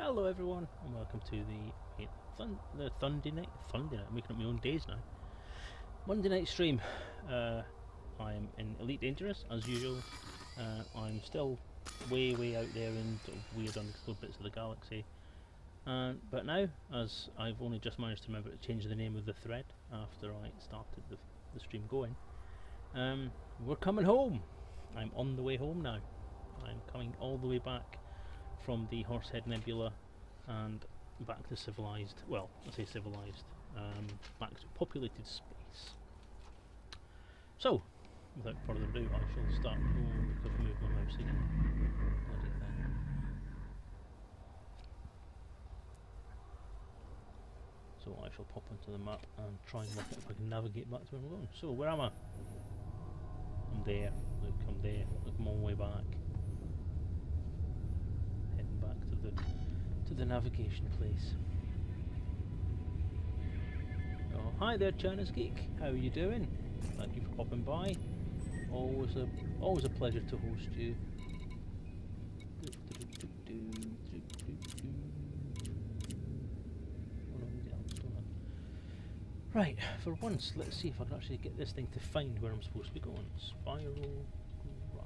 Hello everyone, and welcome to the Thunday night, I'm making up my own days now. Monday night stream. I'm in Elite Dangerous as usual. I'm still way out there in sort of weird undiscovered bits of the galaxy. But now, as I've only just managed to remember to change the name of the thread after I started the stream going, we're coming home. I'm on the way home now. I'm coming all the way back from the Horsehead Nebula and back to civilized, well, I say civilized, back to populated space. So, without further ado, I shall start. Oh, look, I've moved my mouse again. Bloody thing. So I shall pop onto the map and try and work out if I can navigate back to where I'm going. So, where am I? I'm there. Look, I'm there. Look, I'm on my way back. Heading back to the navigation place. Oh, hi there, China's Geek. How are you doing? Thank you for popping by. Always a pleasure to host you. Right, for once, let's see if I can actually get this thing to find where I'm supposed to be going. Spiral graph.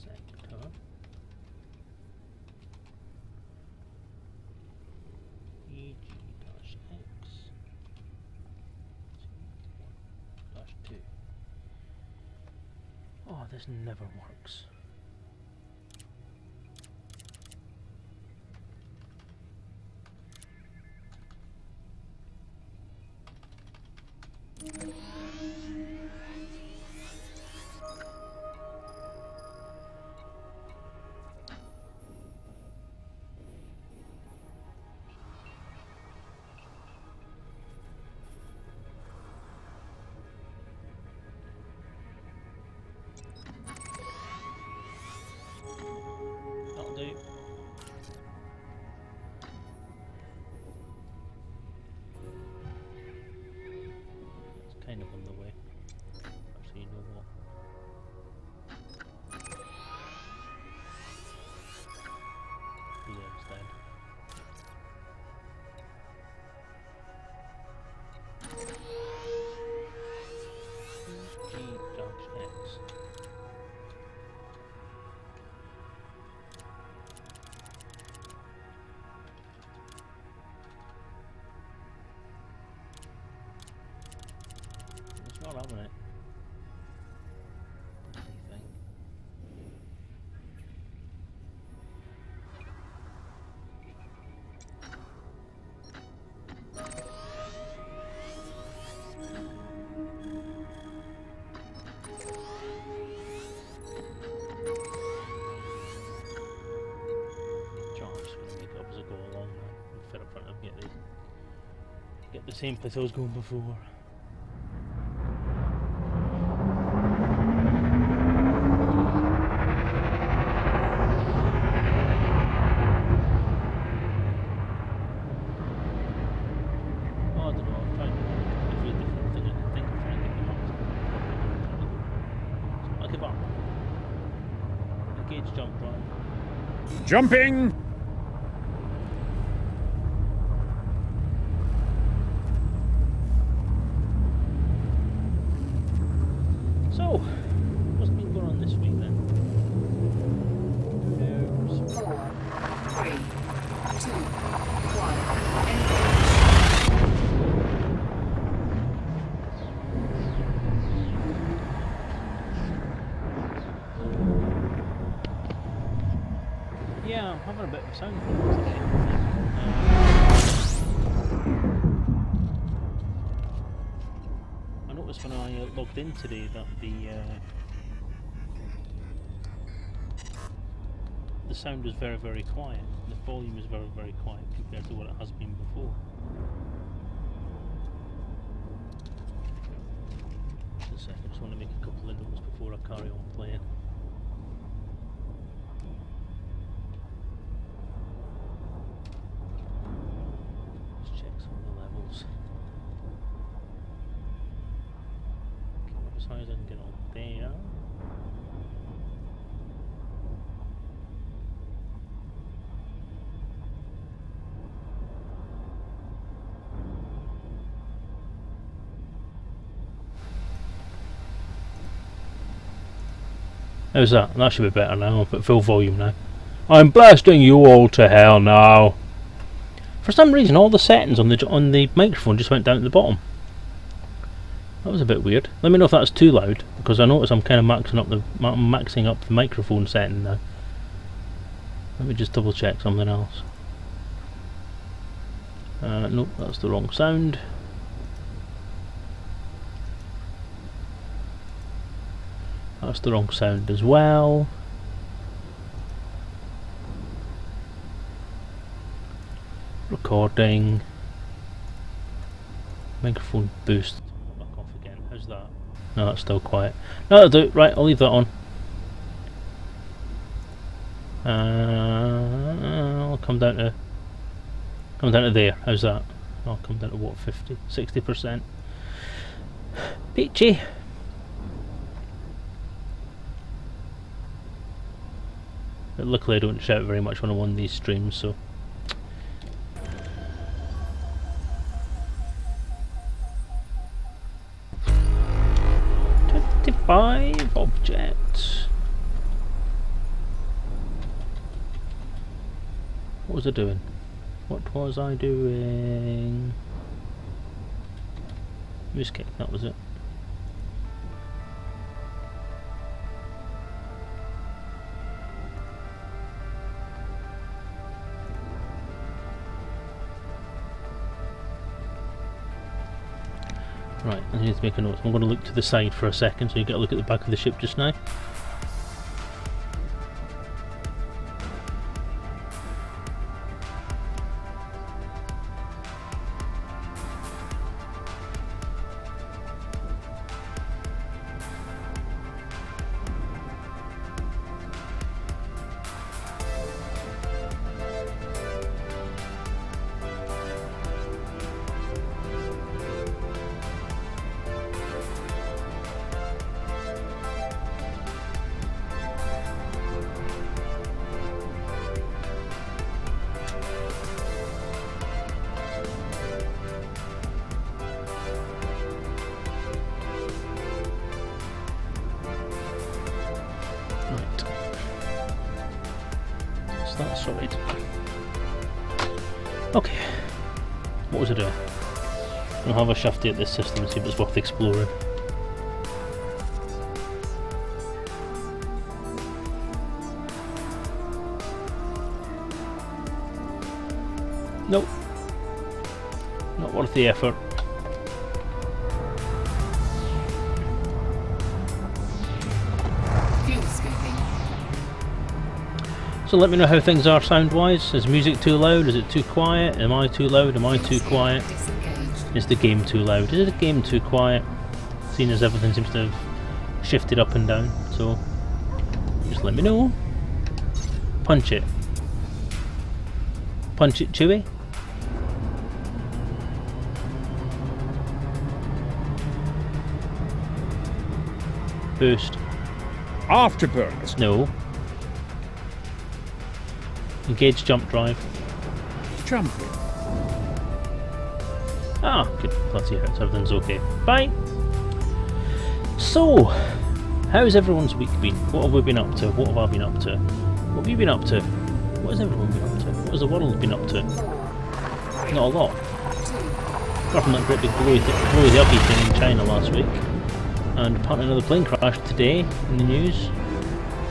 Sector. EG-X. 1-2. Oh, this never works. That'll do. It's kind of on the way. Actually, you know what? Yeah, it's dead. G-X. It's not having it. Anything. Sure, I'm just gonna make it up as I go along now. And fit up front and get the same place I was going before. Oh, I don't know, I've tried every different thing I can think of trying to get the maps. So I'll give up. Engage jump drive. Jumping! So, what's been going on this week then? There's 4, 3, 2, 1, yeah, I'm having a bit of a sound problem today. I noticed when I logged in today that the sound was very quiet. The volume is very quiet compared to what it has been before. Just a second, I just want to make a couple of notes before I carry on playing. Let's check some of the levels. Okay, what was I can get on there? How's that? That should be better now. I'll put full volume now. I'm blasting you all to hell now. For some reason, all the settings on the microphone just went down at the bottom. That was a bit weird. Let me know if that's too loud, because I notice I'm kind of maxing up the microphone setting now. Let me just double check something else. Nope, that's the wrong sound. That's the wrong sound as well. Recording. Microphone boost. Back off again. How's that? No, that's still quiet. No, that'll do it. Right, I'll leave that on. I'll come down to there. How's that? I'll come down to what, 50, 60%. Peachy. But luckily I don't shout very much when I'm on these streams, so. Five objects. What was I doing? What was I doing? Moose kick, that was it. Right, I need to make a note. I'm going to look to the side for a second so you get a look at the back of the ship just now. That's sorted. Okay. What was I doing? I'll have a shafty at this system and see if it's worth exploring. Nope. Not worth the effort. So let me know how things are sound-wise. Is music too loud? Is it too quiet? Am I too loud? Am I too quiet? Is the game too loud? Is the game too quiet? Seeing as everything seems to have shifted up and down. So just let me know. Punch it. Punch it, Chewie. Boost. Afterburners. No. Engage jump drive. Jumping. Ah, good. Glad to hear it. Everything's okay. Fine. So, how's everyone's week been? What have we been up to? What have I been up to? What have you been up to? What has everyone been up to? What has the world been up to? Not a lot. Apart from that great big blowy uppy thing in China last week. And apparently another plane crash today in the news.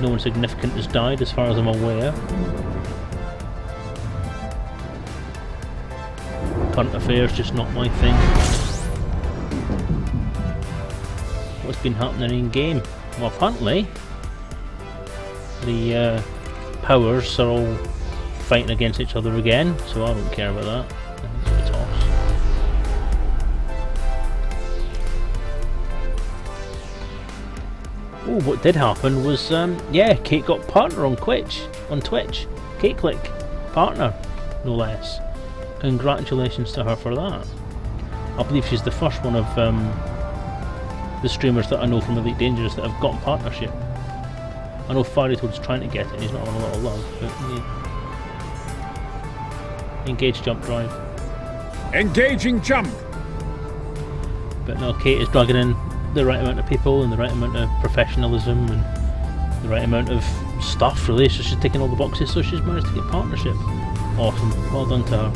No one significant has died as far as I'm aware. Current affairs just not my thing. What's been happening in game? Well, apparently the powers are all fighting against each other again, so I don't care about that. I think it's a toss. Oh, what did happen was, yeah, Kate got partner on Twitch. Kate Click, partner, no less. Congratulations to her for that. I believe she's the first one of the streamers that I know from Elite Dangerous that have gotten partnership. I know Fairy Toad's trying to get it and he's not having a lot of love, but yeah. Engage jump drive. Engaging jump! But no, Kate is dragging in the right amount of people and the right amount of professionalism and the right amount of stuff really, so she's ticking all the boxes, so she's managed to get partnership. Awesome, well done to her.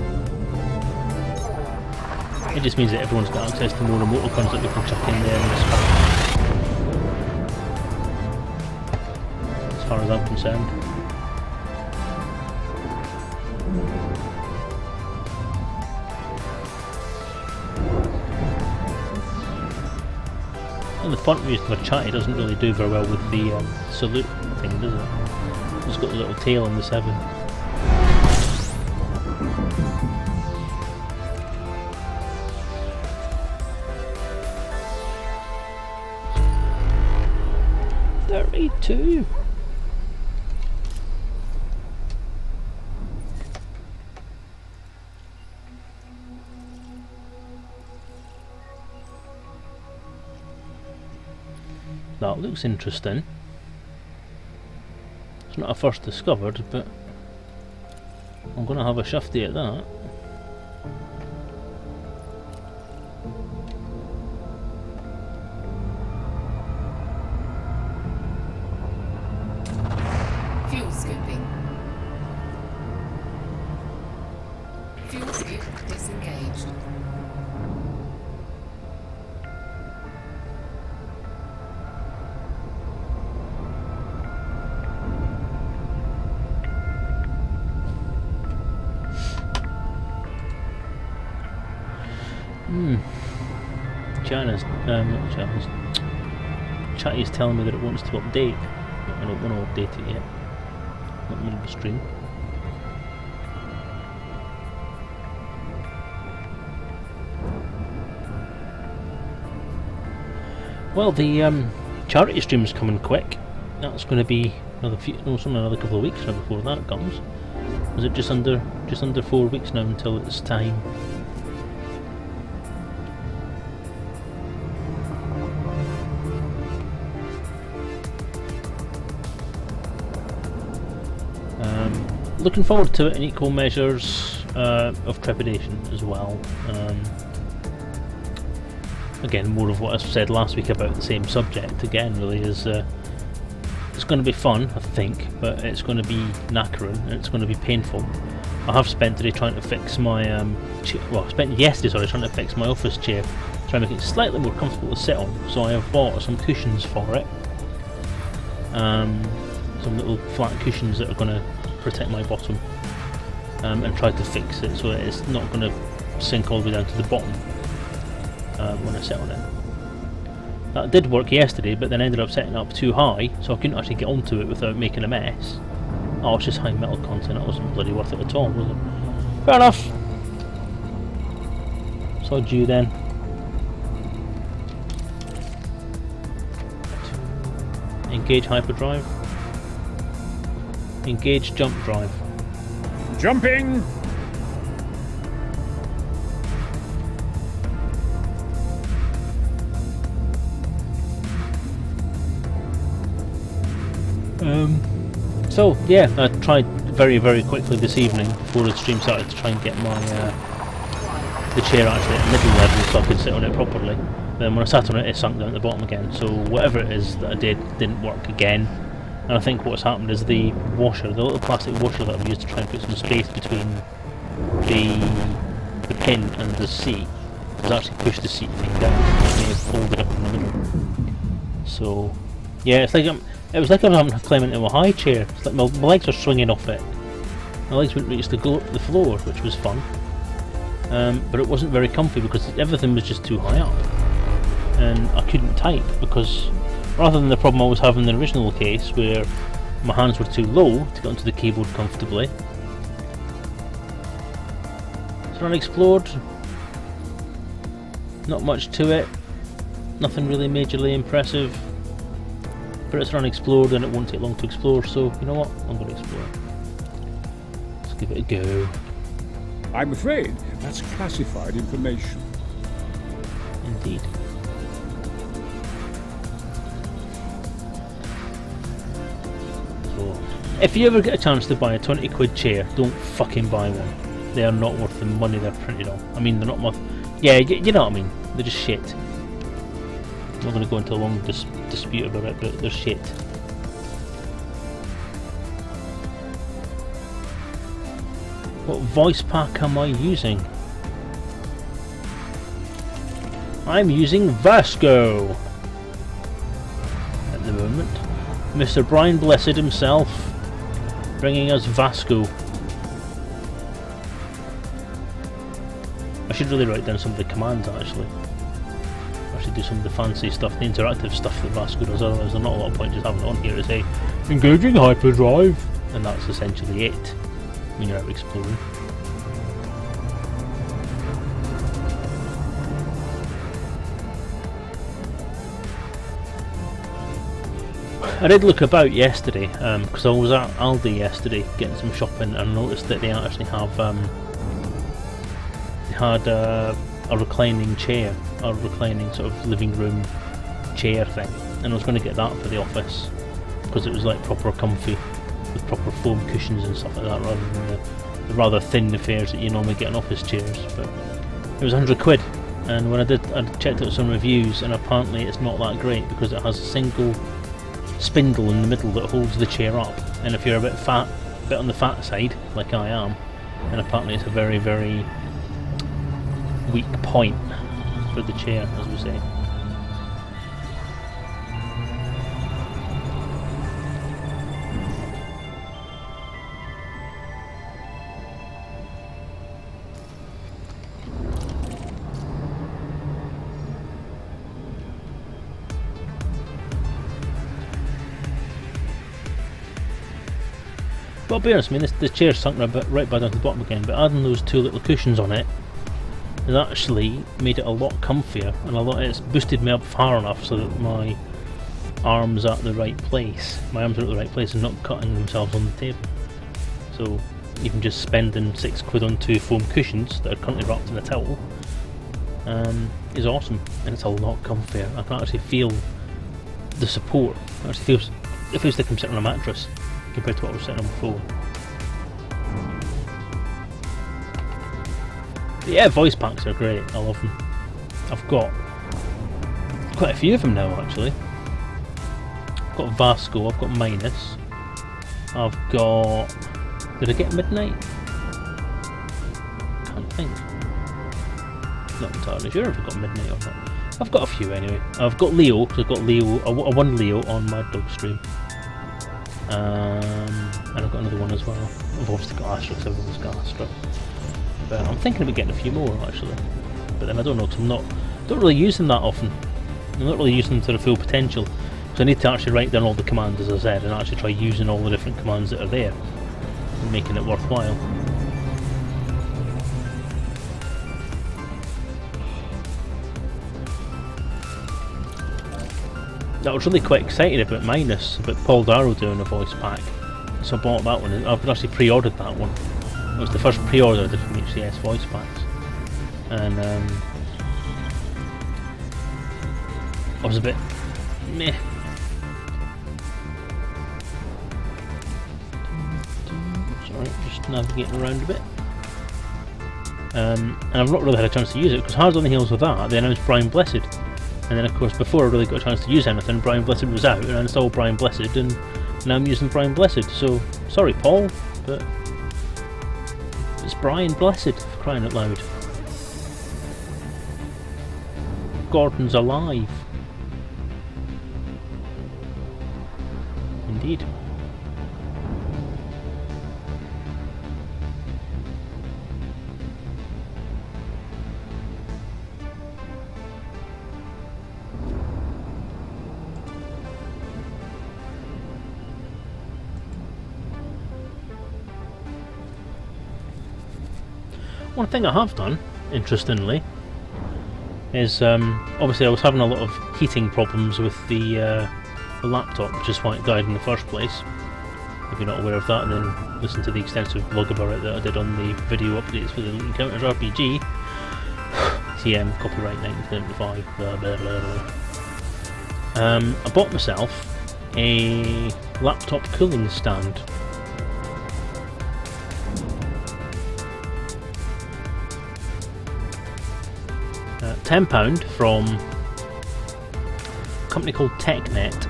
It just means that everyone's got access to more emoticons that we can chuck in there and stuff. As far as I'm concerned. And the font we used for chatty doesn't really do very well with the salute thing, does it? It's got a little tail on the 7. Two. That looks interesting. It's not a first discovered, but I'm going to have a shifty at that. Fuel skipping. Fuel skip disengaged. Chatty's telling me that it wants to update. I don't want to update it yet. Not middle of the stream. Well, the charity stream is coming quick. That's going to be another another couple of weeks now before that comes. Is it just under 4 weeks now until it's time? Looking forward to it in equal measures of trepidation as well. Again, more of what I said last week about the same subject. Again, really is it's going to be fun, I think, but it's going to be knackering and it's going to be painful. I have spent today trying to fix my I spent yesterday trying to fix my office chair, trying to make it slightly more comfortable to sit on. So I have bought some cushions for it, some little flat cushions that are going to protect my bottom, and try to fix it so that it's not going to sink all the way down to the bottom when I sit on it. That did work yesterday, but then I ended up setting it up too high, so I couldn't actually get onto it without making a mess. Oh, it's just high metal content, that wasn't bloody worth it at all, was it? Fair enough! So due then. Engage hyperdrive. Engage jump drive. Jumping! So yeah, I tried very quickly this evening before the stream started to try and get my the chair actually at middle level so I could sit on it properly. Then when I sat on it, it sunk down at the bottom again. So whatever it is that I did didn't work again. And I think what's happened is the washer, the little plastic washer that I've used to try and put some space between the pin and the seat has actually pushed the seat thing down. It may have folded up in the middle. So yeah, it's like it was like I was having to climb into a high chair. It's like my legs are swinging off it. My legs wouldn't reach the floor, which was fun. But it wasn't very comfy because everything was just too high up. And I couldn't type because rather than the problem I was having in the original case where my hands were too low to get onto the keyboard comfortably. So unexplored. Not much to it. Nothing really majorly impressive. But it's unexplored and it won't take long to explore, so you know what? I'm going to explore it. Let's give it a go. I'm afraid that's classified information. Indeed. So, if you ever get a chance to buy a 20 quid chair, don't fucking buy one. They are not worth the money they're printed on. I mean, they're not worth... Yeah, you know what I mean. They're just shit. I'm not going to go into a long dispute about it, but they're shit. What voice pack am I using? I'm using Vasco at the moment. Mr. Brian Blessed himself bringing us Vasco. I should really write down some of the commands actually. I should do some of the fancy stuff, the interactive stuff that Vasco does, otherwise there's not a lot of point just having it on here to say engaging hyperdrive, and that's essentially it when you're out exploring. I did look about yesterday because I was at Aldi yesterday getting some shopping, and I noticed that they actually have they had a reclining chair, a reclining sort of living room chair thing, and I was going to get that for the office because it was like proper comfy with proper foam cushions and stuff like that, rather than the rather thin affairs that you normally get in office chairs. But it was £100, and when I checked out some reviews, and apparently it's not that great because it has a single spindle in the middle that holds the chair up, and if you're a bit on the fat side like I am, then apparently it's a very, very weak point for the chair, as we say. But I'll be honest, I mean, the chair's sunk right back down to the bottom again, but adding those two little cushions on it has actually made it a lot comfier, and it's boosted me up far enough so that my arms are at the right place. My arms are at the right place and not cutting themselves on the table. So even just spending £6 on two foam cushions that are currently wrapped in a towel is awesome, and it's a lot comfier. I can actually feel the support. It feels like I'm sitting on a mattress compared to what I was sitting on before. But yeah, voice packs are great. I love them. I've got quite a few of them now actually. I've got Vasco, I've got Minus, I've got... Did I get Midnight? Can't think. Not entirely sure if I've got Midnight or not. I've got a few anyway. I've got Leo, because I've got Leo, I won Leo on Mad Dog stream. And I've got another one as well. I've obviously got Astra, because everyone's got Astra. But I'm thinking about getting a few more actually. But then I don't know, because I don't really use them that often. I'm not really using them to their full potential. Because I need to actually write down all the commands, as I said, and actually try using all the different commands that are there, and making it worthwhile. I was really quite excited about Minus, about Paul Darrow doing a voice pack, so I bought that one. I've actually pre-ordered that one. It was the first pre-order I did from HCS voice packs, and I was a bit meh. Sorry, just navigating around a bit. And I've not really had a chance to use it because hard on the heels of that, they announced Brian Blessed. And then of course before I really got a chance to use anything, Brian Blessed was out, and I installed Brian Blessed, and now I'm using Brian Blessed. So sorry Paul, but it's Brian Blessed, for crying out loud. Gordon's alive. Indeed. One thing I have done, interestingly, is obviously I was having a lot of heating problems with the laptop, which is why it died in the first place. If you're not aware of that, then listen to the extensive blog about it that I did on the video updates for the Elite Encounters RPG. TM, copyright 1975, blah blah blah blah. I bought myself a laptop cooling stand. £10 from a company called TechNet.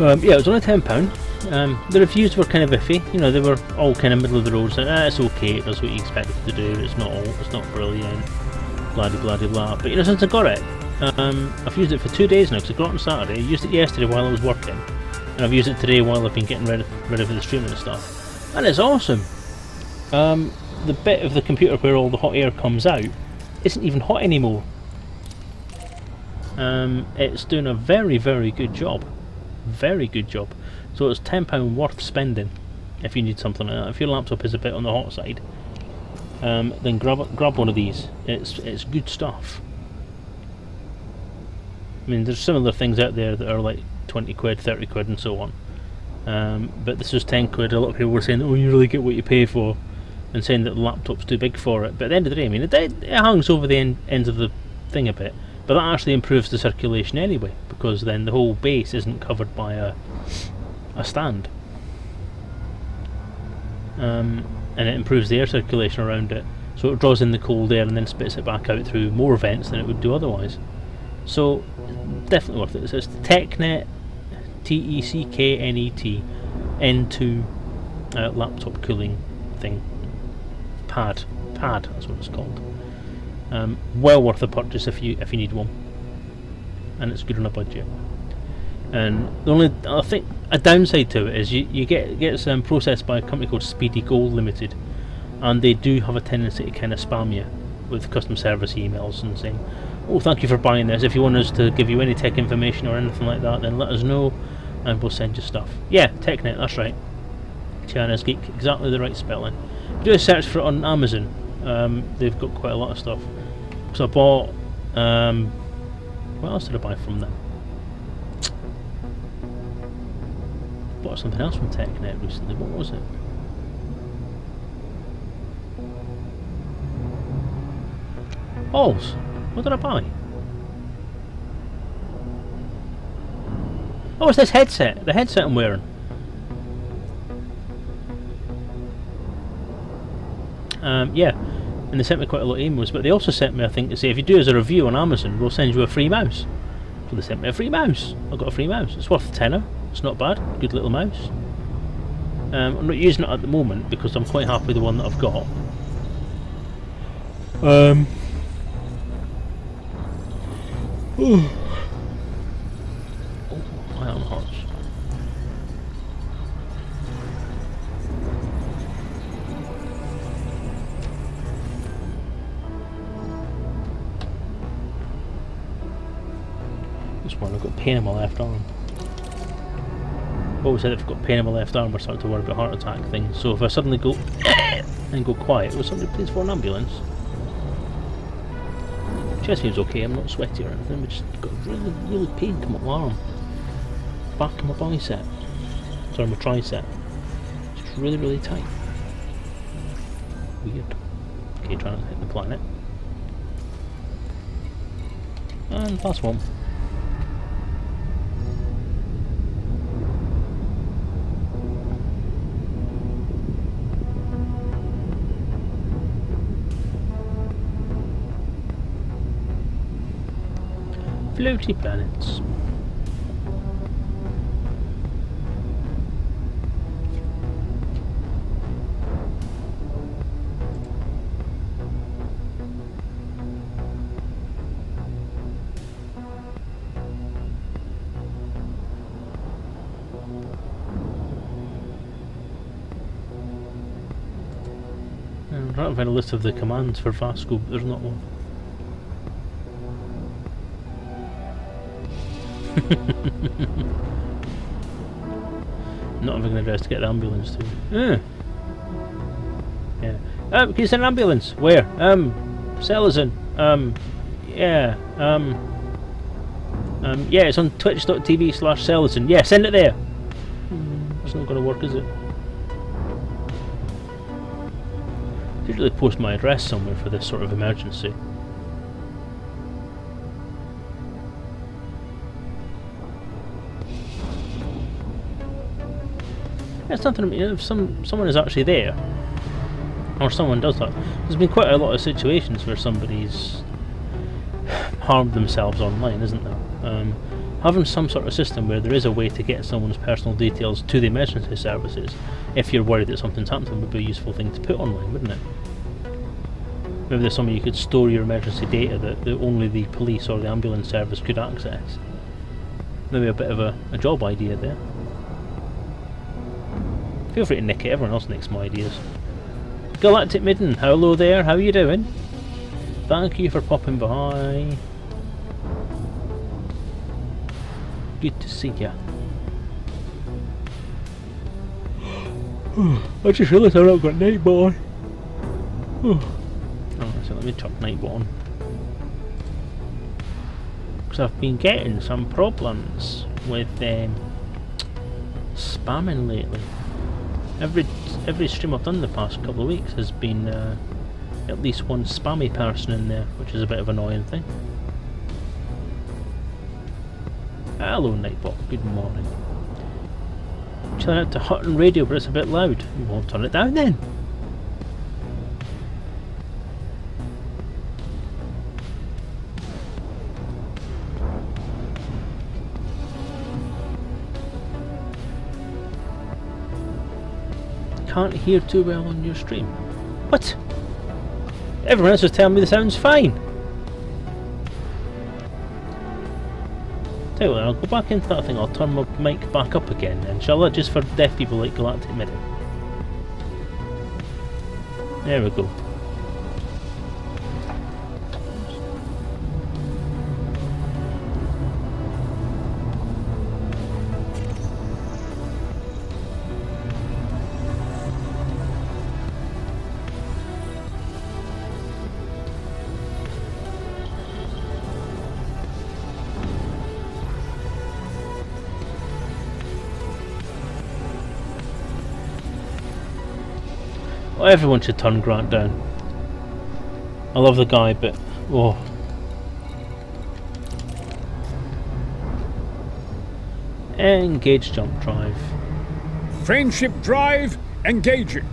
Yeah, it was only £10. The reviews were kind of iffy. You know, they were all kind of middle of the road. Saying, it's okay. It does what you expect it to do. It's not brilliant. Blah blah blah blah. But you know, since I got it, I've used it for 2 days now. Because I got it on Saturday. I used it yesterday while I was working, and I've used it today while I've been getting rid of the streaming and stuff. And it's awesome. The bit of the computer where all the hot air comes out isn't even hot anymore. It's doing a very, very good job. Very good job. So it's £10 worth spending if you need something like that. If your laptop is a bit on the hot side, then grab one of these. It's good stuff. I mean, there's similar things out there that are like 20 quid, 30 quid and so on. But this was 10 quid. A lot of people were saying, oh, you really get what you pay for, and saying that the laptop's too big for it. But at the end of the day, I mean, it hangs over the ends of the thing a bit. But that actually improves the circulation anyway, because then the whole base isn't covered by a stand. And it improves the air circulation around it, so it draws in the cold air and then spits it back out through more vents than it would do otherwise. So definitely worth it. So it's the TechNet, TECKNET N2 laptop cooling thing. Pad, that's what it's called. Well worth the purchase if you need one, and it's good on a budget. And the only, I think, a downside to it is you get processed by a company called Speedy Gold Limited, and they do have a tendency to kind of spam you with customer service emails and saying, oh, thank you for buying this. If you want us to give you any tech information or anything like that, then let us know and we'll send you stuff. Yeah, TechNet, that's right. China's Geek, exactly the right spelling. Do a search for it on Amazon. They've got quite a lot of stuff. So I bought, what else did I buy from them? Bought something else from TechNet recently. What was it? Balls. What did I buy? Oh, it's this headset. The headset I'm wearing. Yeah, and they sent me quite a lot of emails, but they also sent me, I think, to say if you do as a review on Amazon, we'll send you a free mouse. So they sent me a free mouse. I got a free mouse. It's worth £10. It's not bad. Good little mouse. I'm not using it at the moment because I'm quite happy with the one that I've got. Oh, I am hot. This one, I've got pain in my left arm. I've always said if I've got pain in my left arm, we're starting to worry about heart attack things. So if I suddenly go and go quiet, will somebody please for an ambulance? Chest seems okay, I'm not sweaty or anything, but just got really, really pain come up my arm. Back of my bicep. Sorry, my tricep. It's really, really tight. Weird. Okay, trying to hit the planet. And last one. Floaty planets. I'm trying to find a list of the commands for Vasco, but there's not one. Not having an address to get the ambulance to. Yeah. Can you send an ambulance? Where? Selezen. Yeah. Yeah, it's on twitch.tv/Selezen. Yeah, send it there. It's not going to work, is it? I should really post my address somewhere for this sort of emergency. It's nothing. You know, if someone is actually there, or someone does that. There's been quite a lot of situations where somebody's harmed themselves online, isn't there? having some sort of system where there is a way to get someone's personal details to the emergency services, if you're worried that something's happened to them, would be a useful thing to put online, wouldn't it? Maybe there's somewhere you could store your emergency data that only the police or the ambulance service could access. Maybe a bit of a job idea there. Feel free to nick it, everyone else nicks my ideas. Galactic Midden, hello there, how are you doing? Thank you for popping by. Good to see ya. I just realised I've not got Nightbot on. So let me chuck Nightbot on. Because I've been getting some problems with spamming lately. Every stream I've done the past couple of weeks has been at least one spammy person in there, which is a bit of an annoying thing. Hello Nightbot, good morning. Chilling out to Hutton Radio, but it's a bit loud. You won't turn it down then. Can't hear too well on your stream. What? Everyone else is telling me the sound's fine. Tell you what, I'll go back into that thing, I'll turn my mic back up again then, shall I? Just for deaf people like Galactic Midden. There we go. Well, everyone should turn Grant down. I love the guy, but oh. Engage jump drive. Friendship drive engaging.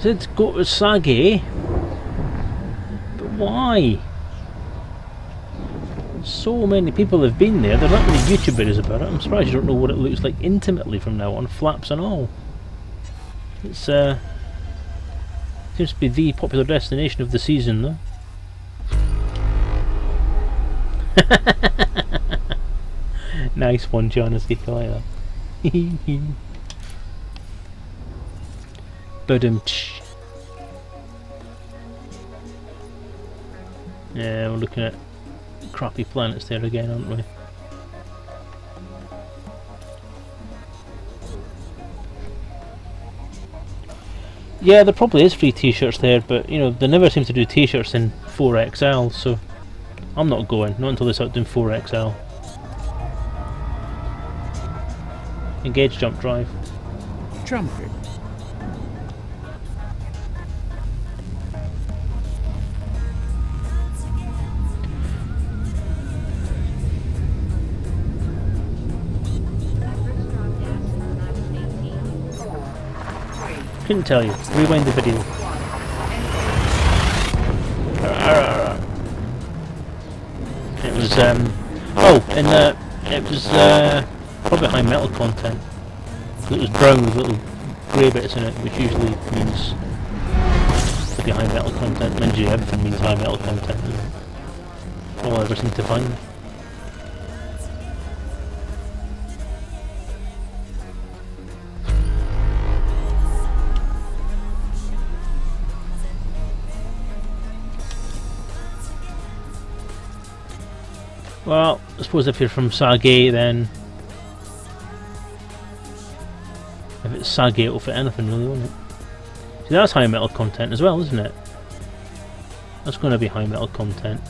Said go to Sage, but why? So many people have been there. There's not many YouTubers about it. I'm surprised you don't know what it looks like intimately from now on, flaps and all. It's seems to be the popular destination of the season, though. Nice one, Jonathan. I like that. Yeah, we're looking at crappy planets there again, aren't we? Yeah, there probably is free t-shirts there, but you know, they never seem to do t-shirts in 4XL, so I'm not going, not until they start doing 4XL. Engage jump drive. Jumping. Couldn't tell you. Rewind the video. It was it was probably high metal content. It was brown with little grey bits in it, which usually means pretty high metal content. Mind you, everything means high metal content. All I ever seem to find. Well, I suppose if you're from Sage, then if it's Sage, it'll fit anything really, won't it? See, that's high metal content as well, isn't it? That's going to be high metal content.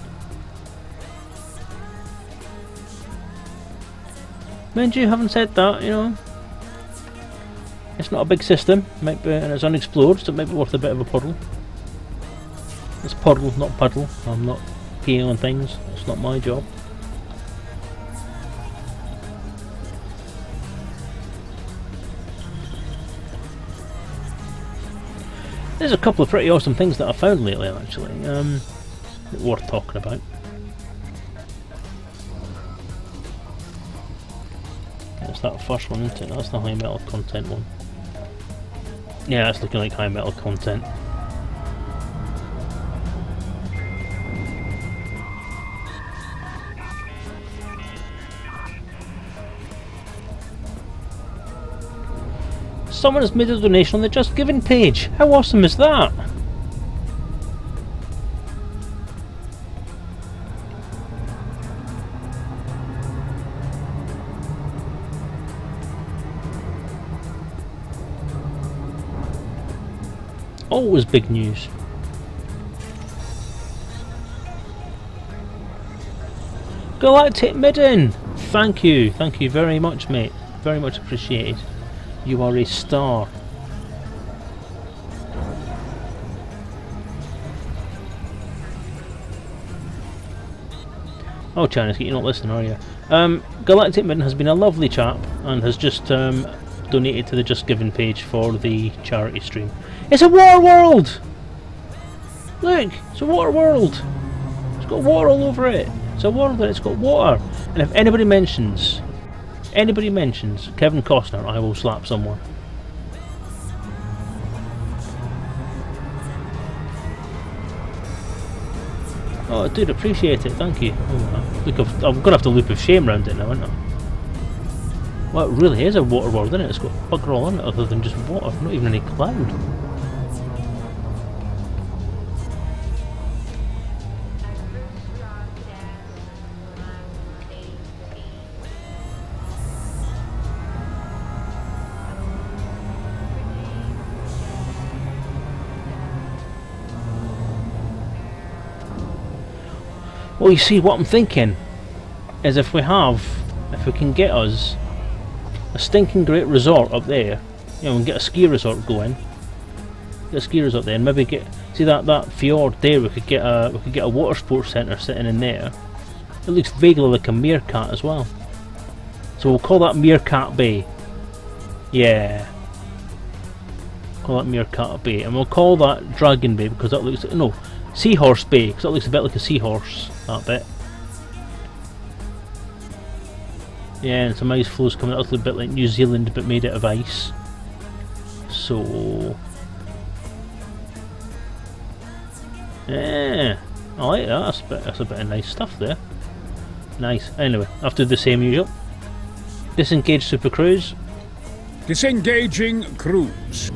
Mind you, haven't said that, you know. It's not a big system, might be, and it's unexplored, so it might be worth a bit of a puddle. It's puddle, not puddle. I'm not peeing on things. It's not my job. There's a couple of pretty awesome things that I found lately, actually, worth talking about. That's that first one, isn't it? That's the high metal content one. Yeah, that's looking like high metal content. Someone has made a donation on the Just Giving page. How awesome is that? Always big news. Galactic Midden! Thank you very much, mate. Very much appreciated. You are a star. Oh, China's, you're not listening, are you? Galactic Midden has been a lovely chap and has just donated to the Just Giving page for the charity stream. It's a water world! Look, it's a water world. It's got water all over it. It's a world and it's got water. And if anybody mentions Kevin Costner, I will slap someone. Oh, dude, appreciate it. Thank you. Oh, look, I'm gonna have to loop of shame around it now, aren't I? Well, it really is a water world, isn't it? It's got bugger all on it other than just water, not even any cloud. Well, you see, what I'm thinking is if we can get us a stinking great resort up there, you know, and get a ski resort going, get a ski resort there, and maybe get, see that fjord there. We could get a water sports centre sitting in there. It looks vaguely like a meerkat as well, so we'll call that Meerkat Bay. Yeah, call that Meerkat Bay, and we'll call that Dragon Bay because that looks no. Seahorse Bay, because that looks a bit like a seahorse, that bit. Yeah, and some ice flows coming out, a little bit like New Zealand but made out of ice. So... yeah, I like that, that's a bit of nice stuff there. Nice. Anyway, after the same usual. Disengage Super Cruise. Disengaging cruise.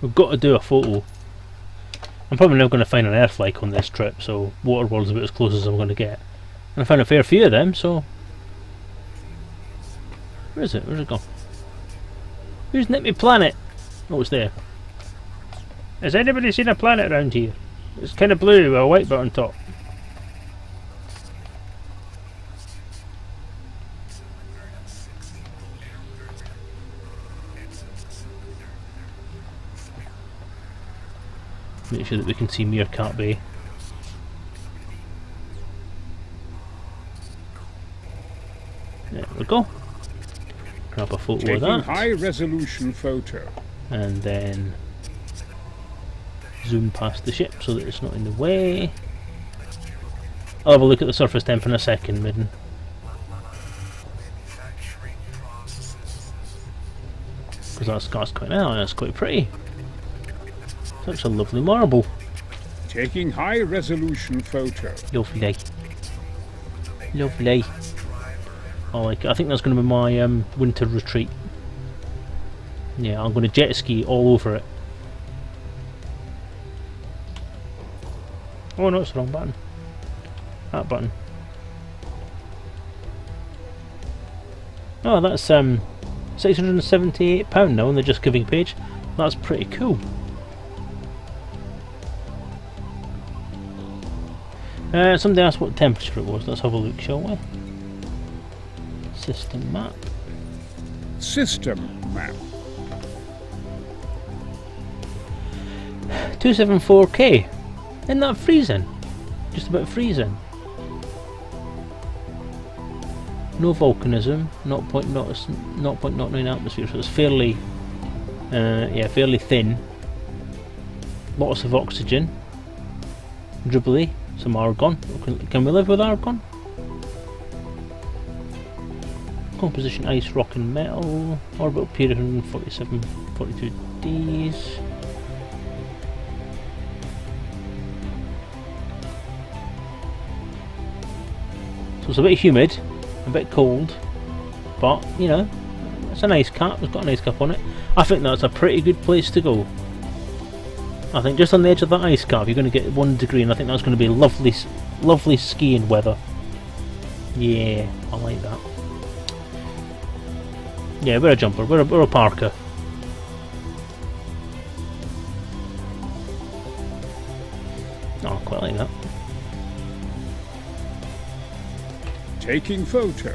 We've got to do a photo. I'm probably never going to find an Earthlike on this trip, so Waterworld's about as close as I'm going to get. And I found a fair few of them, so... where is it? Where's it gone? Who's nicked me planet? Oh, it's there. Has anybody seen a planet around here? It's kind of blue with a white bit on top. Make sure that we can see Meerkat Bay. There we go. Grab a photo of that. High resolution photo. And then zoom past the ship so that it's not in the way. I'll have a look at the surface temp in a second, Midden. Because that's quite pretty. Such a lovely marble. Taking high resolution photo. Lovely. Lovely. I like it. I think that's going to be my winter retreat. Yeah, I'm going to jet ski all over it. Oh no, it's the wrong button. That button. Oh, that's £678 now on the Just Giving page. That's pretty cool. Somebody asked what temperature it was. Let's have a look, shall we? System map. System map. 274k. Isn't that freezing? Just about freezing. No volcanism. 0.09 atmosphere. So it's fairly, fairly thin. Lots of oxygen. Dribbly. Some argon. Can we live with argon? Composition ice, rock and metal. Orbital period 147, 42 days. So it's a bit humid, a bit cold, but you know, it's a nice cap. It's got a nice cap on it. I think that's a pretty good place to go. I think just on the edge of that ice cap you're going to get 1 degree, and I think that's going to be lovely, lovely skiing weather. Yeah, I like that. Yeah, we're a jumper, we're a parker. Oh, I quite like that. Taking photo.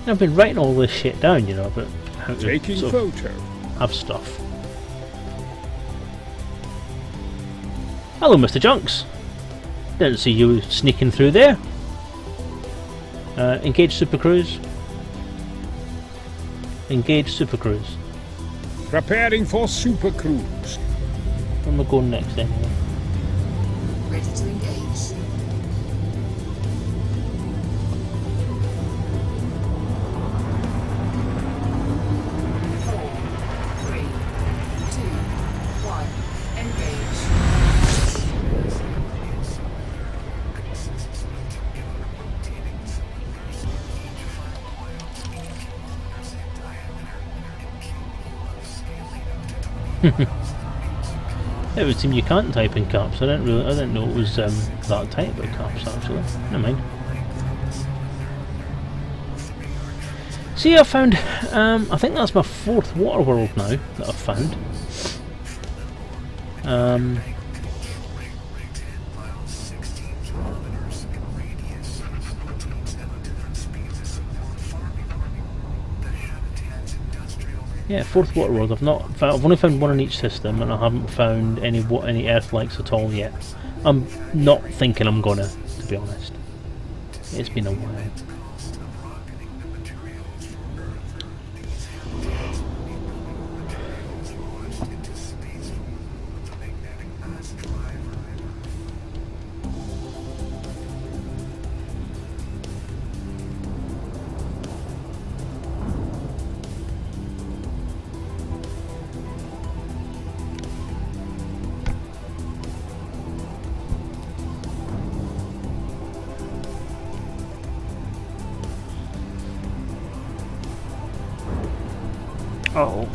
I've been writing all this shit down, you know, but how to Taking sort of photo. have stuff. Hello, Mr. Junks. Didn't see you sneaking through there. Engage Super Cruise. Engage Super Cruise. Preparing for super cruise. Where am I going next anyway? Ready to engage. 4, 3, 2, 1. Engage. It would seem you can't type in caps. I didn't know it was that tight about caps actually. Never mind. See, I found. I think that's my 4th water world now that I've found. Yeah, 4th water world. I've only found 1 in each system, and I haven't found any Earthlikes at all yet. I'm not thinking I'm gonna, to be honest. It's been a while. Oh.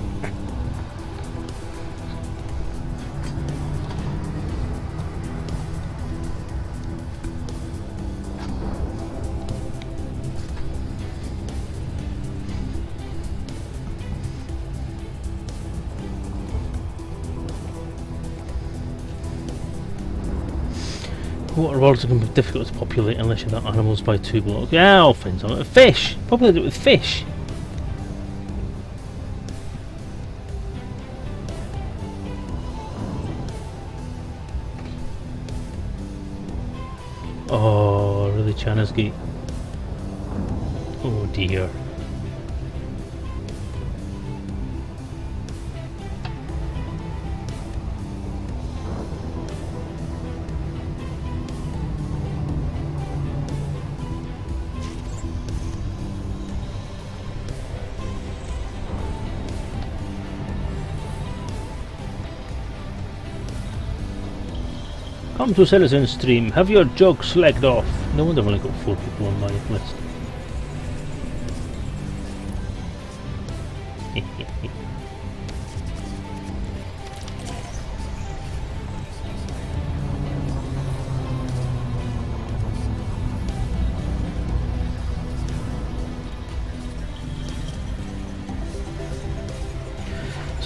Water worlds are going to be difficult to populate unless you've got animals by 2 blocks. Yeah, I'll find some. Fish! Populate it with fish! Oh, really, China's Gate. Oh dear. Come to Selezen stream, have your jug slagged off. No wonder I've only got 4 people on my list.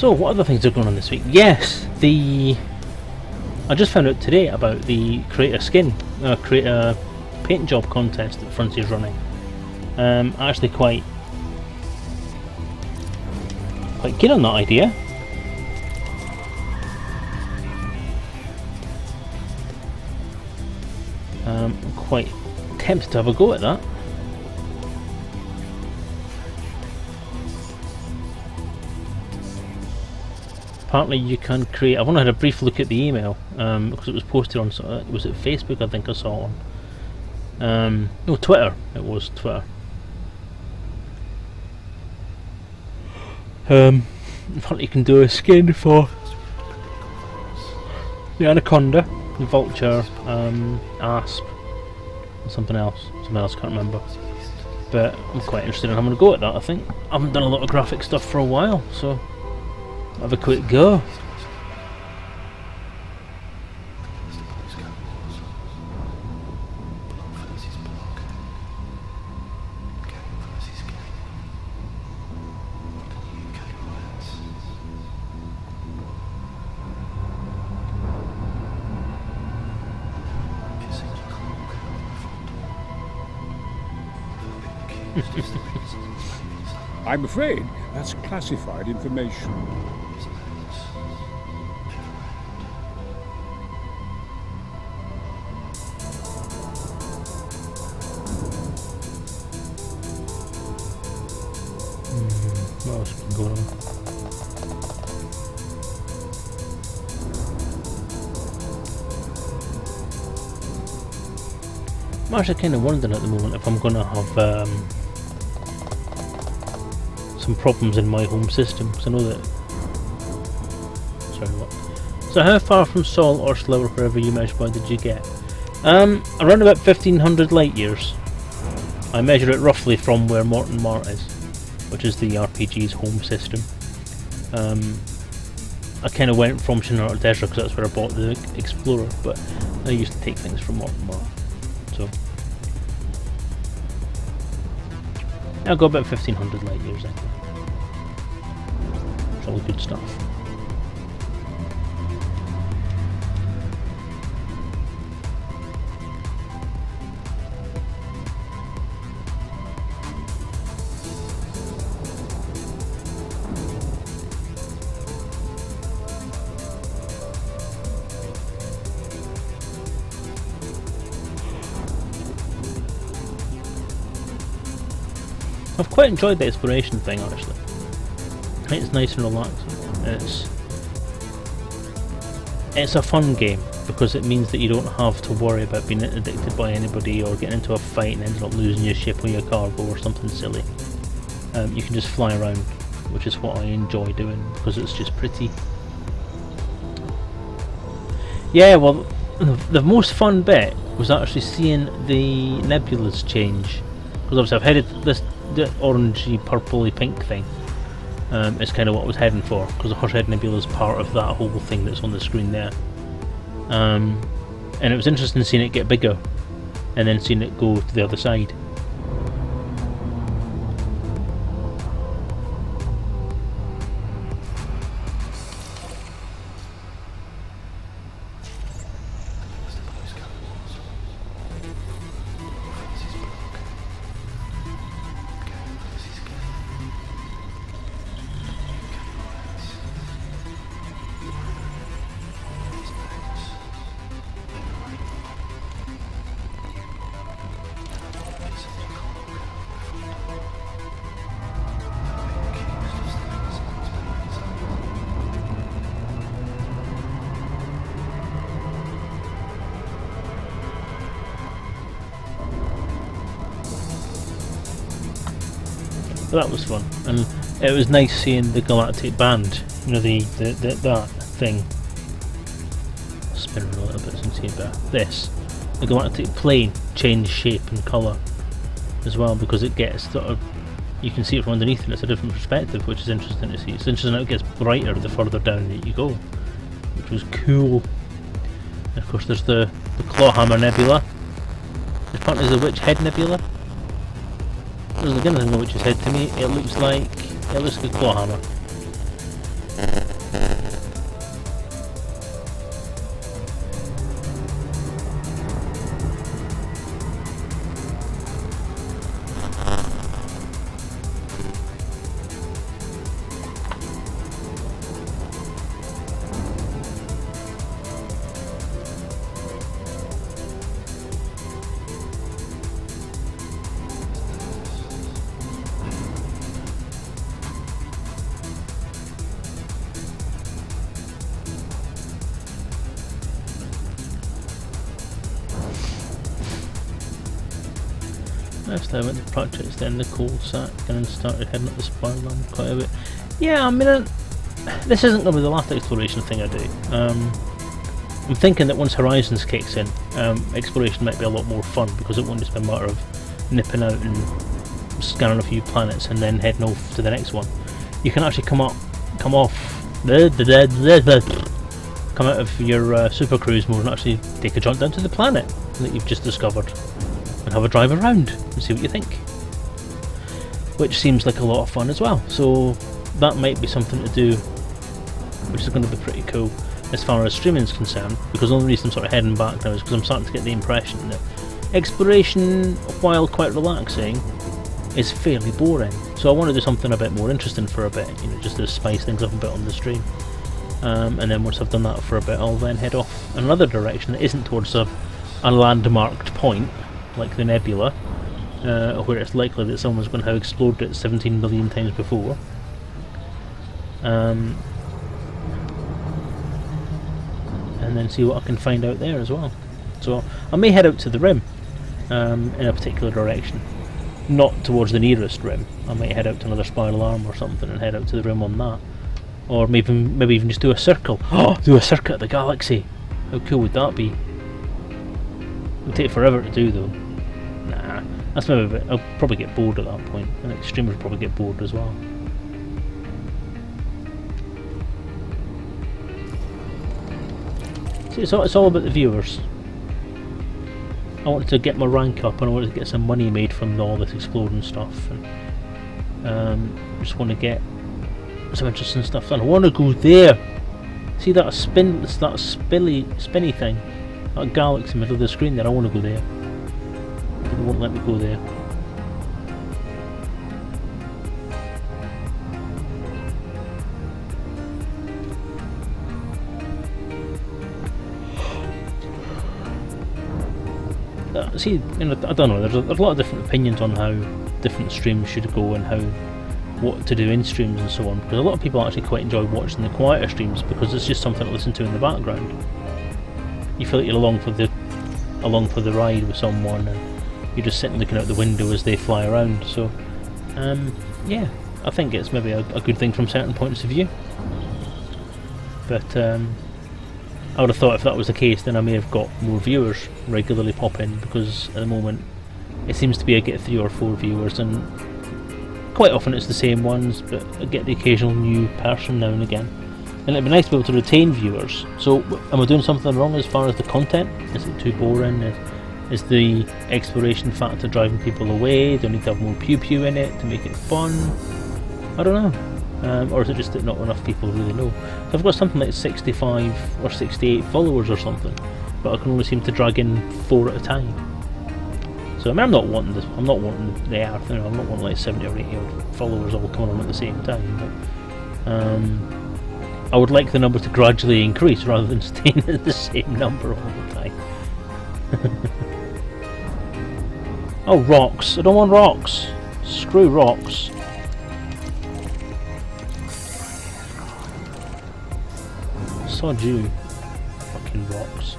So, what other things are going on this week? Yes, I just found out today about the create a skin, create a paint job contest that Frontier's running. Actually quite keen on that idea. I'm quite tempted to have a go at that. Apparently you can create, I've only had a brief look at the email because it was posted on, was it Facebook I think I saw it on. No, Twitter, it was Twitter. Apparently you can do a skin for the anaconda, the vulture, asp, and something else, I can't remember. But I'm quite interested in having a go at that. I think I haven't done a lot of graphic stuff for a while, so have a quick go. I'm afraid that's classified information. What else can go on? I'm actually kind of wondering at the moment if I'm going to have some problems in my home system, because I know that. Sorry, what? So, how far from Sol or Slower, wherever you measure by, did you get? Around about 1500 light years. I measure it roughly from where Morton Mart is, which is the RPG's home system. I kind of went from Shinar to Desra because that's where I bought the Explorer, but I used to take things from Morton Mart. So I'll go about 1500 light years, I think. It's all good stuff. I've quite enjoyed the exploration thing actually. I think it's nice and relaxing. It's a fun game because it means that you don't have to worry about being addicted by anybody or getting into a fight and ending up losing your ship or your cargo or something silly. You can just fly around, which is what I enjoy doing because it's just pretty. Yeah, well, the most fun bit was actually seeing the nebulas change, because obviously I've headed the orangey, purpley, pink thing. Is kind of what I was heading for, because the Horsehead Nebula is part of that whole thing that's on the screen there. And it was interesting seeing it get bigger, and then seeing it go to the other side. So that was fun, and it was nice seeing the galactic band. You know, that thing. Spinning a little bit since you this, the galactic plane change shape and colour as well, because it gets sort of, you can see it from underneath and it's a different perspective, which is interesting to see. It's interesting how it gets brighter the further down that you go, which was cool. And of course there's the Clawhammer Nebula. Apparently there's a Witch Head Nebula. Doesn't look anything like a witch's head to me. It looks like a Clawhammer. Last time I went to practice, then the coal sack and then started heading up the spiral arm quite a bit. Yeah, I mean, this isn't going to be the last exploration thing I do. I'm thinking that once Horizons kicks in, exploration might be a lot more fun because it won't just be a matter of nipping out and scanning a few planets and then heading off to the next one. You can actually come out of your super cruise mode and actually take a jaunt down to the planet that you've just discovered and have a drive around and see what you think, which seems like a lot of fun as well. So that might be something to do, which is going to be pretty cool as far as streaming is concerned, because the only reason I'm sort of heading back now is because I'm starting to get the impression that exploration, while quite relaxing, is fairly boring. So I want to do something a bit more interesting for a bit, you know, just to spice things up a bit on the stream. And then once I've done that for a bit, I'll then head off in another direction that isn't towards a landmarked point like the nebula, where it's likely that someone's going to have explored it 17 million times before. And then see what I can find out there as well. So I may head out to the rim in a particular direction, not towards the nearest rim. I might head out to another spiral arm or something and head out to the rim on that, or maybe even just do a circle. Oh, do a circuit of the galaxy! How cool would that be? It would take forever to do though. Nah, that's maybe a bit. I'll probably get bored at that point. I think streamers will probably get bored as well. See, it's all about the viewers. I wanted to get my rank up and I wanted to get some money made from all this exploring stuff, and just want to get some interesting stuff done. I want to go there. See that spinny thing, that galaxy in the middle of the screen there. I want to go there. They won't let me go there. See, you know, I don't know. There's a lot of different opinions on how different streams should go and what to do in streams and so on. Because a lot of people actually quite enjoy watching the quieter streams because it's just something to listen to in the background. You feel like you're along for the ride with someone, and you're just sitting looking out the window as they fly around. So, yeah, I think it's maybe a good thing from certain points of view. But I would have thought if that was the case, then I may have got more viewers regularly pop in, because at the moment it seems to be I get 3 or 4 viewers, and quite often it's the same ones, but I get the occasional new person now and again. And it'd be nice to be able to retain viewers. So am I doing something wrong as far as the content? Is it too boring? Is the exploration factor driving people away? Do I need to have more pew pew in it to make it fun? I don't know. Or is it just that not enough people really know? So I've got something like 65 or 68 followers or something, but I can only seem to drag in 4 at a time. So I mean, I'm not wanting the earth, you know, I'm not wanting like 70 or 80 followers all coming on at the same time. But I would like the number to gradually increase rather than staying at the same number all the time. Oh, rocks! I don't want rocks. Screw rocks. Sod you. Fucking rocks.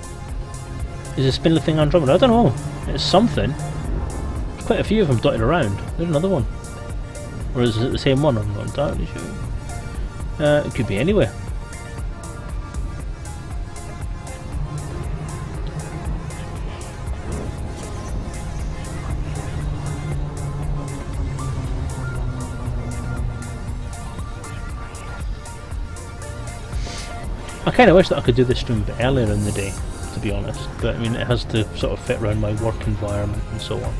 Is the spindly thing Andromeda? I don't know. It's something. There's quite a few of them dotted around. There's another one. Or is it the same one? I'm not entirely sure. It could be anywhere. I kind of wish that I could do this stream a bit earlier in the day, to be honest, but I mean it has to sort of fit around my work environment and so on.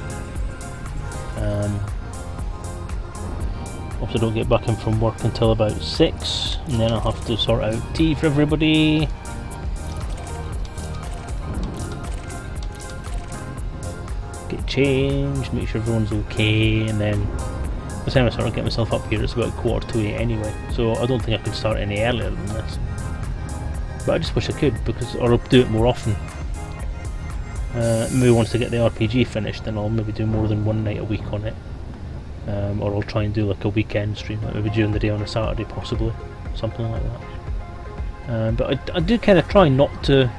Obviously don't get back in from work until about 6, and then I'll have to sort out tea for everybody. Get changed, make sure everyone's okay, and then by the time I sort of get myself up here it's about 7:45 anyway, so I don't think I could start any earlier than this. But I just wish I could, or I'll do it more often. Maybe once I get the RPG finished, then I'll maybe do more than one night a week on it. Or I'll try and do like a weekend stream, like maybe during the day on a Saturday possibly, something like that. But I do kind of try not to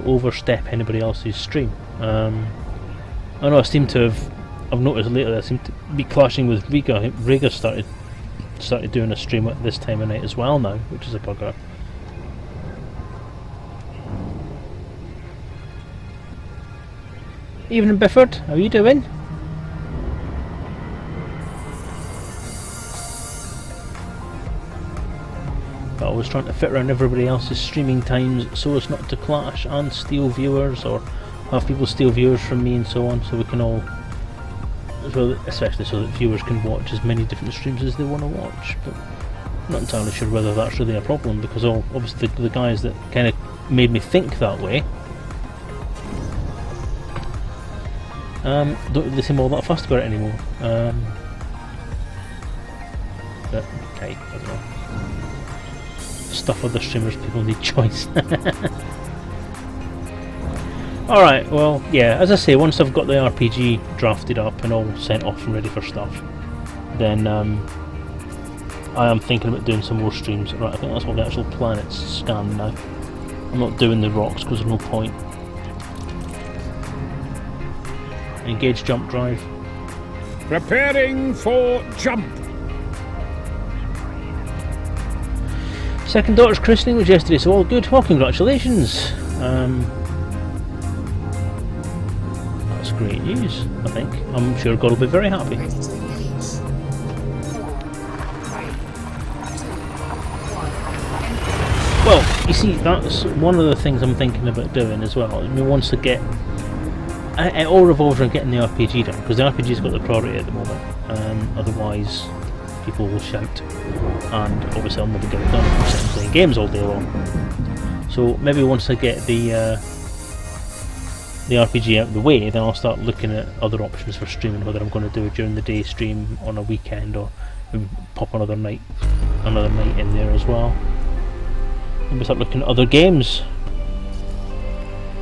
overstep anybody else's stream. I know I've noticed lately I seem to be clashing with Riga. Riga started doing a stream at this time of night as well now, which is a bugger. Evening Bifford, how are you doing? But I was trying to fit around everybody else's streaming times so as not to clash and steal viewers, or have people steal viewers from me and so on, so we can all, especially so that viewers can watch as many different streams as they want to watch. But I'm not entirely sure whether that's really a problem, because obviously the guys that kind of made me think that way don't really seem all that fussed about it anymore. But hey, I don't know. Stuff other streamers, people need choice. Alright, well, yeah, as I say, once I've got the RPG drafted up and all sent off and ready for stuff, then I am thinking about doing some more streams. Right, I think that's all the actual planets scanned now. I'm not doing the rocks because there's no point. Engage jump drive. Preparing for jump. Second daughter's christening was yesterday, so all good. Well, congratulations. That's great news, I think. I'm sure God will be very happy. Ready to engage. 4, 3, 2, 1, engage. Well, you see, that's one of the things I'm thinking about doing as well. I mean, once I get... It all revolves around getting the RPG done, because the RPG's got the priority at the moment. Otherwise, people will shout, and obviously I'll never get it done if I'm sitting playing games all day long. So maybe once I get the RPG out of the way, then I'll start looking at other options for streaming, whether I'm going to do a during the day stream on a weekend, or maybe pop another night in there as well. Maybe start looking at other games.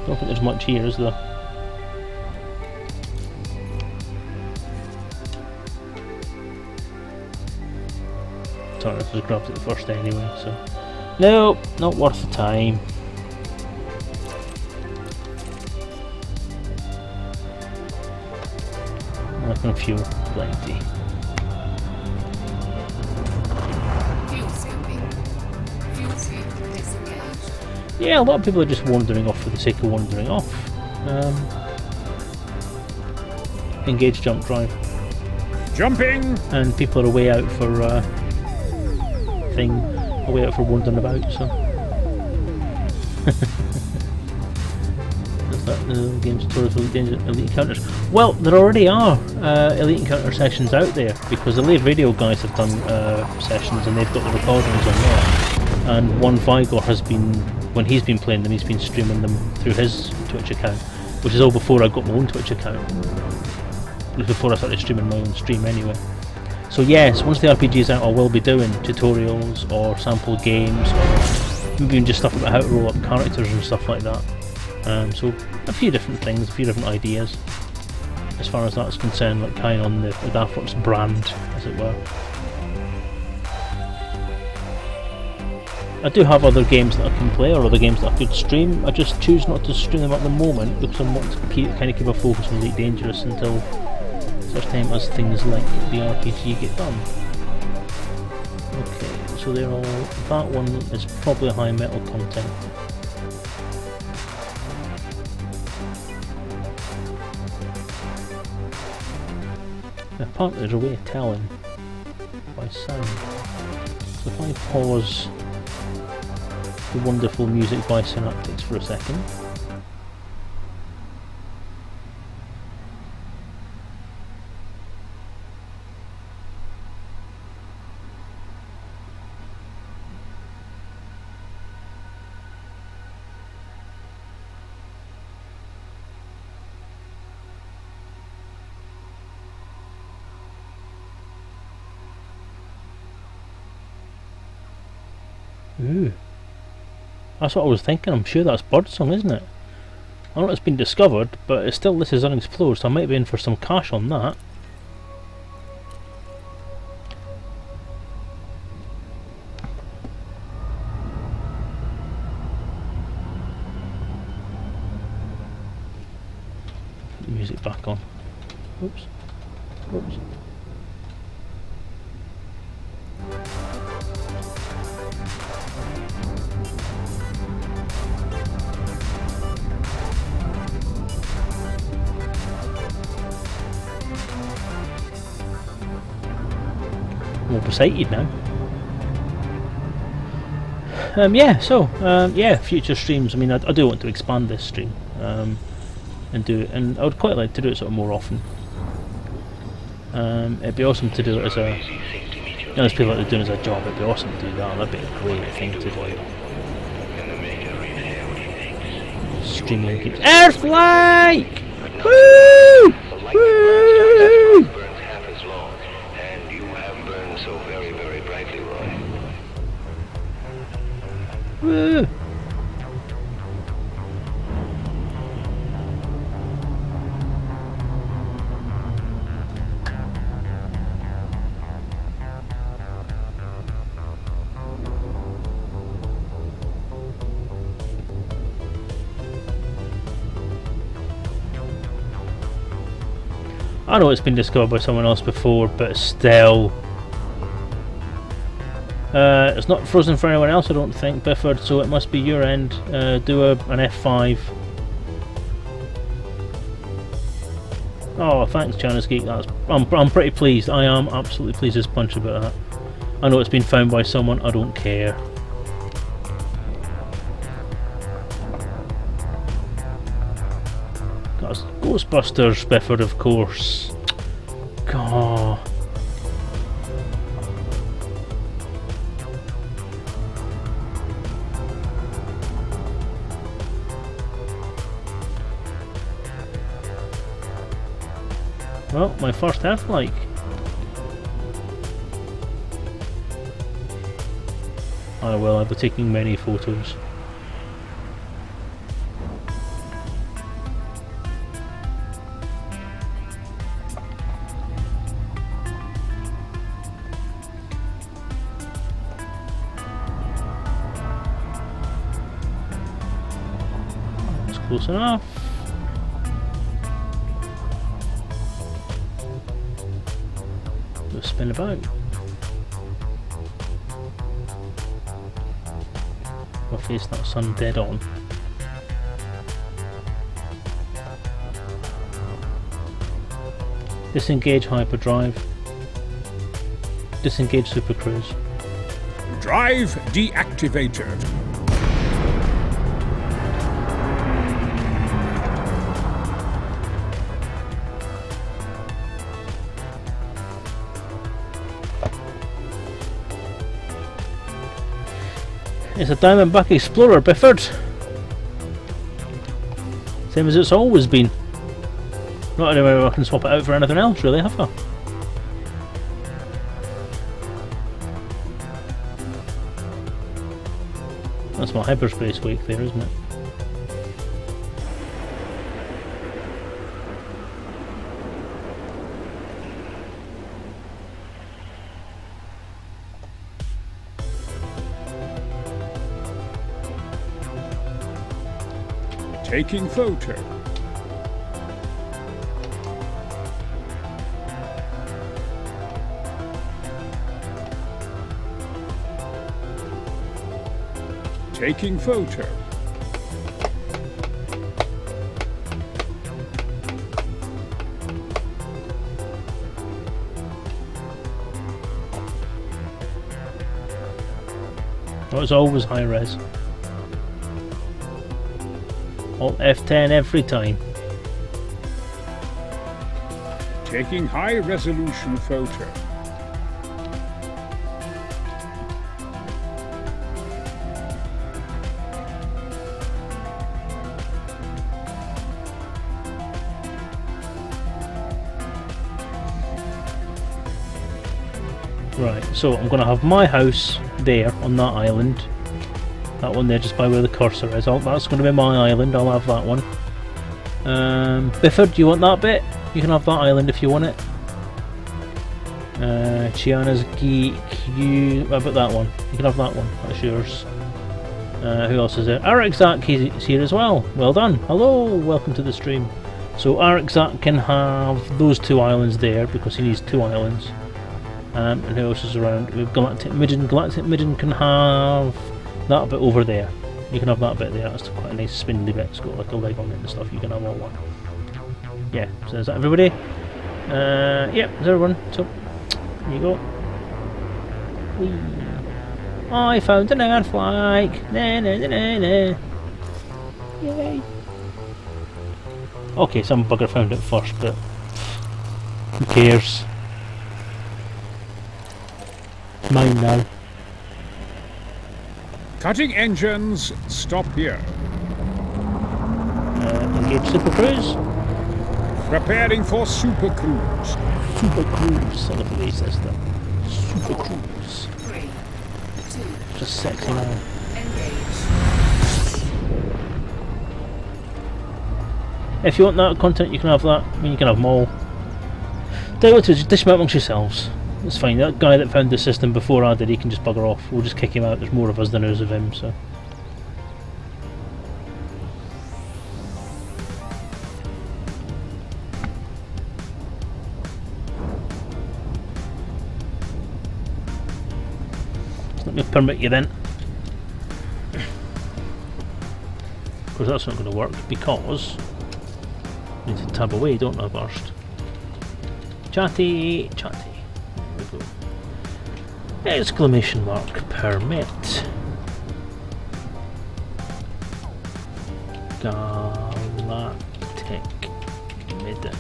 Don't think there's much here, is there? Sorry, I just grabbed it first anyway, so... No, not worth the time. I can fuel plenty. Fuel skipping. Fuel skip disengaged. Yeah, a lot of people are just wandering off for the sake of wandering off. Engage jump drive. Jumping. And people are away out for wandering about, so is that the game's tutorials for elite encounters? Well, there already are elite encounter sessions out there, because the Lave Radio guys have done sessions and they've got the recordings on there, and one Vigor has been, when he's been playing them, he's been streaming them through his Twitch account, which is all before I got my own Twitch account. It was before I started streaming my own stream anyway. So yes, once the RPG is out, I will be doing tutorials or sample games, or maybe even just stuff about how to roll up characters and stuff like that. So a few different things, a few different ideas, as far as that's concerned, like kind of on the Daftworks brand, as it were. I do have other games that I can play, or other games that I could stream. I just choose not to stream them at the moment, because I want to keep a focus on Elite Dangerous until such time as things like the RPG get done. Okay, so they're all... that one is probably high metal content. Apparently there's a way of telling by sound. So if I pause the wonderful music by Synaptics for a second. Ooh. That's what I was thinking. I'm sure that's birdsong, isn't it? I know it's been discovered, but it's still, this is unexplored, so I might be in for some cash on that. Music back on. Oops. Oops. More excited now. Yeah, so yeah, future streams. I mean, I do want to expand this stream and do it, and I would quite like to do it sort of more often. It'd be awesome to do it as a, you know, there's people that are doing it as a job. It'd be awesome to do that. That'd be a great thing to do. Streaming keeps Earthlike! Woo! Woo! Woo! I know it's been discovered by someone else before, but still. It's not frozen for anyone else, I don't think, Bifford, so it must be your end. Do an F5. Oh, thanks, China's Geek. I'm pretty pleased. I am absolutely pleased as punch about that. I know it's been found by someone, I don't care. That's Ghostbusters, Bifford, of course. God. Well, my first Earthlike. I will, I'll be taking many photos. That's close enough. Spin about. I'll face that sun dead on. Disengage hyperdrive. Disengage supercruise. Drive deactivated. It's a Diamondback Explorer, Bifford. Same as it's always been. Not anywhere I can swap it out for anything else, really, have I? That's my hyperspace wake there, isn't it? Taking photo. Taking photo. Oh, it's always high res. Alt F10 every time. Taking high resolution photo. Right, so I'm going to have my house there on that island, That one there, just by where the cursor is. That's going to be my island. I'll have that one. Bifford, do you want that bit? You can have that island if you want it. Chiana's Q. What about that one? You can have that one. That's yours. Who else is there? Arakzak is here as well. Well done. Hello, welcome to the stream. So Arakzak can have those 2 islands there because he needs 2 islands. And who else is around? We've Galactic Midden. Galactic Midden can have that bit over there. You can have that bit there. That's quite a nice spindly bit. It's got like a leg on it and stuff. You can have all one. Yeah. So is that everybody? Yep. Is everyone? So there you go. Whee. I found an Earthlike. Na na na na na. Yay. Okay, some bugger found it first, but who cares? Mine now. Cutting engines, stop here. Engage Super Cruise. Preparing for Super Cruise. Super Cruise, I love the way he says that. Super Cruise. 3, 2, Just sexy now. engage. If you want that content, you can have that. I mean, you can have them all. Tell you what to do, dish them out amongst yourselves. It's fine. That guy that found the system before I did, he can just bugger off. We'll just kick him out. There's more of us than there is of him, so. Let me permit you then. Of course, that's not going to work because I need to tab away, don't I, first? Chatty, chatty. There we go. Exclamation mark, permit. Galactic Midden.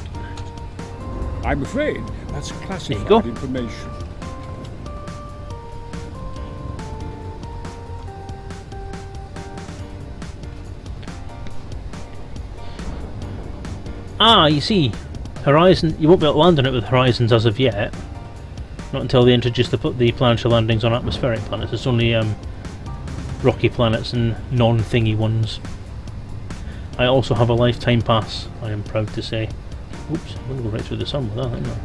I'm afraid that's There you classified go. information. Ah, you see, Horizon. You won't be able to land on it with Horizons as of yet. Not until they introduce the planetary landings on atmospheric planets. It's only rocky planets and non-thingy ones. I also have a lifetime pass, I am proud to say. Oops, I'm going to go right through the sun with that, aren't I?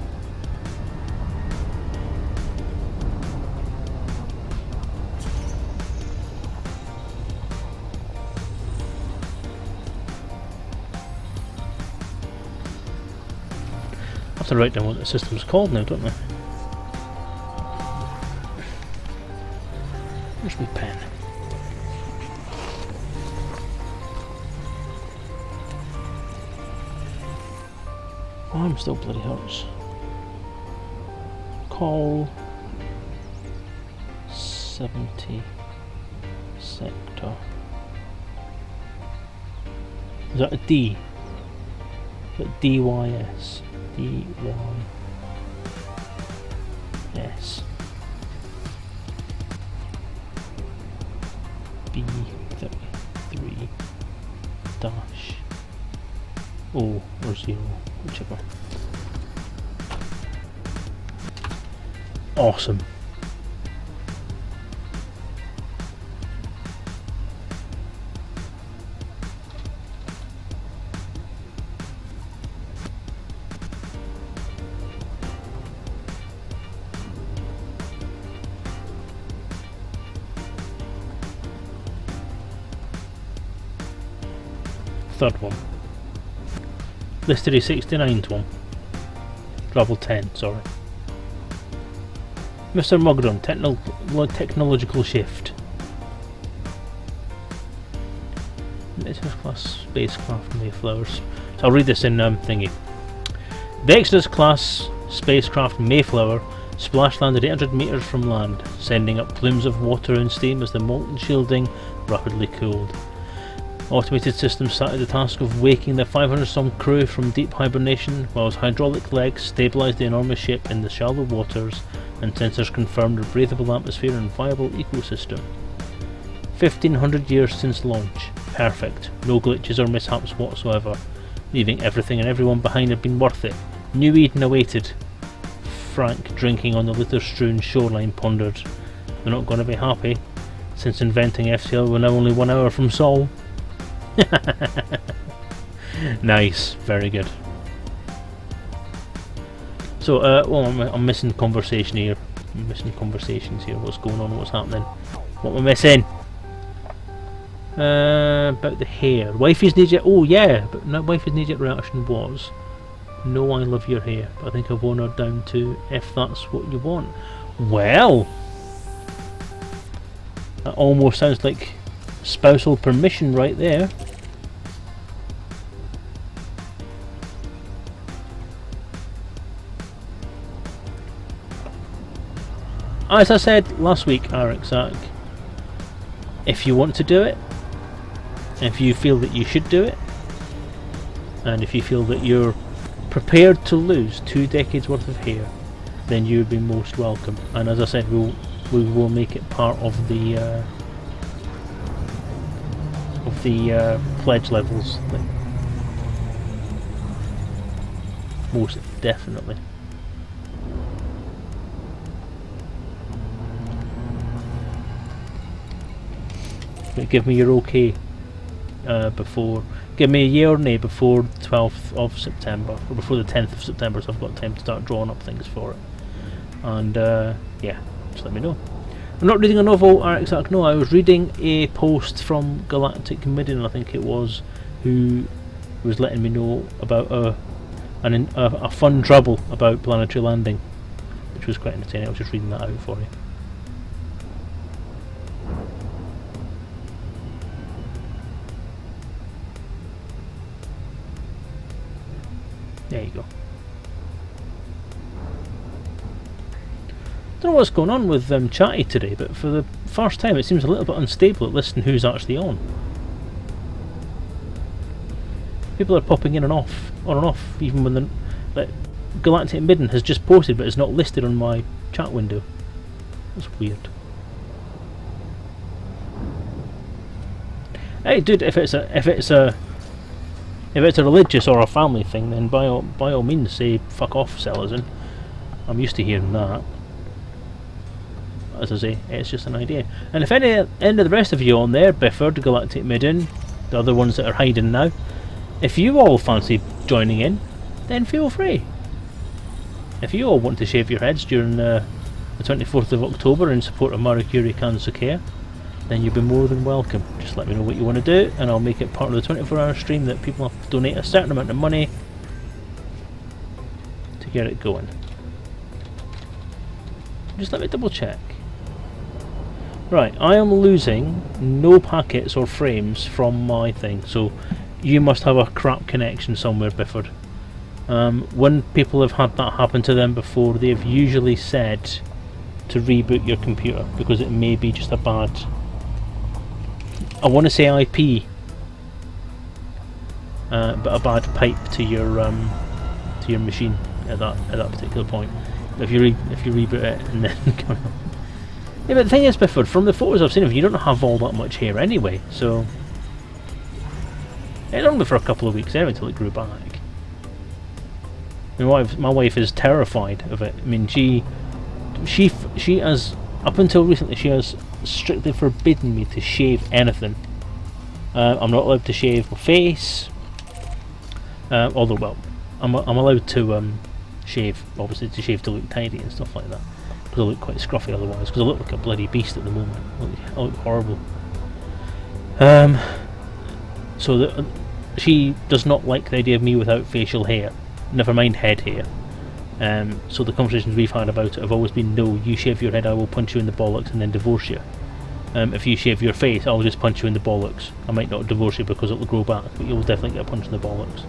I have to write down what the system's called now, don't I? Where's my pen? Oh, I'm still bloody hurts. Call 70 sector. Is that a D? Is that DYS? DYS. B33 dash O or 0, whichever. Awesome. Third one. Listed as 69th one. Level 10, sorry. Mr. Mogdon, technological shift. Exodus class spacecraft Mayflowers. So I'll read this in thingy. The Exodus class spacecraft Mayflower splash landed 800 meters from land, sending up plumes of water and steam as the molten shielding rapidly cooled. Automated systems started the task of waking the 500-some crew from deep hibernation, while hydraulic legs stabilised the enormous ship in the shallow waters and sensors confirmed a breathable atmosphere and viable ecosystem. 1500 years since launch. Perfect. No glitches or mishaps whatsoever. Leaving everything and everyone behind had been worth it. New Eden awaited. Frank, drinking on the litter-strewn shoreline, pondered. They're not going to be happy. Since inventing FTL, we're now only 1 hour from Sol. Nice, very good. So, well, I'm missing conversation here. I'm missing conversations here. What's going on? What's happening? What am I missing? About the hair. Wifey's knee-jerk. Oh yeah, but no, wifey's knee-jerk reaction was, "No, I love your hair." But I think I've worn her down to, "If that's what you want." Well, that almost sounds like spousal permission right there. As I said last week, Arik, if you want to do it, if you feel that you should do it, and if you feel that you're prepared to lose 2 decades worth of hair, then you would be most welcome. And as I said, we will make it part of the pledge levels thing. Most definitely. But give me your okay before. Give me a year or nay before the 12th of September, or before the 10th of September, so I've got time to start drawing up things for it. And yeah, just let me know. I'm not reading a novel, Arik, no, I was reading a post from Galactic Midden, I think it was, who was letting me know about a fun trouble about Planetary Landing, which was quite entertaining. I was just reading that out for you. There you go. Don't know what's going on with Chatty today, but for the first time it seems a little bit unstable at listing who's actually on. People are popping in and off, on and off, even when the like, Galactic Midden has just posted but it's not listed on my chat window. That's weird. Hey dude, if it's a religious or a family thing, then by all means say fuck off, Selezen. I'm used to hearing that. As I say, it's just an idea. And if any of the rest of you on there, Bifford, Galactic Midden, the other ones that are hiding now, if you all fancy joining in, then feel free. If you all want to shave your heads during the 24th of October in support of Marie Cancer Care, then you'll be more than welcome. Just let me know what you want to do, and I'll make it part of the 24-hour stream that people have to donate a certain amount of money to get it going. Just let me double check. Right, I am losing no packets or frames from my thing, so you must have a crap connection somewhere, Bifford. When people have had that happen to them before, they've usually said to reboot your computer because it may be just a bad, I want to say IP, but a bad pipe to your machine at that particular point. If you reboot it and then yeah, but the thing is, Bifford, from the photos I've seen of you, don't have all that much hair anyway, so it's only for a couple of weeks anyway until it grew back. My wife is terrified of it. I mean, she has, up until recently, she has strictly forbidden me to shave anything. I'm not allowed to shave my face, although, well, I'm allowed to shave, obviously, to shave to look tidy and stuff like that, because I look quite scruffy otherwise, because I look like a bloody beast at the moment. I look horrible. So she does not like the idea of me without facial hair, never mind head hair. So the conversations we've had about it have always been, no, you shave your head, I will punch you in the bollocks and then divorce you. If you shave your face, I'll just punch you in the bollocks. I might not divorce you because it'll grow back, but you'll definitely get a punch in the bollocks.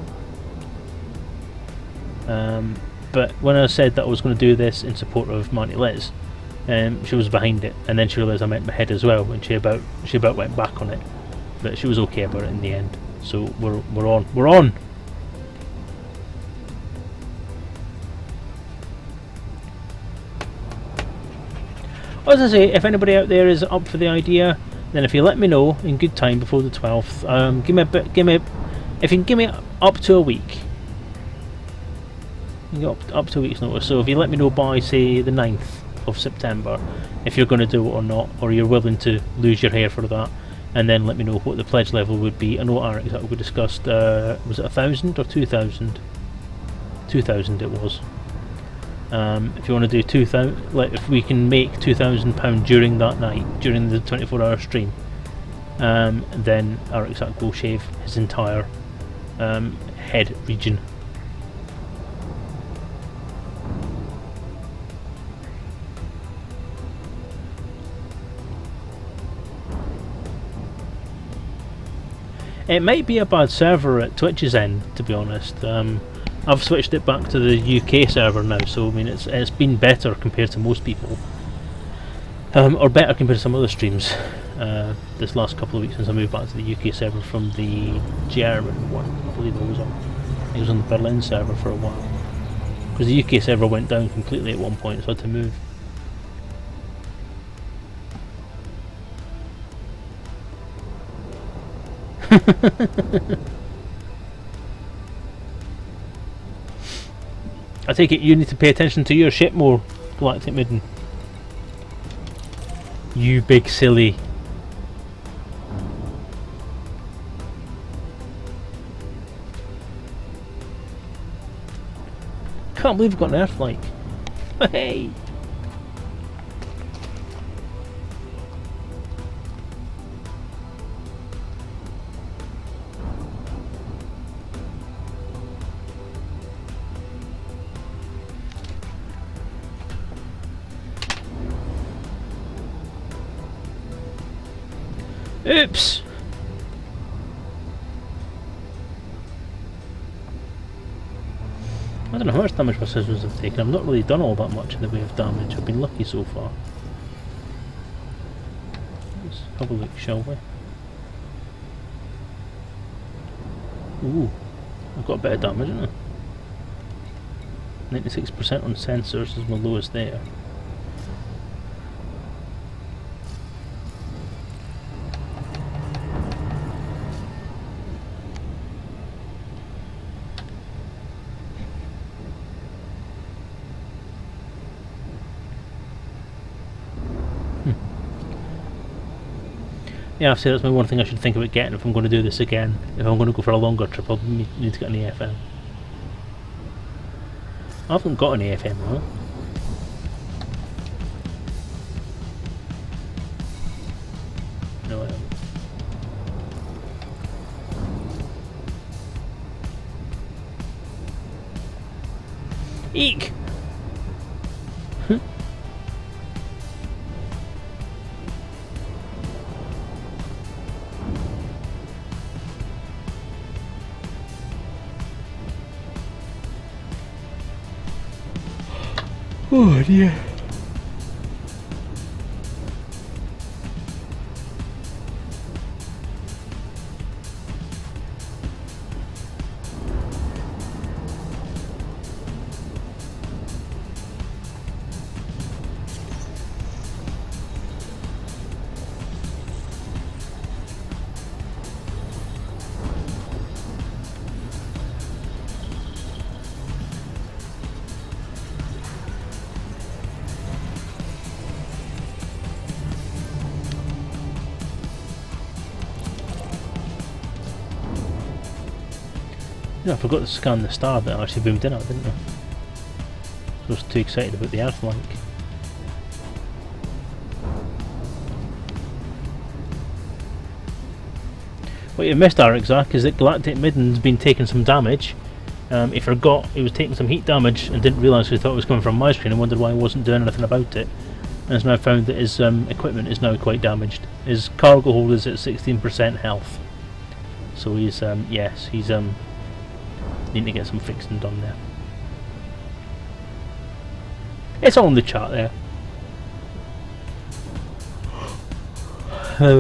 But when I said that I was going to do this in support of Manty Liz, she was behind it, and then she realised I meant my head as well, and she about went back on it, but she was okay about it in the end. So we're on. As I say, if anybody out there is up for the idea, then if you let me know in good time before the 12th, if you can give me up to a week. You can get up to a week's notice. So if you let me know by, say, the 9th of September, if you're going to do it or not, or you're willing to lose your hair for that, and then let me know what the pledge level would be. I know our exactly we discussed, was it 1,000 or 2,000? 2,000 it was. If you want to do 2,000, like if we can make £2,000 during that night, during the 24-hour stream, then our exact will shave his entire head region. It might be a bad server at Twitch's end, to be honest. I've switched it back to the UK server now, so I mean it's been better compared to most people, or better compared to some other streams. This last couple of weeks since I moved back to the UK server from the German one, I believe I was on. I was on the Berlin server for a while, because the UK server went down completely at one point, so I had to move. I take it you need to pay attention to your ship more, Galactic Midden. You big silly. Can't believe we've got an Earthlike. Hey! Oops! I don't know how much damage my scissors have taken. I've not really done all that much in the way of damage. I've been lucky so far. Let's have a look, shall we? Ooh, I've got a bit of damage, haven't I? 96% on sensors is my lowest there. Yeah, I've said that's my one thing I should think about getting if I'm going to do this again. If I'm going to go for a longer trip, I'll need to get an AFM. I haven't got an AFM, huh? No, I haven't. Eek! Oh dear. Yeah, I forgot to scan the star that I actually boomed in at, didn't I? I was too excited about the Earthlike. What you missed, Zach, is that Galactic Midden's been taking some damage. He forgot he was taking some heat damage and didn't realise he thought it was coming from my screen and wondered why I wasn't doing anything about it. And has now found that his equipment is now quite damaged. His cargo hold is at 16% health. So he's, yes, he's need to get some fixing done there. It's all in the chat there. I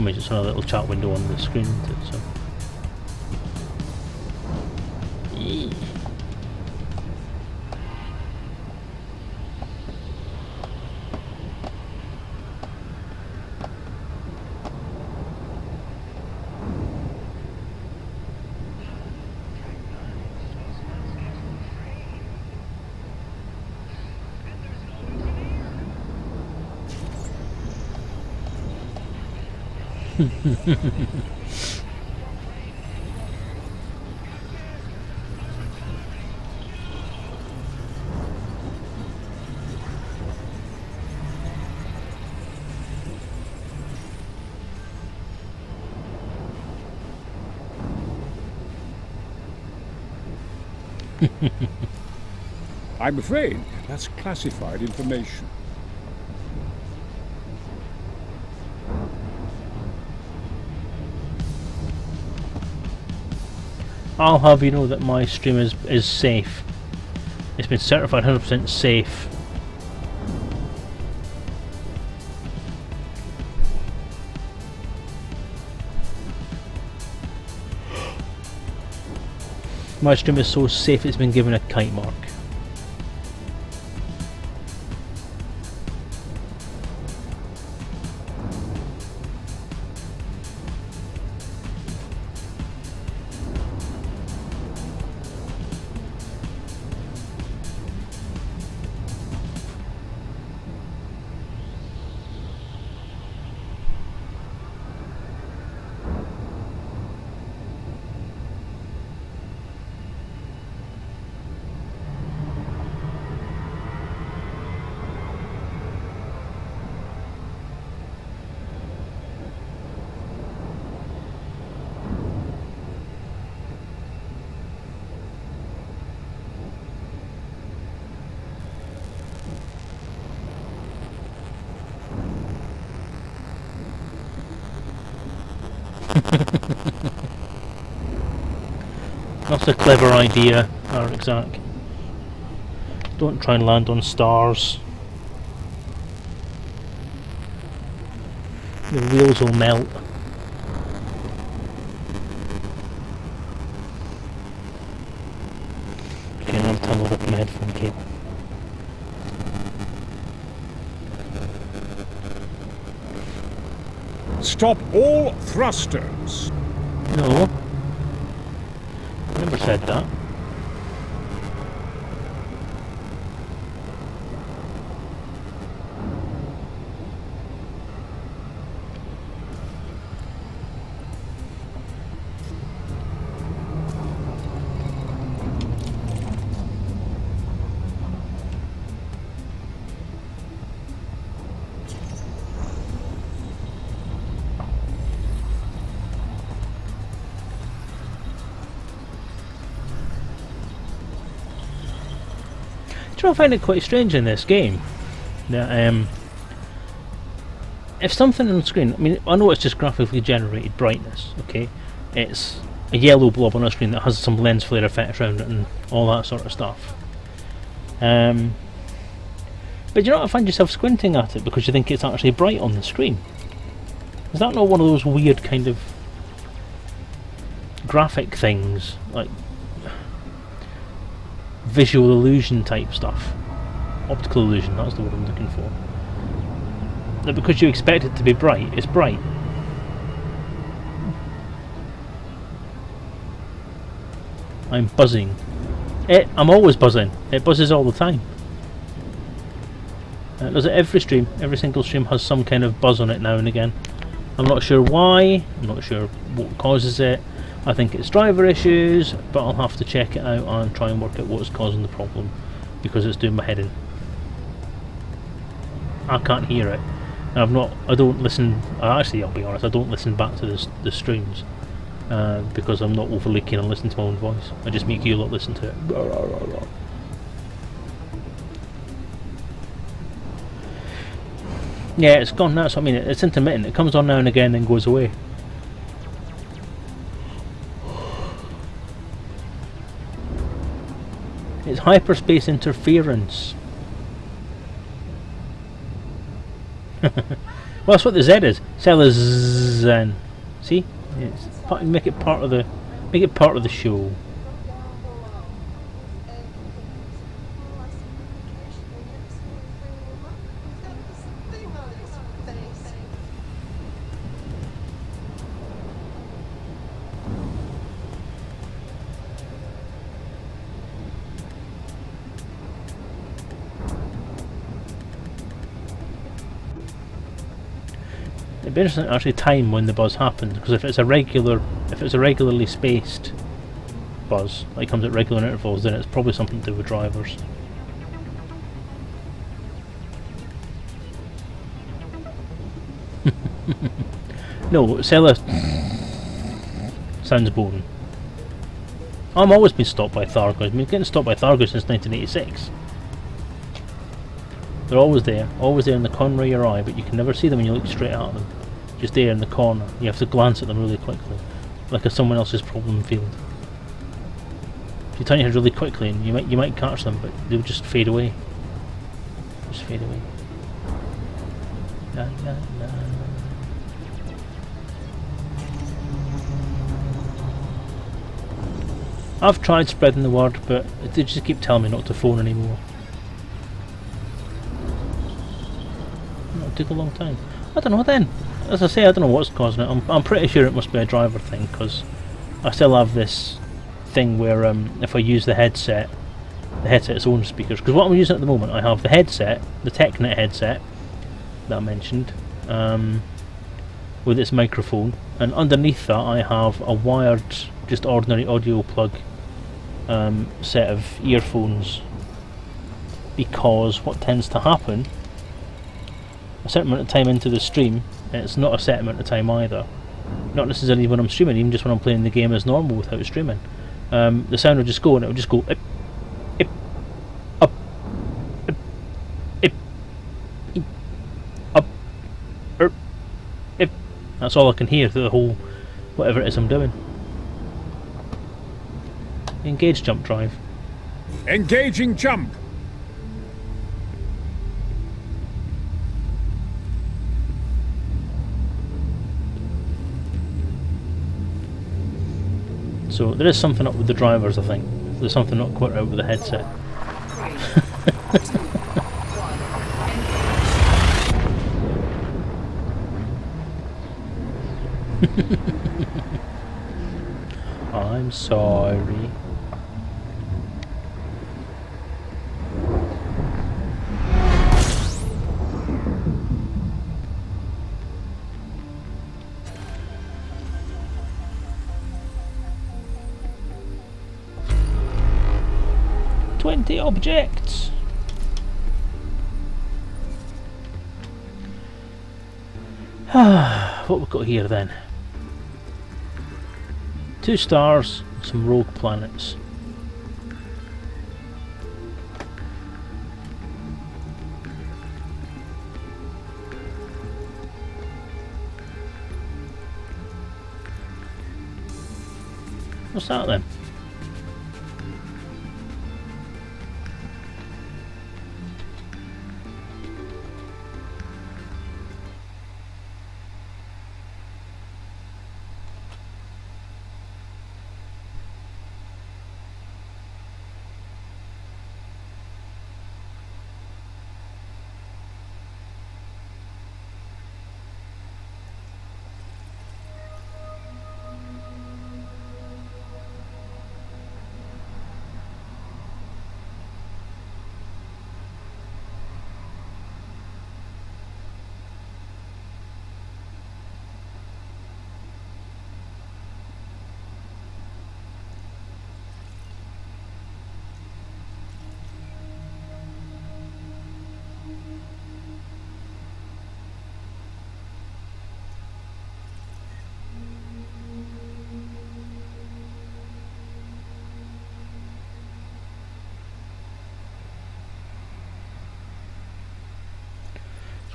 mean, just a little chat window on the screen, isn't it? So. I'm afraid that's classified information. I'll have you know that my stream is safe. It's been certified 100% safe. My stream is so safe it's been given a kite mark. That's a clever idea, Earthlike. Don't try and land on stars. The wheels will melt. Okay, now I'm tangled up in my headphone cable. Stop all thrusters. No. I never said that. Do you know, I find it quite strange in this game that if something on the screen, I mean, I know it's just graphically generated brightness, okay? It's a yellow blob on a screen that has some lens flare effects around it and all that sort of stuff. But you know, I find yourself squinting at it because you think it's actually bright on the screen. Is that not one of those weird kind of graphic things, like visual illusion type stuff? Optical illusion, that's the word I'm looking for. That because you expect it to be bright, it's bright. I'm buzzing. I'm always buzzing. It buzzes all the time. Does it every stream? Every single stream has some kind of buzz on it now and again. I'm not sure why, I'm not sure what causes it. I think it's driver issues, but I'll have to check it out and try and work out what's causing the problem, because it's doing my head in. I can't hear it. And I don't listen, actually I'll be honest, I don't listen back to the streams because I'm not overly keen on listening to my own voice. I just make you lot listen to it. Yeah, it's gone now, so I mean it's intermittent, it comes on now and again then goes away. It's hyperspace interference. Well, that's what the Z is. Selezen. See? It's make it part of the show. It'd be interesting to actually time when the buzz happens, because if it's a regularly spaced buzz, like comes at regular intervals, then it's probably something to do with drivers. No, Selezen sounds boring. I'm always been stopped by Thargoids. I've been getting stopped by Thargoids since 1986. They're always there in the corner of your eye, but you can never see them when you look straight at them. Just there in the corner. You have to glance at them really quickly, like a someone else's problem field. If you turn your head really quickly, and you might catch them, but they'll just fade away. Just fade away. La, la, la. I've tried spreading the word, but they just keep telling me not to phone anymore. It'll take a long time. I don't know then. As I say, I don't know what's causing it. I'm pretty sure it must be a driver thing, because I still have this thing where if I use the headset's own speakers. Because what I'm using at the moment, I have the headset, the TechNet headset that I mentioned, with its microphone, and underneath that I have a wired, just ordinary audio plug set of earphones, because what tends to happen a certain amount of time into the stream, and it's not a set amount of time either, not necessarily when I'm streaming, even just when I'm playing the game as normal without streaming, the sound will just go, and it will just go ip, ip, up, ip, ip, ip, up, ip. That's all I can hear through the whole whatever it is I'm doing. Engage jump drive. Engaging jump. So there is something up with the drivers, I think. There's something not quite right with the headset. 3, 2, 1, engage. I'm sorry. Objects. What we've got here then? 2 stars, some rogue planets. What's that then?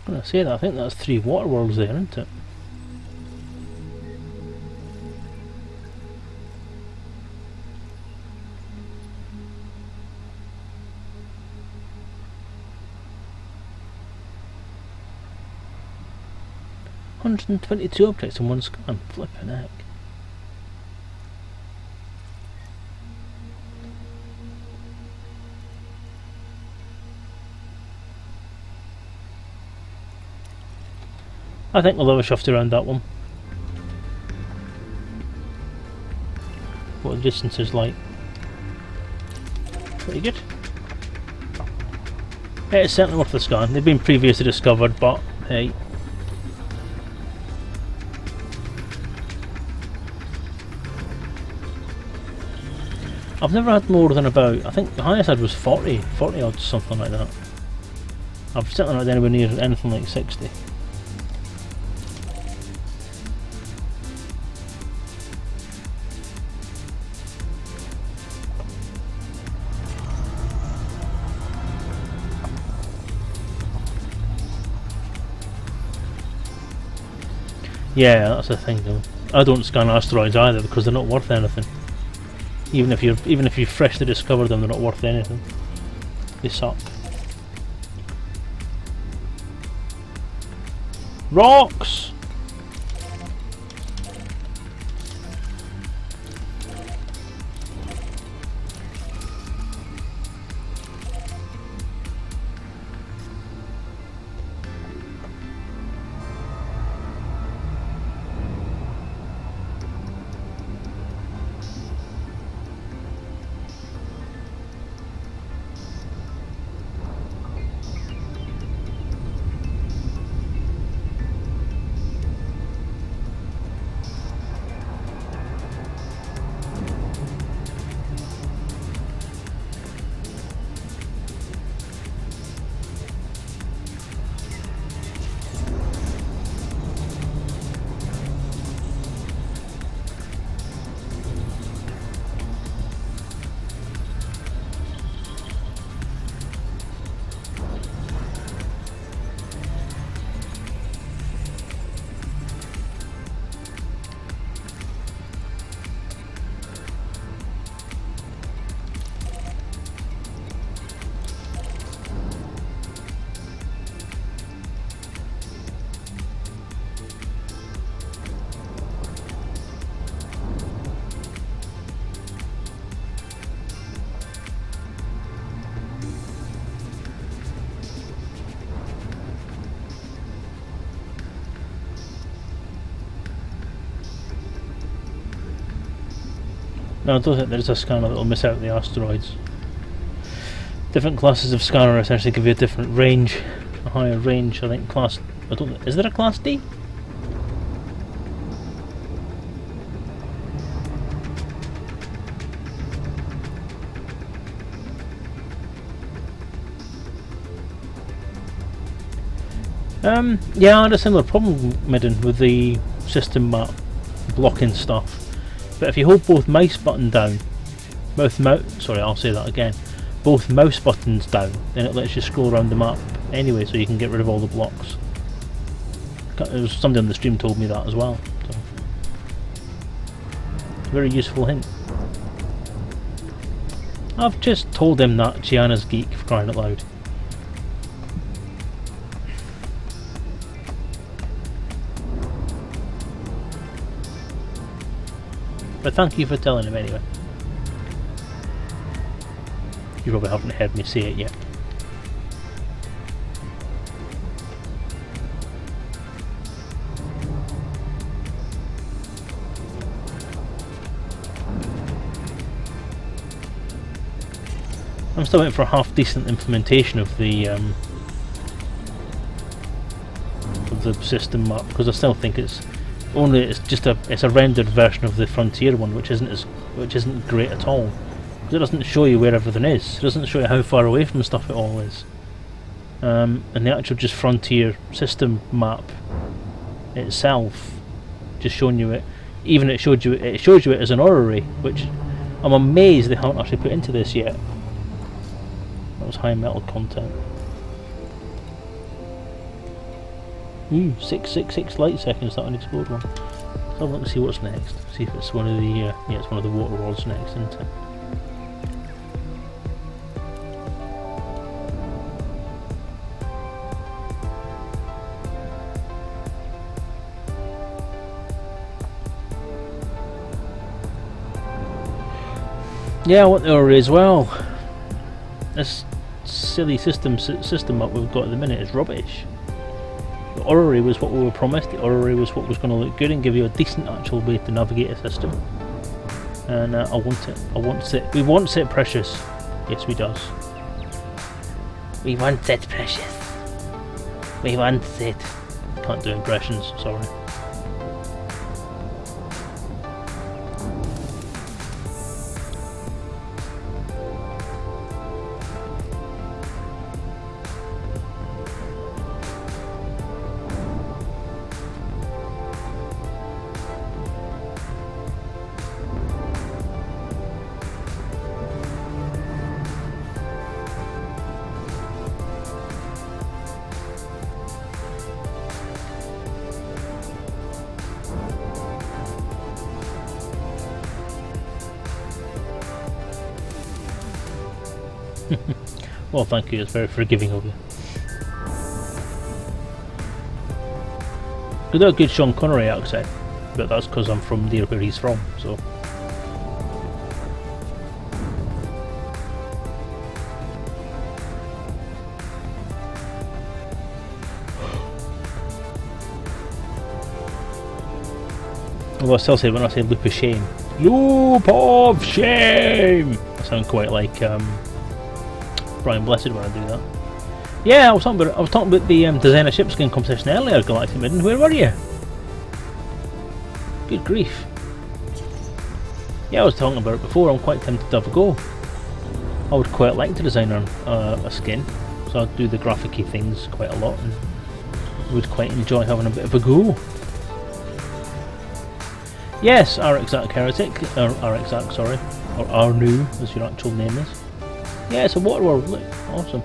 I was going to say that, I think that's 3 water worlds there, isn't it? $122 objects in one scan, flipping heck. I think we'll have a shift around that one. What the distance is like. Pretty good. Yeah, it's certainly worth the scan. They've been previously discovered, but hey. I've never had more than about, I think the highest I had was 40 odds, something like that. I've certainly not had anywhere near anything like 60. Yeah, that's the thing though. I don't scan asteroids either because they're not worth anything. Even if you've freshly discovered them, they're not worth anything. They suck. Rocks! No, I don't think there's a scanner that will miss out the asteroids. Different classes of scanner essentially give you a different range, a higher range. I think class. I don't. Is there a class D? Yeah, I had a similar problem, Midden, with the system map blocking stuff. But if you hold both mouse button down, both mouse buttons down, then it lets you scroll around the map anyway, so you can get rid of all the blocks. Somebody on the stream told me that as well. So. Very useful hint. I've just told him that Gianna's geek, for crying out loud. But thank you for telling him anyway. You probably haven't heard me say it yet. I'm still waiting for a half decent implementation of the system map, because I still think it's a rendered version of the Frontier one, which isn't great at all. Because it doesn't show you where everything is. It doesn't show you how far away from stuff it all is. And the actual just Frontier system map itself, just showing you it. Even it shows you it as an orrery, which I'm amazed they haven't actually put into this yet. That was high metal content. 666 light seconds, that unexplored one. So I'll look and see what's next. See if it's one of the yeah, it's one of the water worlds next, isn't it? Yeah, I want the orrery as well. This silly system up we've got at the minute is rubbish. The orrery was what we were promised. The orrery was what was going to look good and give you a decent actual way to navigate a system. And I want it. I want it. We want it, precious. Yes, we does. We want it, precious. We want it. Can't do impressions. Sorry. Well, thank you, it's very forgiving of you. We've got a good Sean Connery accent, but that's because I'm from near where he's from, so. Although I still say when I say loop of shame. Loop of shame! I sound quite like Brian Blessed when I do that. Yeah, I was talking about the design of ship skin competition earlier, Galactic Midden. Where were you? Good grief. Yeah, I was talking about it before. I'm quite tempted to have a go. I would quite like to design a skin, so I'd do the graphic-y things quite a lot, and would quite enjoy having a bit of a go. Yes, our exact heretic, or our new, as your actual name is. Yeah, it's a water world. Look, awesome.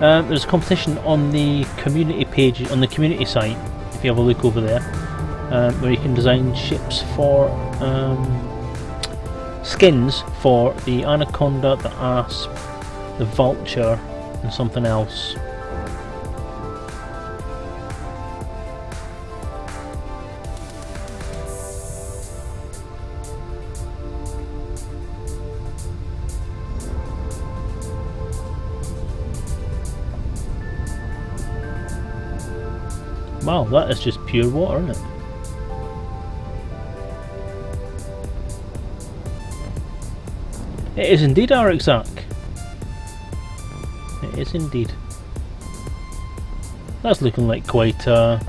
There's a competition on the community page, on the community site, if you have a look over there, where you can design ships for skins for the Anaconda, the Asp, the Vulture, and something else. Wow, that is just pure water, isn't it? It is indeed our exact. It is indeed. That's looking like quite a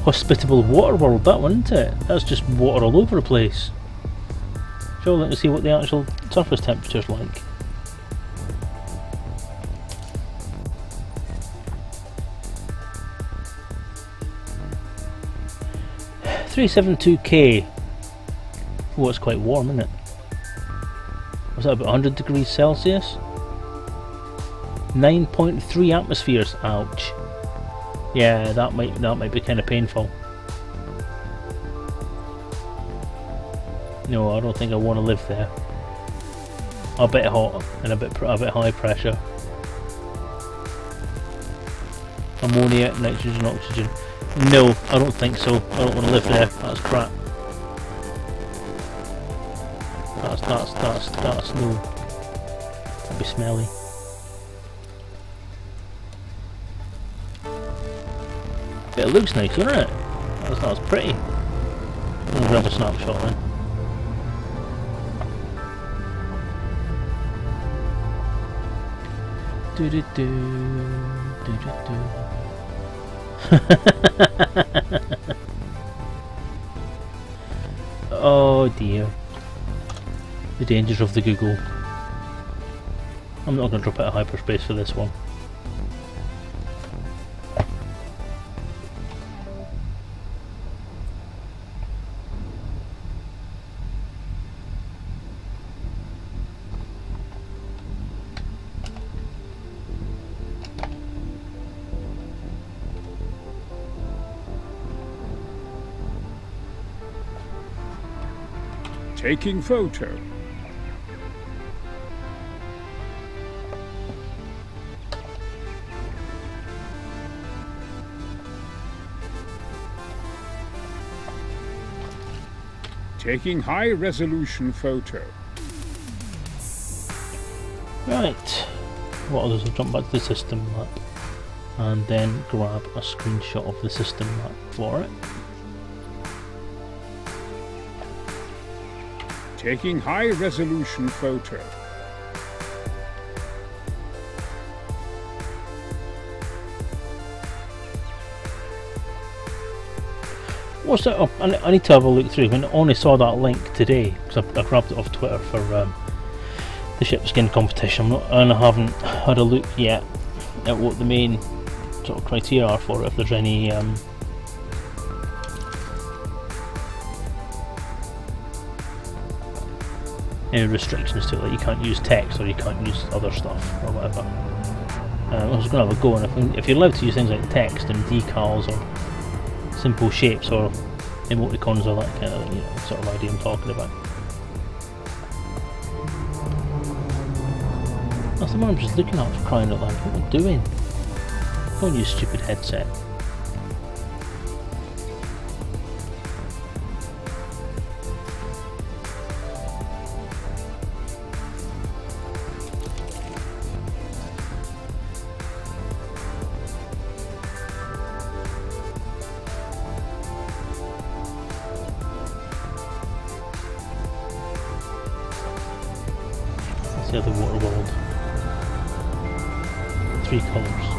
hospitable water world, that one, isn't it? That's just water all over the place. Sure, let me see what the actual surface temperature's like. $372K. Oh, it's quite warm, isn't it? Was that about 100 degrees Celsius? 9.3 atmospheres. Ouch. Yeah, that might be kind of painful. No, I don't think I want to live there. A bit hot and a bit high pressure. Ammonia, nitrogen, oxygen. No, I don't think so. I don't want to live there. That's crap. That's no. That'd be smelly. But it looks nice, doesn't it? That's pretty. I'm gonna grab a snapshot then. Do do do do do do. Oh dear. The dangers of the Google. I'm not going to drop out of hyperspace for this one. Taking photo. Taking high resolution photo. Right. What I'll do is I'll jump back to the system map and then grab a screenshot of the system map for it. Taking high resolution photo. What's that? Oh, I need to have a look through. I only saw that link today because I grabbed it off Twitter for the ship skin competition. I haven't had a look yet at what the main sort of criteria are for it. If there's any restrictions to it, like you can't use text or you can't use other stuff or whatever. I was going to have a go, and if you're allowed to use things like text and decals or simple shapes or emoticons or that kind of sort of idea I'm talking about. That's the one I'm just looking at, for crying out loud. What am I doing? Go on, you stupid headset. The other water world. 3 colours.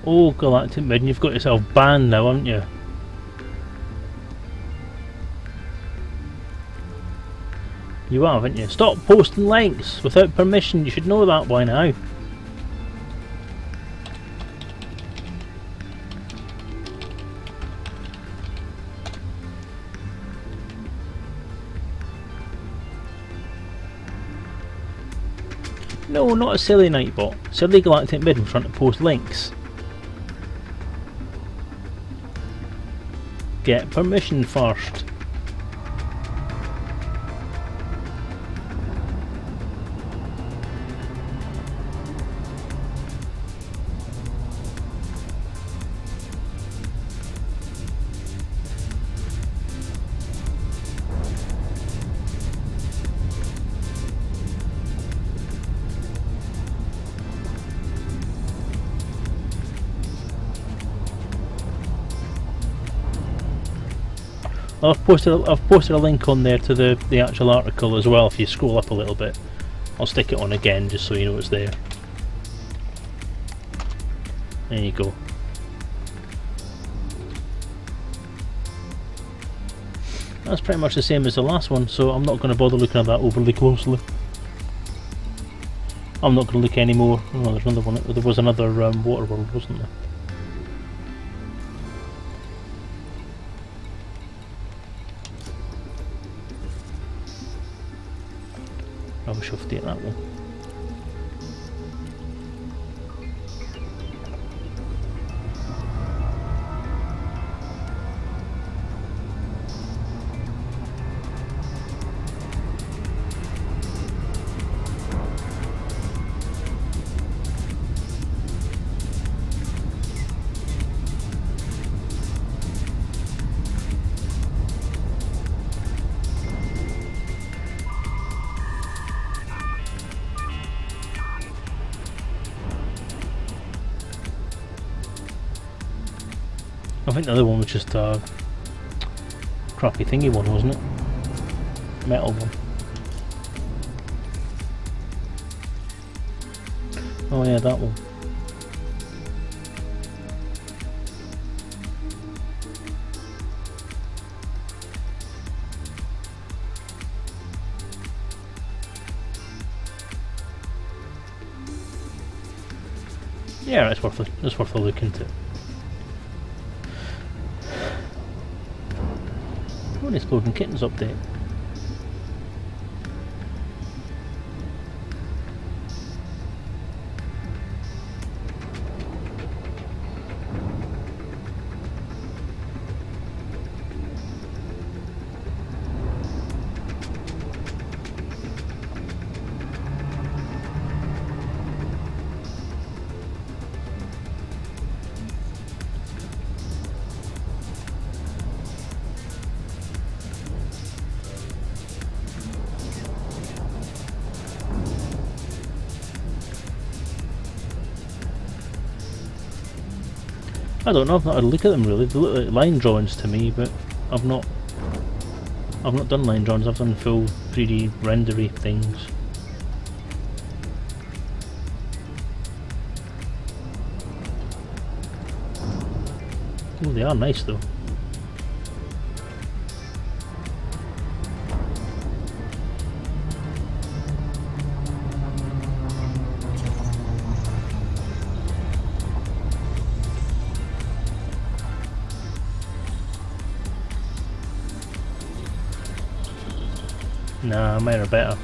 Oh, Galactic Midden, you've got yourself banned now, haven't you? You have, haven't you? Stop posting links without permission, you should know that by now. No, not a silly Nightbot. Silly Galactic Midden trying to post links. Get permission first. I've posted a link on there to the actual article as well. If you scroll up a little bit, I'll stick it on again just so you know it's there. There you go. That's pretty much the same as the last one, so I'm not going to bother looking at that overly closely. I'm not going to look anymore. Oh, there's another one. There was another water world, wasn't there? I wish I'd take that one. I think the other one was just a crappy thingy one, wasn't it? Metal one. Oh yeah, that one. Yeah, it's worth a look into. Unexploding Kittens update. I don't know. I've not had a look at them really. They look like line drawings to me, but I've not done line drawings. I've done full 3D rendery things. Oh, they are nice though. Nah, mine are better.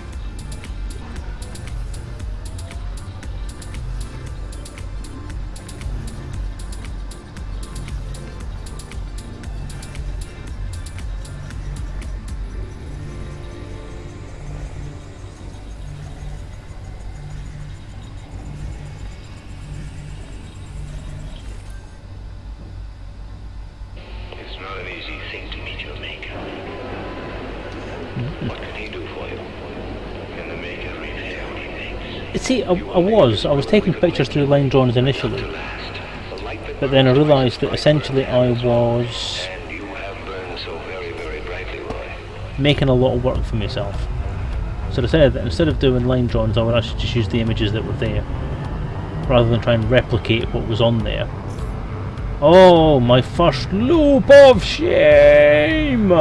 It's not an easy thing to meet your maker. What can he do for you? Can the maker reveal what he thinks? See, I was taking pictures through line drawings initially, but then I realised that essentially I was And you have burned so very, very brightly, Roy. making a lot of work for myself. So I decided that instead of doing line drawings, I would actually just use the images that were there, rather than try and replicate what was on there. Oh, my first loop of shame!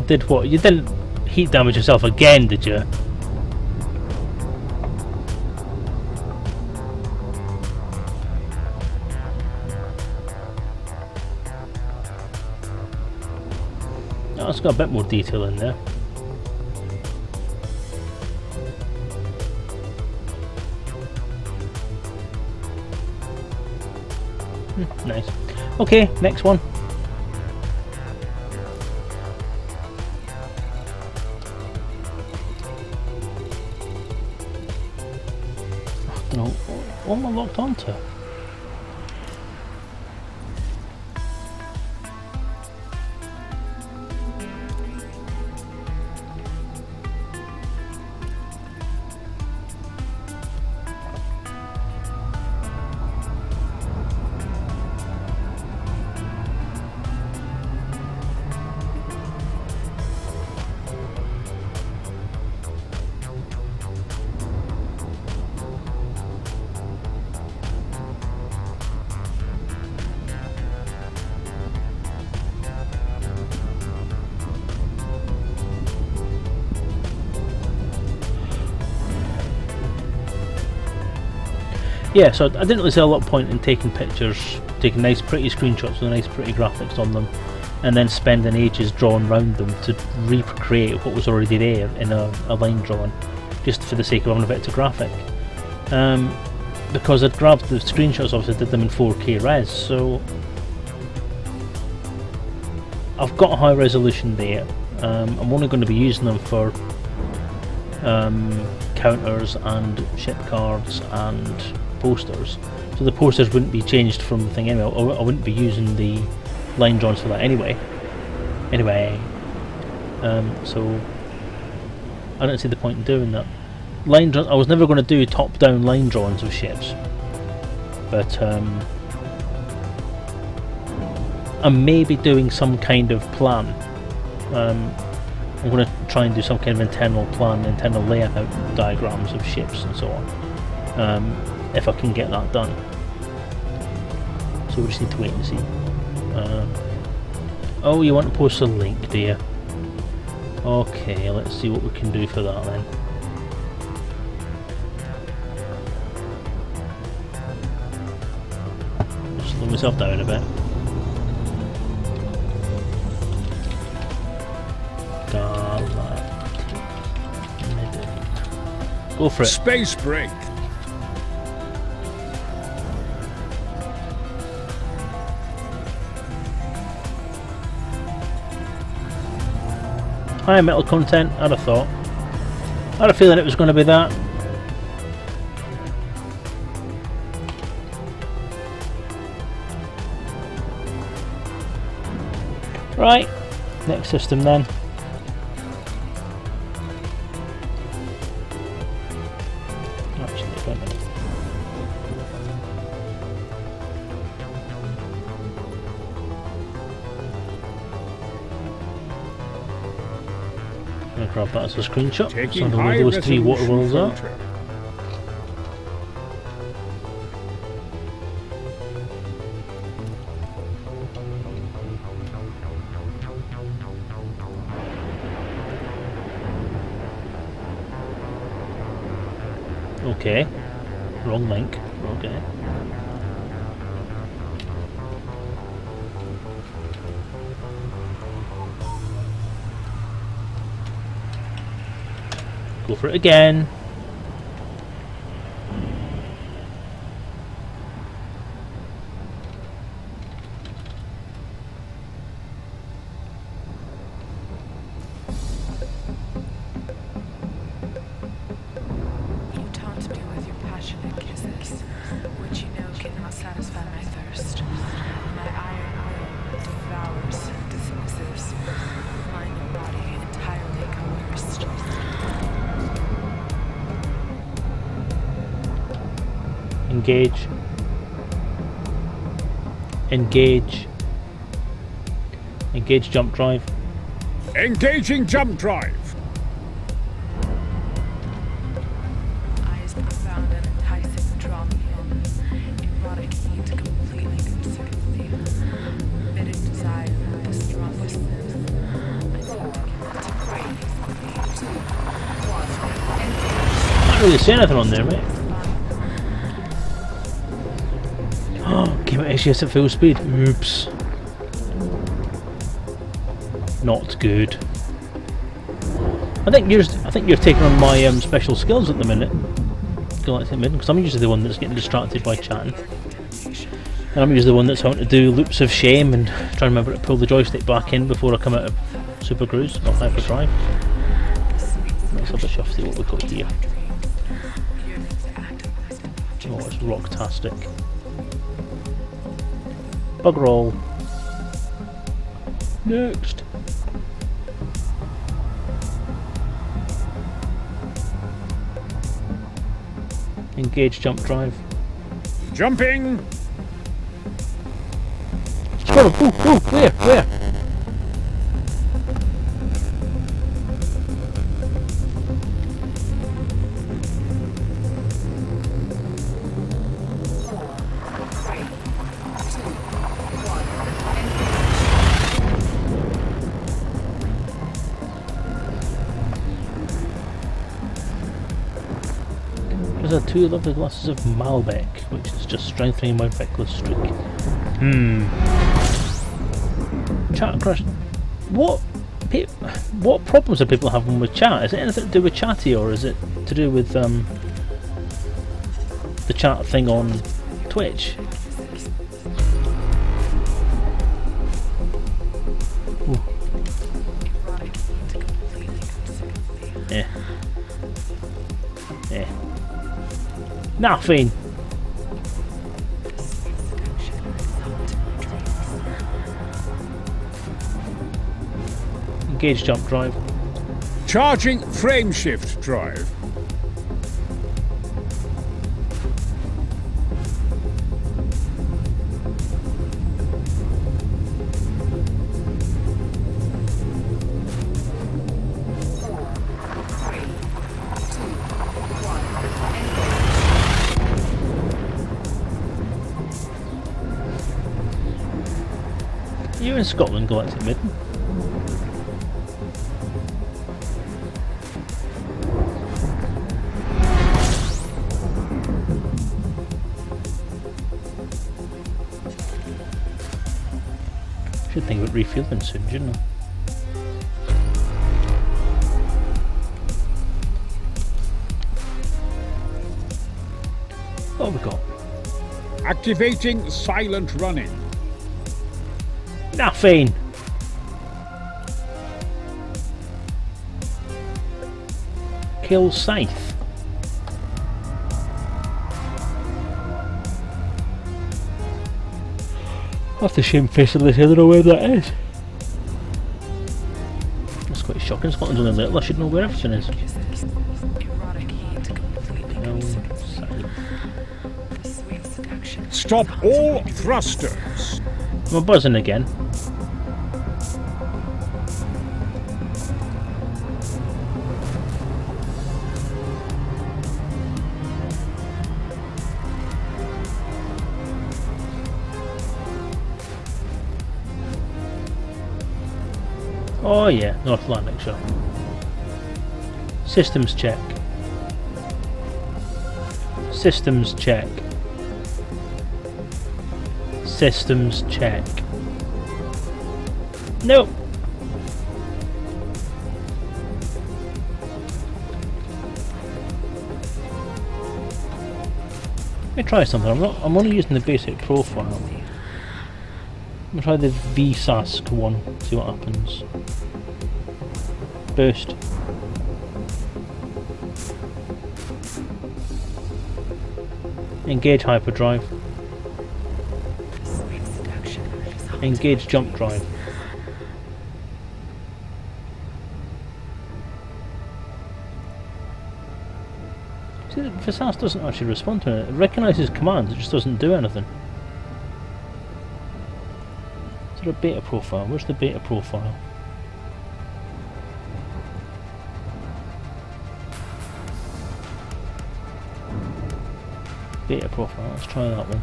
Did what? You didn't heat damage yourself again, did you? Oh, it's got a bit more detail in there. Nice. Okay, next one. What am I locked onto? Yeah, so I didn't really see a lot of point in taking pictures, taking nice pretty screenshots with nice pretty graphics on them, and then spending ages drawing around them to recreate what was already there in a line drawing, just for the sake of having a better graphic. Because I'd grabbed the screenshots, obviously did them in 4K res, so I've got a high resolution there. I'm only going to be using them for counters and ship cards and posters, so the posters wouldn't be changed from the thing anyway. I wouldn't be using the line drawings for that anyway. So I don't see the point in doing that. Line draw I was never going to do top-down line drawings of ships, but I'm maybe doing some kind of plan. I'm going to try and do some kind of internal plan, internal layout diagrams of ships and so on, if I can get that done. So we just need to wait and see. Oh, you want to post a link, do you? Okay, let's see what we can do for that then. Slow myself down a bit. Go for it. Space break. Higher metal content, I'd have thought. I had a feeling it was going to be that. Right, next system then. Actually, wait a minute. I'm going to grab that as a screenshot. So I Taking know high where those 3 water resolution worlds are. photo. Okay, wrong link. Okay. Go for it again. You taunt me with your passionate kisses, which you know cannot satisfy my thirst. My iron will devours, dismisses, mind and body entirely coerced. Engage. Engage. Engage jump drive. Engaging jump drive. Eyes profound and enticing draw me in. Erotic heat completely consuming me. Bidding desire the strongest sin. I think to breathe. Can't really see anything on there, mate. Oh, came at SGS at full speed. Oops. Not good. I think you're taking on my special skills at the minute. Because I'm usually the one that's getting distracted by chatting. And I'm usually the one that's having to do loops of shame and try to remember to pull the joystick back in before I come out of Super Cruise, not Hyperdrive. Let's have a shuff, see what we've got here. Oh, it's rocktastic. Bug roll. Next. Engage jump drive. Jumping. Squirrel! Ooh, where? There's 2 lovely glasses of Malbec, which is just strengthening my reckless streak. Chat crash. What problems are people having with chat? Is it anything to do with chatty, or is it to do with the chat thing on Twitch? Ooh. Nothing. Engage jump drive. Charging frame shift drive. You're in Scotland, Galactic Midden. Should think about refueling soon, shouldn't I? What have we got? Activating silent running. Nothing. Kill Scythe. I have to shamefacedly this. I don't know where that is. That's quite shocking. Scotland's only little. I should know where everything is. Erotic heat completely No, consumes Scythe. the sweet seduction. Stop all thrusters. I'm buzzing again. Oh yeah, North Lanarkshire. Systems check. Systems check. Systems check. No. Let me try something. I'm only using the basic profile. I'm gonna try the VSASC one, see what happens. Burst. Engage hyperdrive. Sweet seduction is hot. Engage jump drive. See, VSASC doesn't actually respond to it. It recognises commands, it just doesn't do anything. Is there a beta profile? Where's the beta profile? Beta profile, let's try that one.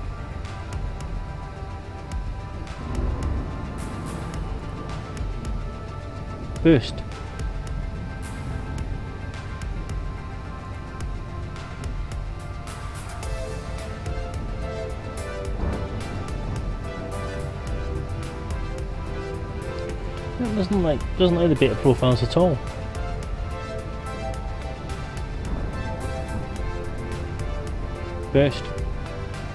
Boost. It doesn't like the beta profiles at all. Burst.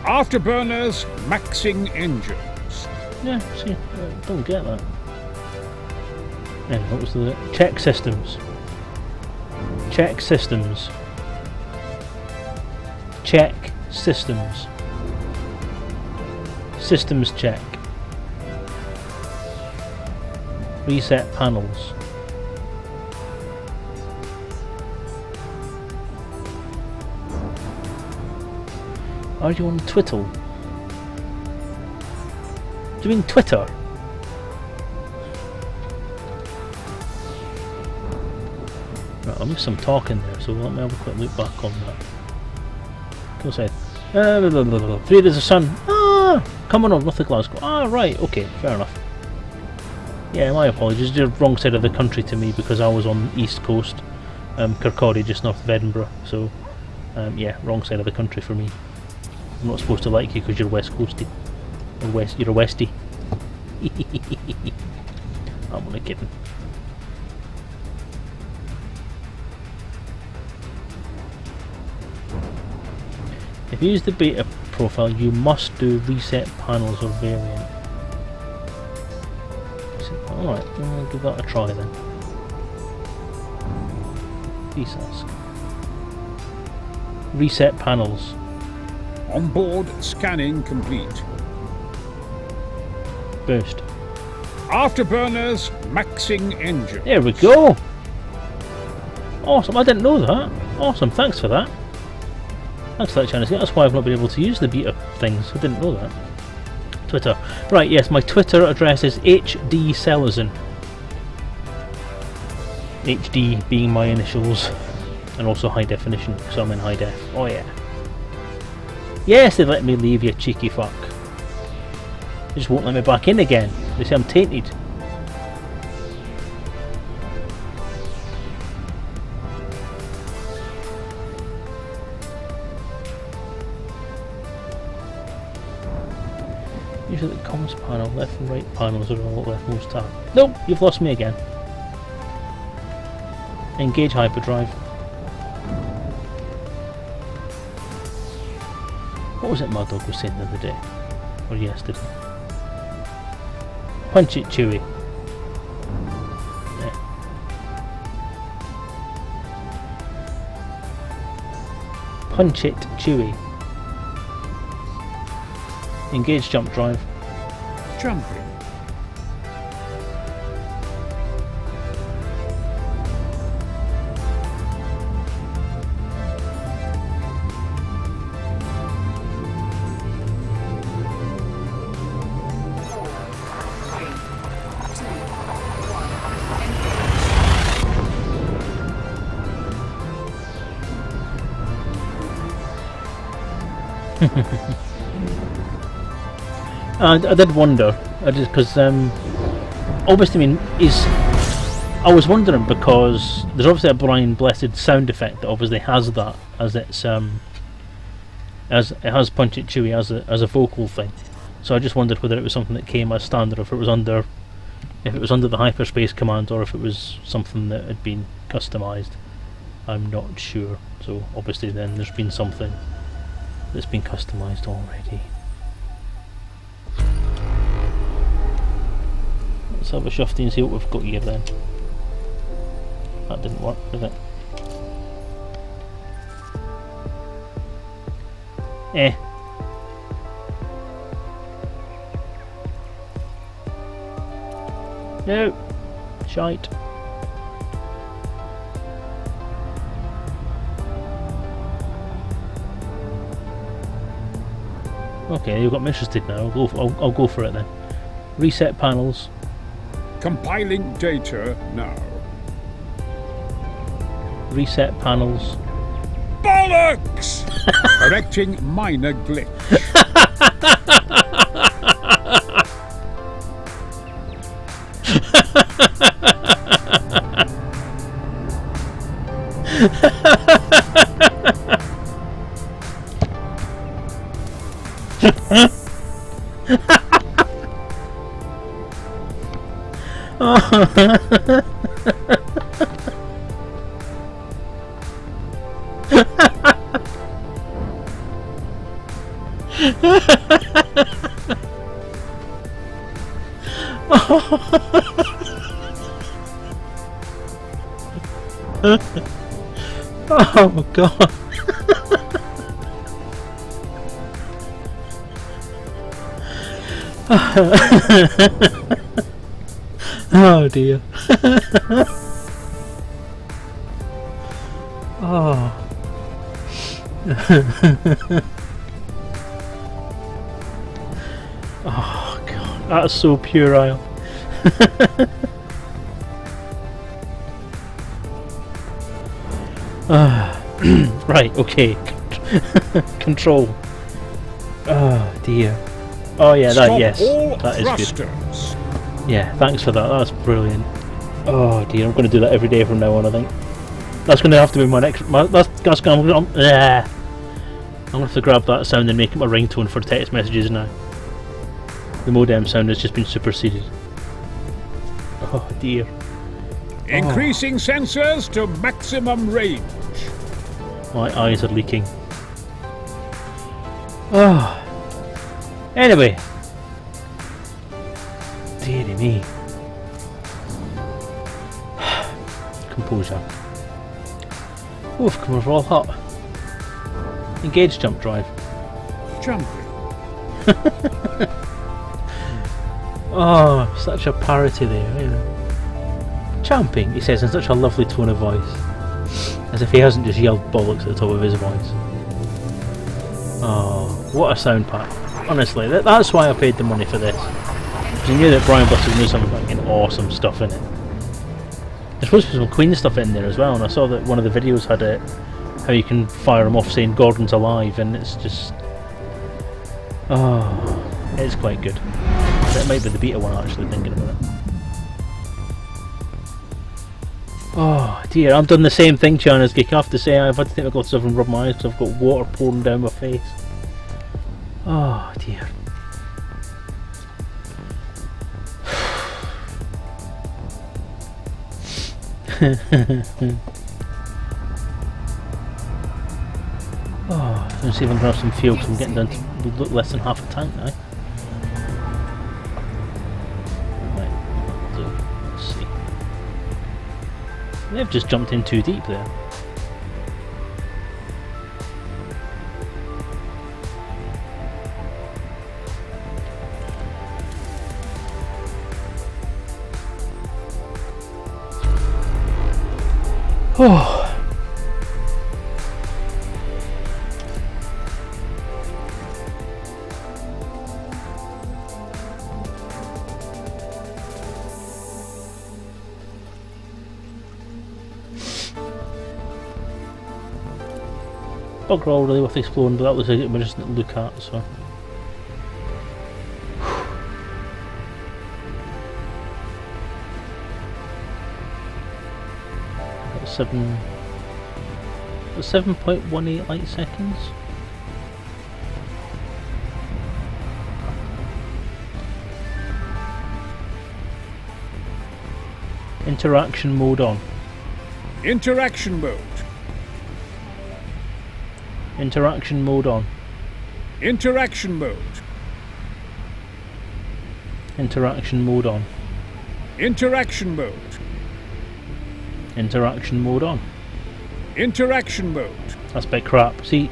Afterburners maxing engines. Yeah, see, I don't get that. Anyway, what was the check systems? Check systems. Check systems. Systems check. Reset panels. Are you on Twitter? Do you mean Twitter? Right, I missed some talking there, so let me have a quick look back on that. Go ahead. Three days of sun. Ah! Coming on, North of Glasgow. Ah, right, okay, fair enough. Yeah, my apologies. You're wrong side of the country to me because I was on the East Coast, Kirkcaldy, just north of Edinburgh. So, yeah, wrong side of the country for me. I'm not supposed to like you because you're West Coasty, or you're a Westie. I'm only kidding. If you use the beta profile, you must do reset panels or variant. Alright, I'll give that a try then. VSASC. Reset panels. Onboard scanning complete. Burst. Afterburners maxing engine. There we go! Awesome, I didn't know that. Awesome, thanks for that. Thanks for that, China. That's why I've not been able to use the beta things. I didn't know that. Twitter. Right, yes, my Twitter address is HD Selezen. HD being my initials. And also high definition, so I'm in high def. Oh yeah. Yes, they let me leave, you cheeky fuck. They just won't let me back in again. They say I'm tainted. Usually the comms panel, left and right panels are all leftmost tab. Nope, you've lost me again. Engage hyperdrive. What was it my dog was saying the other day? Or yesterday? Punch it, Chewy. Yeah. Punch it, Chewy. Engage jump drive. Jumping. I did wonder, because obviously, I mean, I was wondering because there's obviously a Brian Blessed sound effect that obviously has that as its as it has Punch It Chewy as a vocal thing. So I just wondered whether it was something that came as standard, or if it was under the hyperspace command, or if it was something that had been customized. I'm not sure. So obviously, then there's been something that's been customized already. Let's have a shufty and see what we've got here then. That didn't work, did it? Eh. No. Shite. Okay, you've got me interested now. I'll go for it then. Reset panels. Compiling data now. Reset panels. Bollocks! Correcting minor glitch. Oh god. Oh dear. Oh. Oh god, that's so puerile. Right, okay. Control. Oh dear. Oh yeah, Stop yes, all that is good. thrusters. Yeah, thanks for that. That's brilliant. Oh dear, I'm going to do that every day from now on. I think that's going to have to be my next. That's going. I'm going to have to grab that sound and make it my ringtone for text messages now. The modem sound has just been superseded. Oh dear. Increasing sensors to maximum range. My eyes are leaking. Oh. Anyway. Dearie me. Composure. Oof, come over all hot. Engage jump drive. Jumping. Oh, such a parity there, you know. Jumping, he says in such a lovely tone of voice. As if he hasn't just yelled bollocks at the top of his voice. Oh, what a sound pack. Honestly, that's why I paid the money for this. Because I knew that Brian Blessed knew some fucking awesome stuff in it. There's supposed to be some Queen stuff in there as well, and I saw that one of the videos had it, how you can fire him off saying Gordon's alive, and it's just... Oh, it's quite good. That might be the beta one actually, thinking about it. Oh dear, I've done the same thing, China's Geek. I have to say, I've had to take my glasses off and rub my eyes because I've got water pouring down my face. Oh dear. Oh, let's see if I can grab some fuel because I'm getting down to less than half a tank now. Right, so let's see. They've just jumped in too deep there. Oh. Bugger all really with exploring, but that was a just to look at, so. That's 7.18 light seconds. Interaction mode on. Interaction mode. Interaction mode on. Interaction mode. Interaction mode on. Interaction mode. Interaction mode on. Interaction mode. That's a bit crap. See,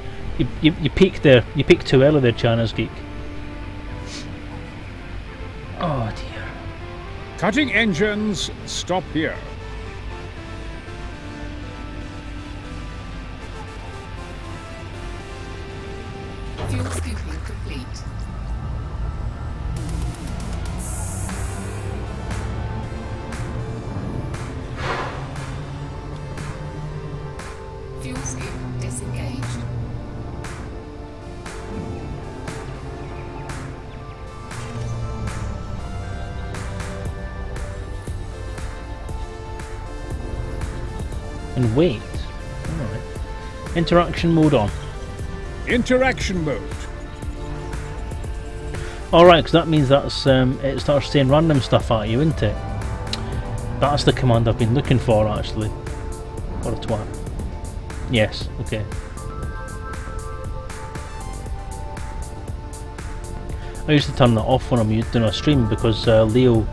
you peaked there. You peaked too early there, China's Geek. Oh dear. Cutting engines. Stop here. Fuel scooping complete. Fuel scoop disengaged. And wait. Alright. Interaction mode on. Interaction mode. Alright, because that means that's it starts saying random stuff at you, isn't it? That's the command I've been looking for, actually. What a twat. Yes, okay. I used to turn that off when I'm doing a stream because Leo,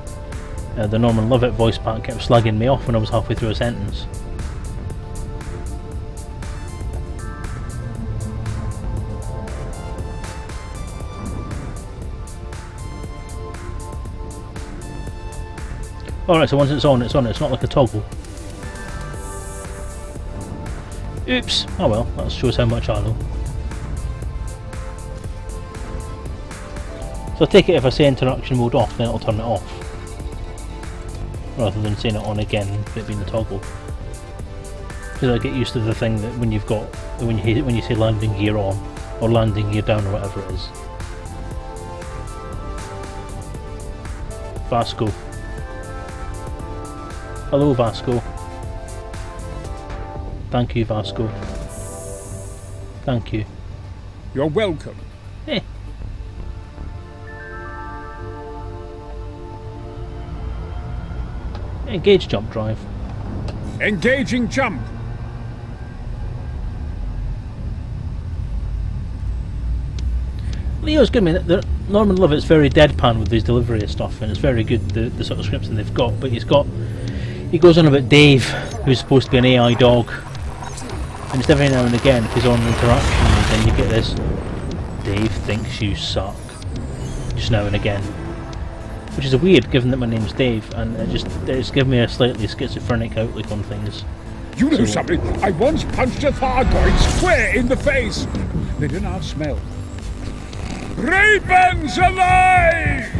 the Norman Lovett voice pack, kept slagging me off when I was halfway through a sentence. Alright, so once it's on, it's on. It's not like a toggle. Oops! Oh well, that shows how much I know. So I take it if I say interaction mode off, then it'll turn it off. Rather than saying it on again, it being the toggle. Because I get used to the thing that when you've got, when you say landing gear on, or landing gear down, or whatever it is. Vasco. Hello Vasco. Thank you Vasco. Thank you. You're welcome. Eh. Engage jump drive. Engaging jump. Leo's good, man. Norman Lovett's very deadpan with his delivery of stuff, and it's very good, the sort of scripting they've got, but he goes on about Dave, who's supposed to be an AI dog, and just every now and again, if he's on interaction, then you get this, Dave thinks you suck, just now and again. Which is weird, given that my name's Dave, and it's given me a slightly schizophrenic outlook on things. You know something? I once punched a Thargoid square in the face. They didn't have smell. Ravens alive!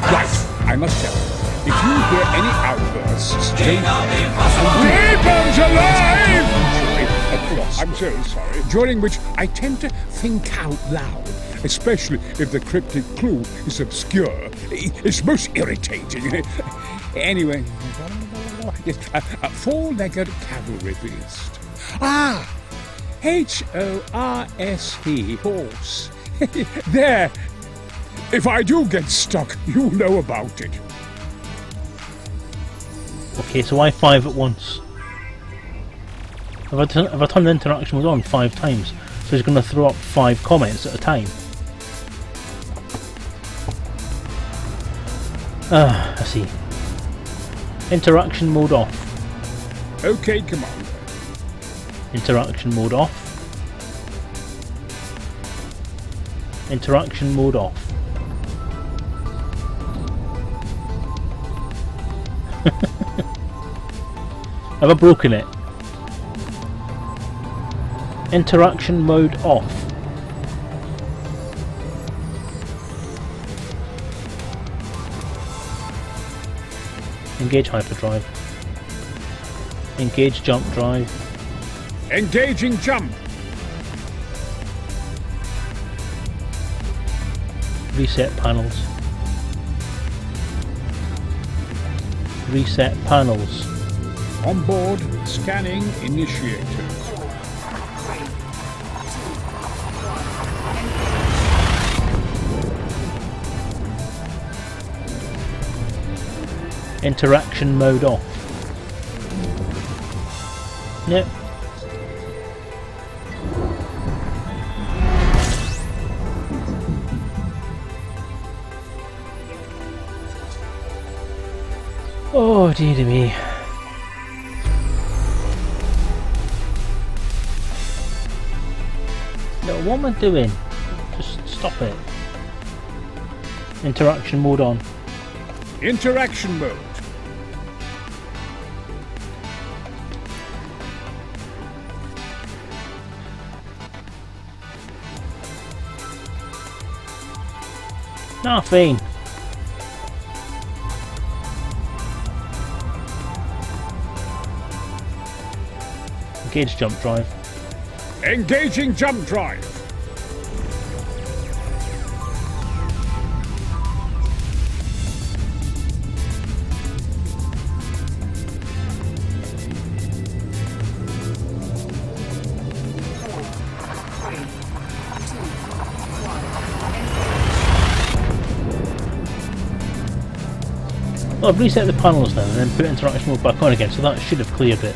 Right, I must tell you. If you hear any outbursts, Ravens alive! I'm so sorry. During which I tend to think out loud, especially if the cryptic clue is obscure. It's most irritating. Anyway, yes, a four-legged cavalry beast. Ah! H-O-R-S-E, horse. There. If I do get stuck, you'll know about it. Okay, so why 5 at once? Have I turned the interaction mode on 5 times, so he's going to throw up 5 comments at a time. Ah, I see. Interaction mode off. Okay, Commander. Interaction mode off. Interaction mode off. Have I broken it? Interaction mode off. Engage hyperdrive. Engage jump drive. Engaging jump. Reset panels. Reset panels. On board, scanning initiated. Interaction mode off. Yep. Oh dear me. No, what am I doing? Just stop it. Interaction mode on. Interaction mode. Nothing. Engage jump drive. Engaging jump drive. Well, I've reset the panels now and then put interaction mode back on again, so that should have cleared it.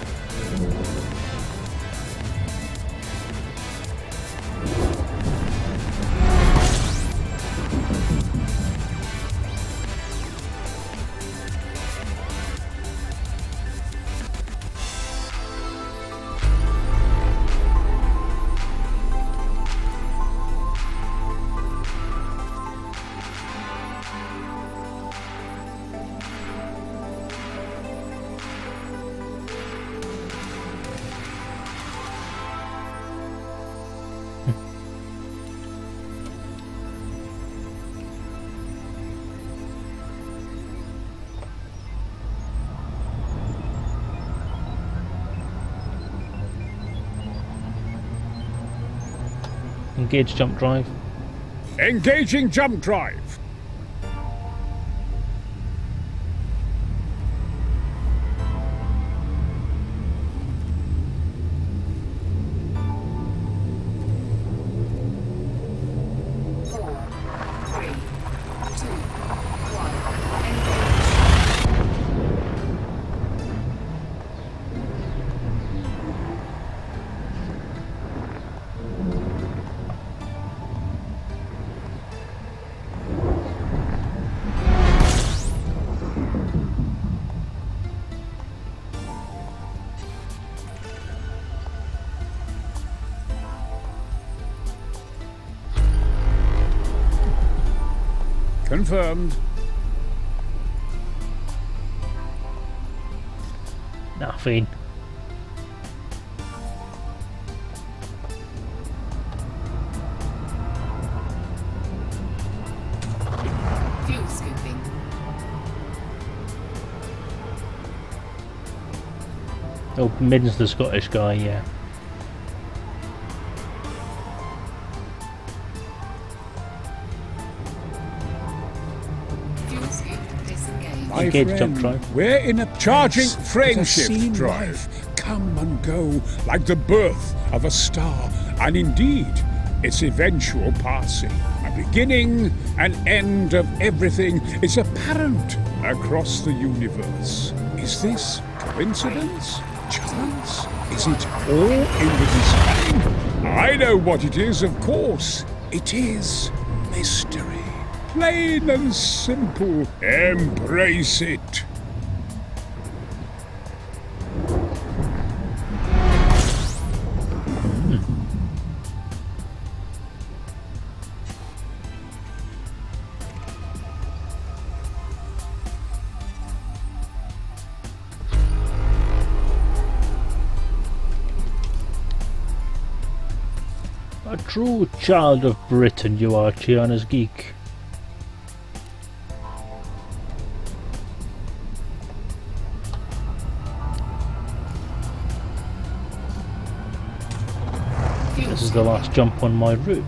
Engage jump drive. Engaging jump drive. Confirmed. Nothing. Fuel scooping. Oh, Midden's the Scottish guy, yeah. Fuel scoop disengaged. My Engage friend, jump drive. we're in a charging Yes, frame it has shift seen drive. life. Come and go like the birth of a star, and indeed, its eventual passing. A beginning and end of everything is apparent across the universe. Is this coincidence? Chance? Is it all in the design? I know what it is, of course. It is mystery. Plain and simple. Embrace it. A true child of Britain you are, Tiana's geek. This is the last jump on my route.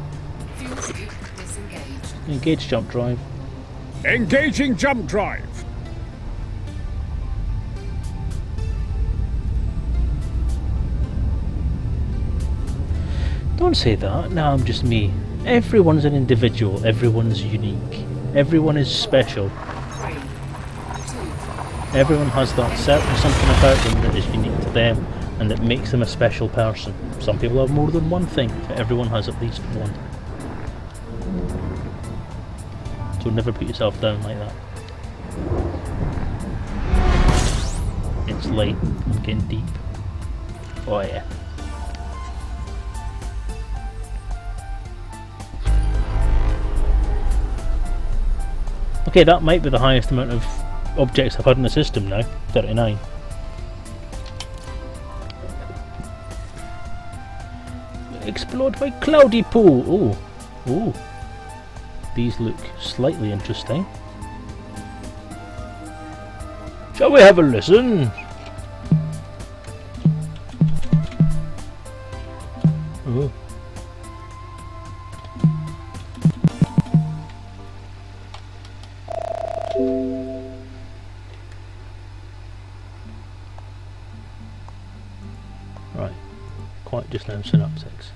Fuel scoop disengaged. Engage jump drive. Engaging jump drive. Don't say that. No, I'm just me. Everyone's an individual. Everyone's unique. Everyone is special. 3, 2, Everyone has that certain something about them that is unique to them and that makes them a special person. Some people have more than one thing, but everyone has at least one. So never put yourself down like that. It's late. I'm getting deep. Oh yeah. Okay, that might be the highest amount of objects I've had in the system now. 39. Explored by cloudy pool. Oh, oh. These look slightly interesting. Shall we have a listen? Oh. Right, quite just now synoptics.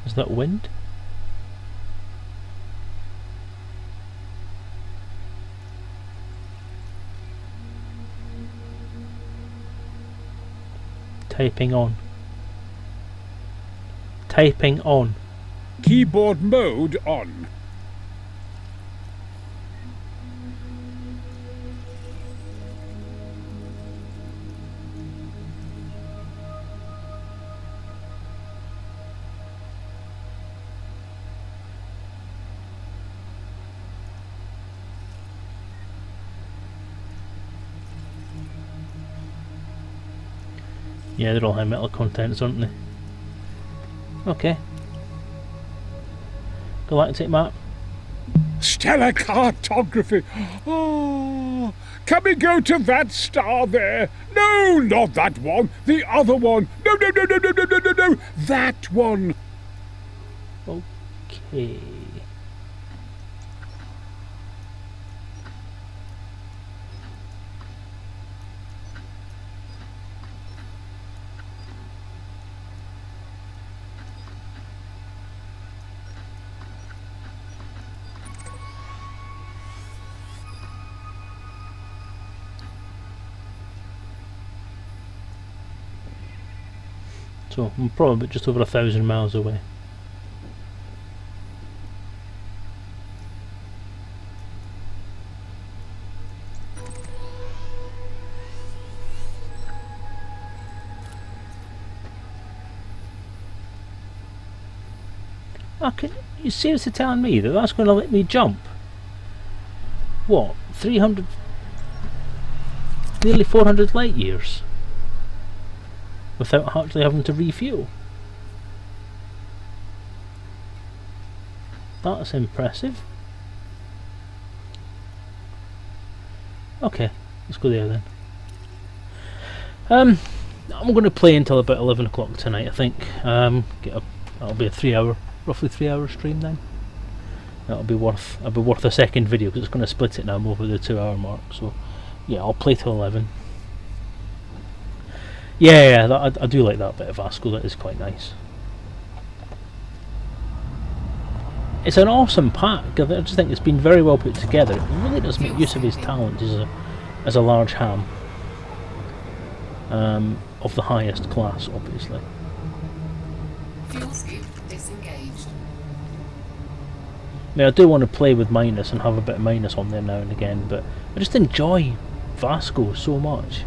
Is that wind? Typing on. Typing on. Keyboard mode on. Yeah, they're all high metal contents, aren't they? Okay. Galactic map. Stellar cartography. Oh, can we go to that star there? No, not that one. The other one. No, no, no, no, no, no, no, no, no. That one. Okay. So I'm probably just over 1,000 miles away. You seriously telling me that that's going to let me jump? What? 300, nearly 400 light years without actually having to refuel? That's impressive. Okay, let's go there then. I'm going to play until about 11 o'clock tonight, I think. That'll be a roughly 3 hour stream then. It'll be worth a second video because it's going to split it now over the 2 hour mark. So yeah, I'll play till 11. Yeah, I do like that bit of Asco. That is quite nice. It's an awesome pack. I just think it's been very well put together. It really does make use of his talent as a large ham. Of the highest class, obviously. fuel scoop disengaged. mean, I do want to play with minus and have a bit of minus on there now and again, but I just enjoy Vasco so much.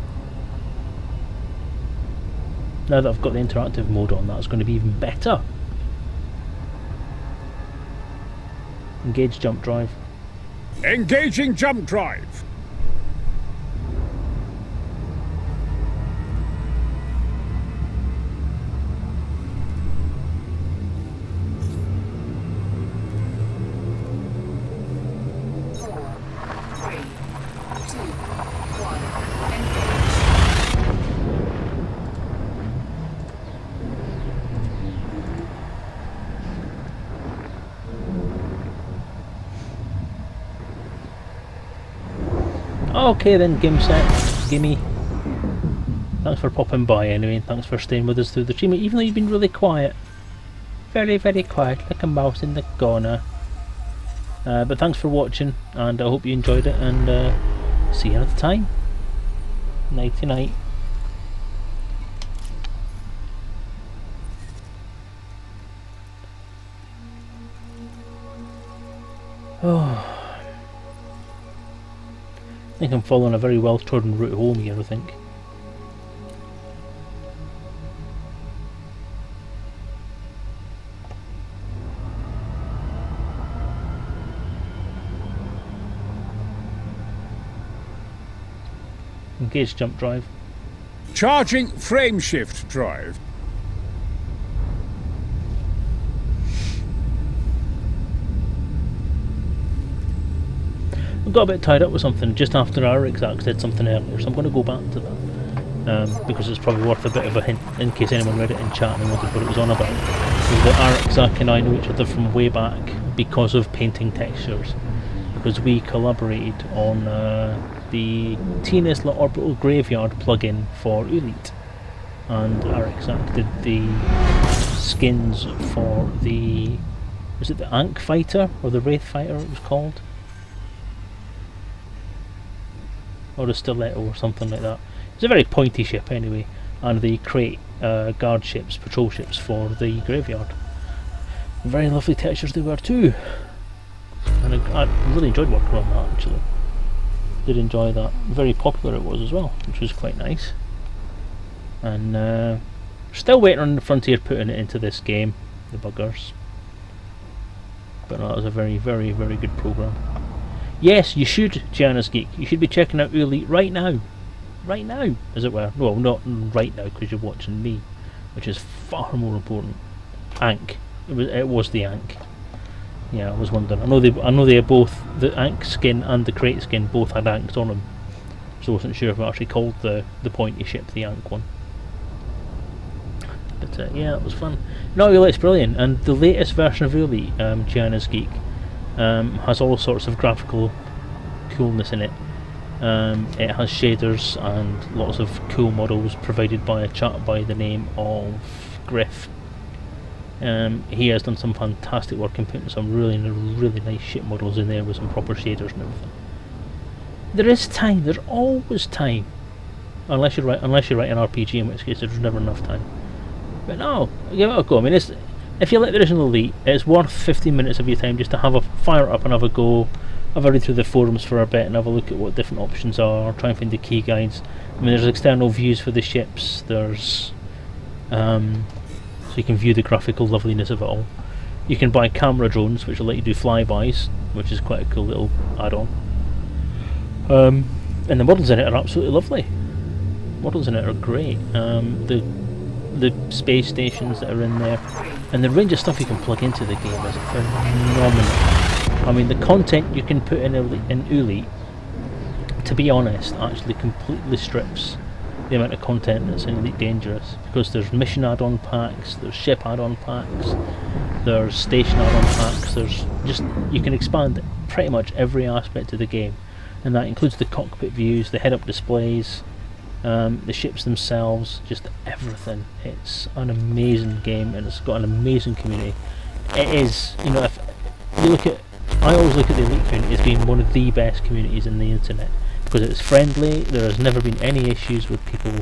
Now that I've got the interactive mode on, that's going to be even better. Engage jump drive. Engaging jump drive. Okay then, Gimme. Thanks for popping by anyway, and thanks for staying with us through the stream, even though you've been really quiet. Very, very quiet, like a mouse in the corner. But thanks for watching, and I hope you enjoyed it, and see you another time. Nighty night. Oh. I think I'm following a very well trodden route home here, I think. Engage jump drive. Charging frame shift drive. I got a bit tied up with something just after our exact did something earlier, so I'm going to go back to that because it's probably worth a bit of a hint in case anyone read it in chat and wondered what it was on about. So that Arzak and I know each other from way back because of painting textures, because we collaborated on the T-Nesla Orbital Graveyard plugin for Elite, and Arzak did the skins for the, was it the Ankh Fighter or the Wraith Fighter it was called? Or a stiletto or something like that. It's a very pointy ship anyway, and the crate guard ships, patrol ships for the graveyard. Very lovely textures they were too, and I really enjoyed working on that actually. Did enjoy that. Very popular it was as well, which was quite nice. And still waiting on the Frontier putting it into this game, the buggers. But no, that was a very, very, very good program. Yes, you should, Gianna's Geek. You should be checking out Elite right now. Right now, as it were. Well, not right now because you're watching me, which is far more important. Ankh. It was the Ankh. Yeah, I was wondering. I know they are both, the Ankh skin and the crate skin both had Ankhs on them. So I wasn't sure if it actually called the pointy ship the Ankh one. But yeah, it was fun. No, Elite's brilliant, and the latest version of Elite, Gianna's Geek, has all sorts of graphical coolness in it. It has shaders and lots of cool models provided by a chap by the name of Griff. He has done some fantastic work in putting some really nice ship models in there with some proper shaders and everything. There is time. There's always time, unless you write an RPG, in which case there's never enough time. But no, give it a go. I mean, if you like the original Elite, it's worth 15 minutes of your time just to have a fire it up and have a go, have a read through the forums for a bit and have a look at what different options are, try and find the key guides. I mean, there's external views for the ships, there's so you can view the graphical loveliness of it all. You can buy camera drones which will let you do flybys, which is quite a cool little add-on. And the models in it are absolutely lovely. Models in it are great. The space stations that are in there, and the range of stuff you can plug into the game is phenomenal. I mean, the content you can put in Elite, to be honest, actually completely strips the amount of content that's in Elite Dangerous, because there's mission add-on packs, there's ship add-on packs, there's station add-on packs, there's just, you can expand pretty much every aspect of the game, and that includes the cockpit views, the head-up displays, the ships themselves, just everything. It's an amazing game and it's got an amazing community. It is, you know, if you look at, I always look at the Elite community as being one of the best communities in the internet, because it's friendly, there has never been any issues with people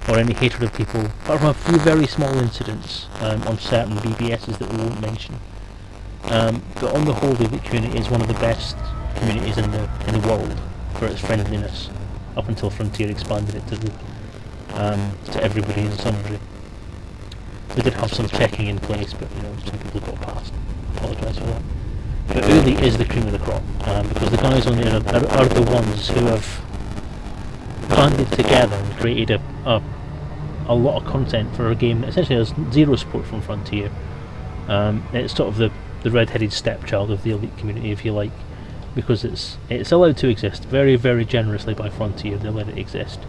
or any hatred of people, apart from a few very small incidents on certain BBSs that we won't mention. But on the whole, the Elite community is one of the best communities in the world for its friendliness. Up until Frontier expanded it to everybody and sundry. We did have some checking in place, but some people got past. Apologise for that. But Elite is the cream of the crop, because the guys on there are the ones who have banded together and created a lot of content for a game that essentially has zero support from Frontier. It's sort of the red-headed stepchild of the Elite community, if you like, because it's allowed to exist very, very generously by Frontier. They let it exist,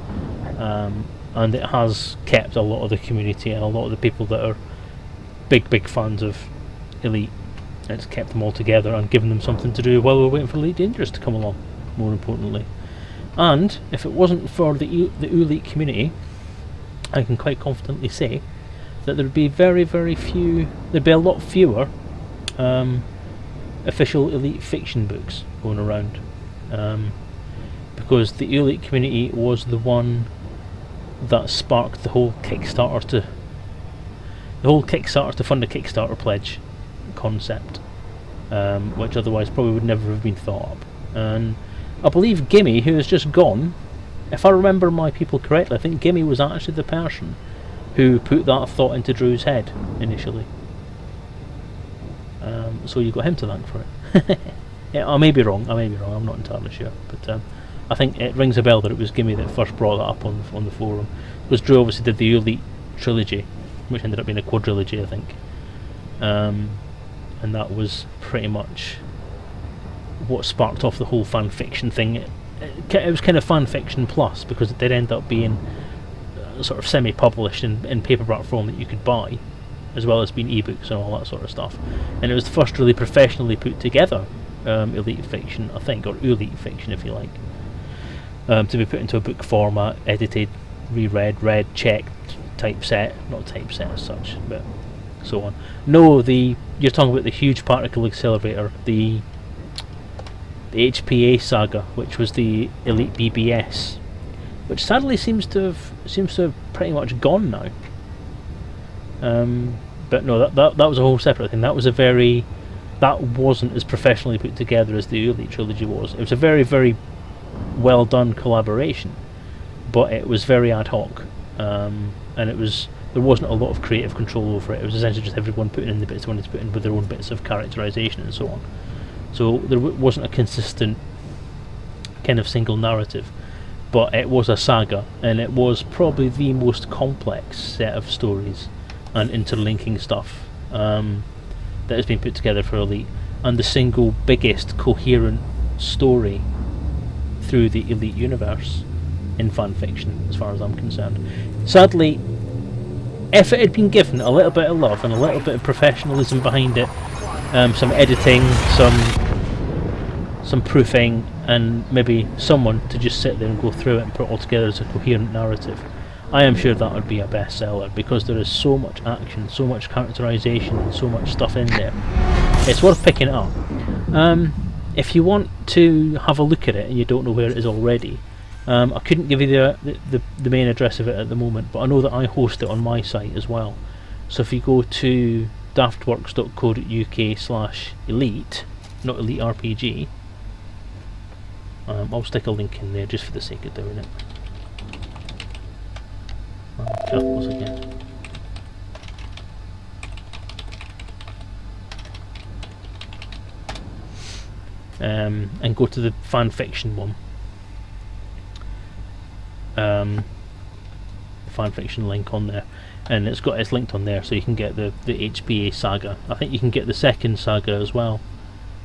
and it has kept a lot of the community and a lot of the people that are big fans of Elite. It's kept them all together and given them something to do while we're waiting for Elite Dangerous to come along, more importantly. And if it wasn't for the Elite community, I can quite confidently say that there'd be very, very few, there'd be a lot fewer official Elite fiction books going around, because the Elite community was the one that sparked the whole Kickstarter to fund a Kickstarter pledge concept, which otherwise probably would never have been thought up. And I believe Gimme, who has just gone, if I remember my people correctly, I think Gimme was actually the person who put that thought into Drew's head initially. So you got him to thank for it. Yeah, I may be wrong, I'm not entirely sure, but I think it rings a bell that it was Gimme that first brought that up on the forum, because Drew obviously did the Elite trilogy, which ended up being a quadrilogy, I think, and that was pretty much what sparked off the whole fan fiction thing. It was kind of fan fiction plus, because it did end up being sort of semi-published in paperback form that you could buy, as well as being ebooks and all that sort of stuff. And it was the first really professionally put together Elite fiction, I think, or Elite fiction if you like, to be put into a book format, edited, reread, read, checked, typeset, not typeset as such, but so on. No, you're talking about the huge particle accelerator, the HPA saga, which was the Elite BBS, which sadly seems to have pretty much gone now. But no, that was a whole separate thing. That wasn't as professionally put together as the Elite trilogy was. It was a very, very well done collaboration, but it was very ad hoc, and there wasn't a lot of creative control over it. It was essentially just everyone putting in the bits they wanted to put in with their own bits of characterization and so on. So there wasn't a consistent kind of single narrative, but it was a saga, and it was probably the most complex set of stories and interlinking stuff that has been put together for Elite, and the single biggest coherent story through the Elite universe in fan fiction, as far as I'm concerned. Sadly, if it had been given a little bit of love and a little bit of professionalism behind it, some editing, some proofing, and maybe someone to just sit there and go through it and put it all together as a coherent narrative, I am sure that would be a bestseller, because there is so much action, so much characterization, and so much stuff in there. It's worth picking it up. If you want to have a look at it and you don't know where it is already, I couldn't give you the main address of it at the moment, but I know that I host it on my site as well. So if you go to daftworks.co.uk/elite, not Elite RPG, I'll stick a link in there just for the sake of doing it. Capitals again. And go to the fan fiction one. Fan fiction link on there, and it's linked on there, so you can get the HPA saga. I think you can get the second saga as well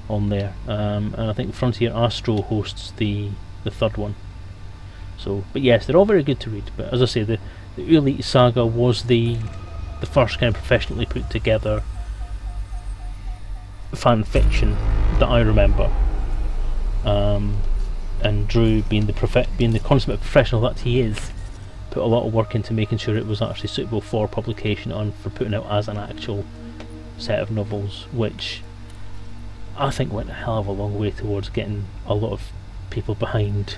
on there, and I think Frontier Astro hosts the third one. So, but yes, they're all very good to read. But as I say, the Elite saga was the first kind of professionally put together fan fiction that I remember. And Drew, being the consummate professional that he is, put a lot of work into making sure it was actually suitable for publication and for putting out as an actual set of novels, which I think went a hell of a long way towards getting a lot of people behind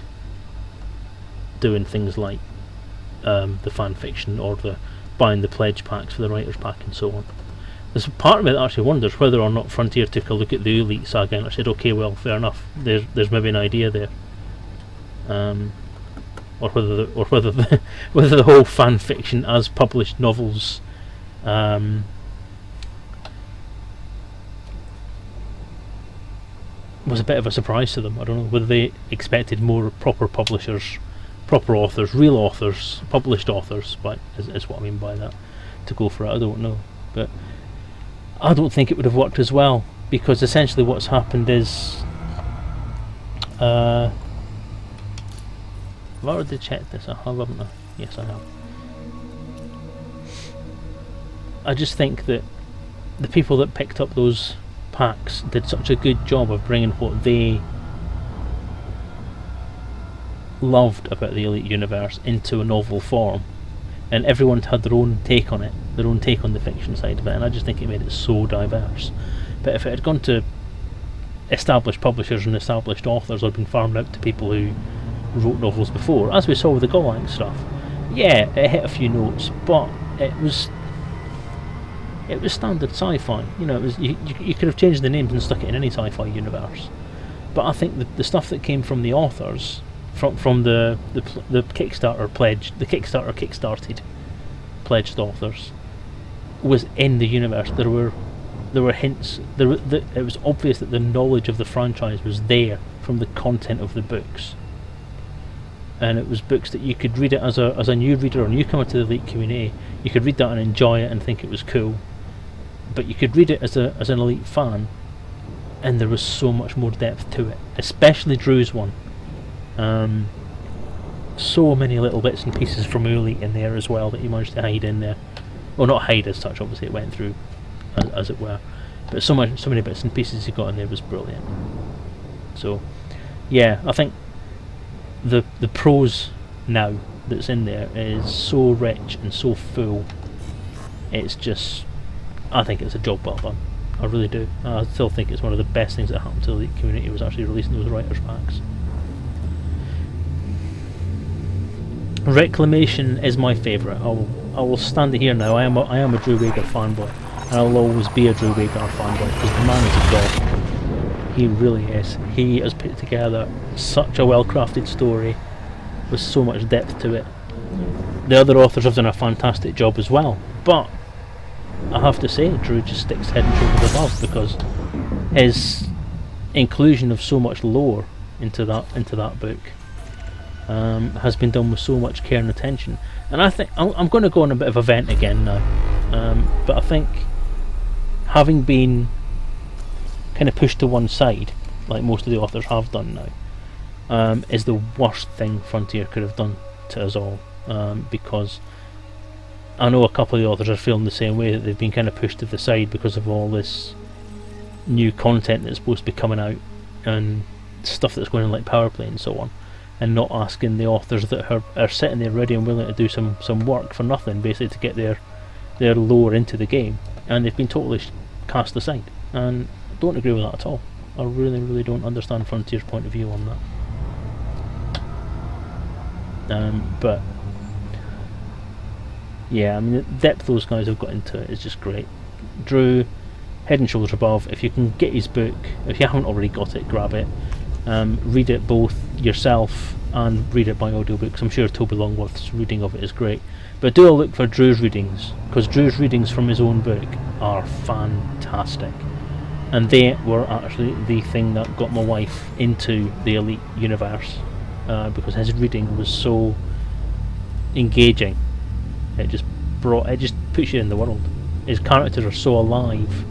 doing things like the fan fiction or the buying the pledge packs for the writer's pack and so on. there's a part of me that actually wonders whether or not Frontier took a look at the Elite saga and said, okay, well, fair enough, there's maybe an idea there. Or whether the whole fan fiction as published novels was a bit of a surprise to them. I don't know whether they expected more proper publishers, proper authors, real authors, published authors, but is what I mean by that, to go for it. I don't know, but I don't think it would have worked as well, because essentially what's happened is I've already checked this, I have, haven't I? Yes, I have. I just think that the people that picked up those packs did such a good job of bringing what they loved about the Elite universe into a novel form, and everyone had their own take on it, their own take on the fiction side of it, and I just think it made it so diverse. But if it had gone to established publishers and established authors, or been farmed out to people who wrote novels before, as we saw with the Golang stuff, yeah, it hit a few notes, but it was standard sci-fi. You know, it was you could have changed the names and stuck it in any sci-fi universe. But I think the stuff that came from the authors, from the Kickstarter pledge, the Kickstarter kickstarted pledged authors, was in the universe. There were hints. It was obvious that the knowledge of the franchise was there from the content of the books. And it was books that you could read it as a new reader or newcomer to the Elite community. You could read that and enjoy it and think it was cool, but you could read it as an Elite fan, and there was so much more depth to it. Especially Drew's one. So many little bits and pieces from Elite in there as well that you managed to hide in there. Well, not hide as such. Obviously, it went through, as it were. But so many bits and pieces you got in there was brilliant. So, yeah, I think the prose now that's in there is so rich and so full. It's just, I think it's a job well done. I really do. I still think it's one of the best things that happened to the Elite community was actually releasing those writers' packs. Reclamation is my favourite. I will stand here now. I am a Drew Wagar fanboy, and I will always be a Drew Wagar fanboy because the man is a god. He really is. He has put together such a well-crafted story with so much depth to it. The other authors have done a fantastic job as well, but I have to say Drew just sticks head and shoulders above, because his inclusion of so much lore into that book has been done with so much care and attention. And I think I'm going to go on a bit of a vent again now, but I think having been kind of pushed to one side, like most of the authors have done now, is the worst thing Frontier could have done to us all, because I know a couple of the authors are feeling the same way, that they've been kind of pushed to the side because of all this new content that's supposed to be coming out and stuff that's going on like Powerplay and so on, and not asking the authors that are sitting there ready and willing to do some work for nothing, basically, to get their lore into the game, and they've been totally cast aside. And I don't agree with that at all. I really don't understand Frontier's point of view on that. But yeah, I mean, the depth those guys have got into it is just great. Drew, head and shoulders above. If you can get his book, if you haven't already got it, grab it. Read it both yourself and read it by audiobooks. I'm sure Toby Longworth's reading of it is great, but do a look for Drew's readings, because Drew's readings from his own book are fantastic, and they were actually the thing that got my wife into the Elite universe, because his reading was so engaging. It just puts you in the world. His characters are so alive.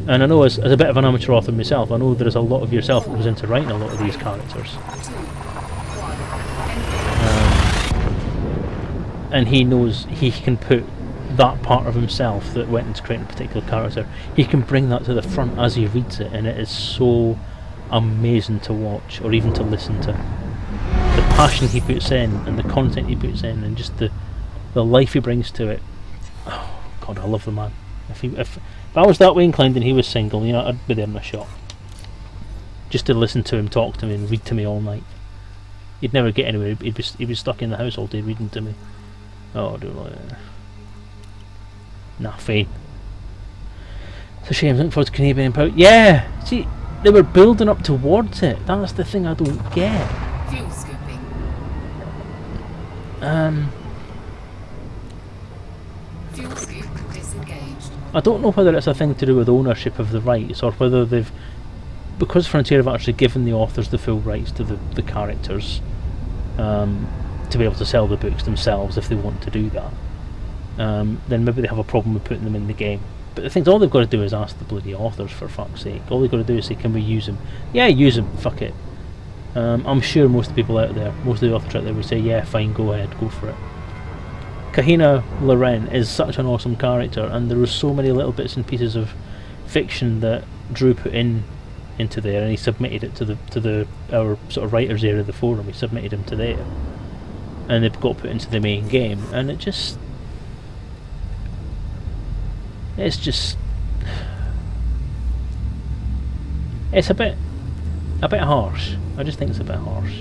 And I know, as a bit of an amateur author myself, I know there's a lot of yourself that goes into writing a lot of these characters. And he knows he can put that part of himself that went into creating a particular character, he can bring that to the front as he reads it, and it is so amazing to watch, or even to listen to. The passion he puts in, and the content he puts in, and just the life he brings to it. Oh God, I love the man. If I was that way inclined and he was single, you know, I'd be there in a shot. Just to listen to him talk to me and read to me all night. He'd never get anywhere. He'd be stuck in the house all day reading to me. Oh, I don't know. Nah, fine. It's a shame. Looking forward to Canadian Power. Yeah. See, they were building up towards it. That's the thing I don't get. Fuel scooping. Fuel scoop disengaged. I don't know whether it's a thing to do with ownership of the rights, or whether they've, because Frontier have actually given the authors the full rights to the characters, to be able to sell the books themselves if they want to do that. Then maybe they have a problem with putting them in the game. But the thing is, all they've got to do is ask the bloody authors, for fuck's sake. All they've got to do is say, can we use them? Yeah, use them, fuck it. I'm sure most of the people out there, most of the authors out there would say, yeah, fine, go ahead, go for it. Kahina Loren is such an awesome character, and there were so many little bits and pieces of fiction that Drew put into there, and he submitted it to our sort of writers area of the forum. He submitted them to there, and they've got put into the main game, and it's just it's a bit harsh. I just think it's a bit harsh.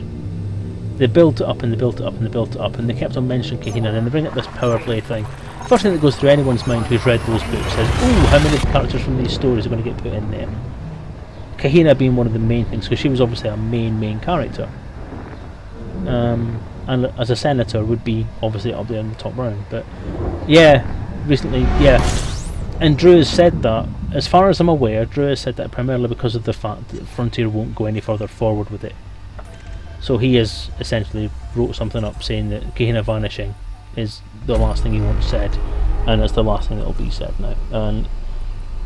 They built it up and they built it up and they built it up, and they kept on mentioning Kahina, and then they bring up this power play thing. First thing that goes through anyone's mind who's read those books is, ooh, how many characters from these stories are going to get put in there? Kahina being one of the main things, because she was obviously a main character. And as a senator would be obviously up there in the top round. But yeah, recently, yeah. And Drew has said that, as far as I'm aware, Drew has said that primarily because of the fact that Frontier won't go any further forward with it. So he has essentially wrote something up saying that Kahina vanishing is the last thing he wants said, and it's the last thing that will be said now. And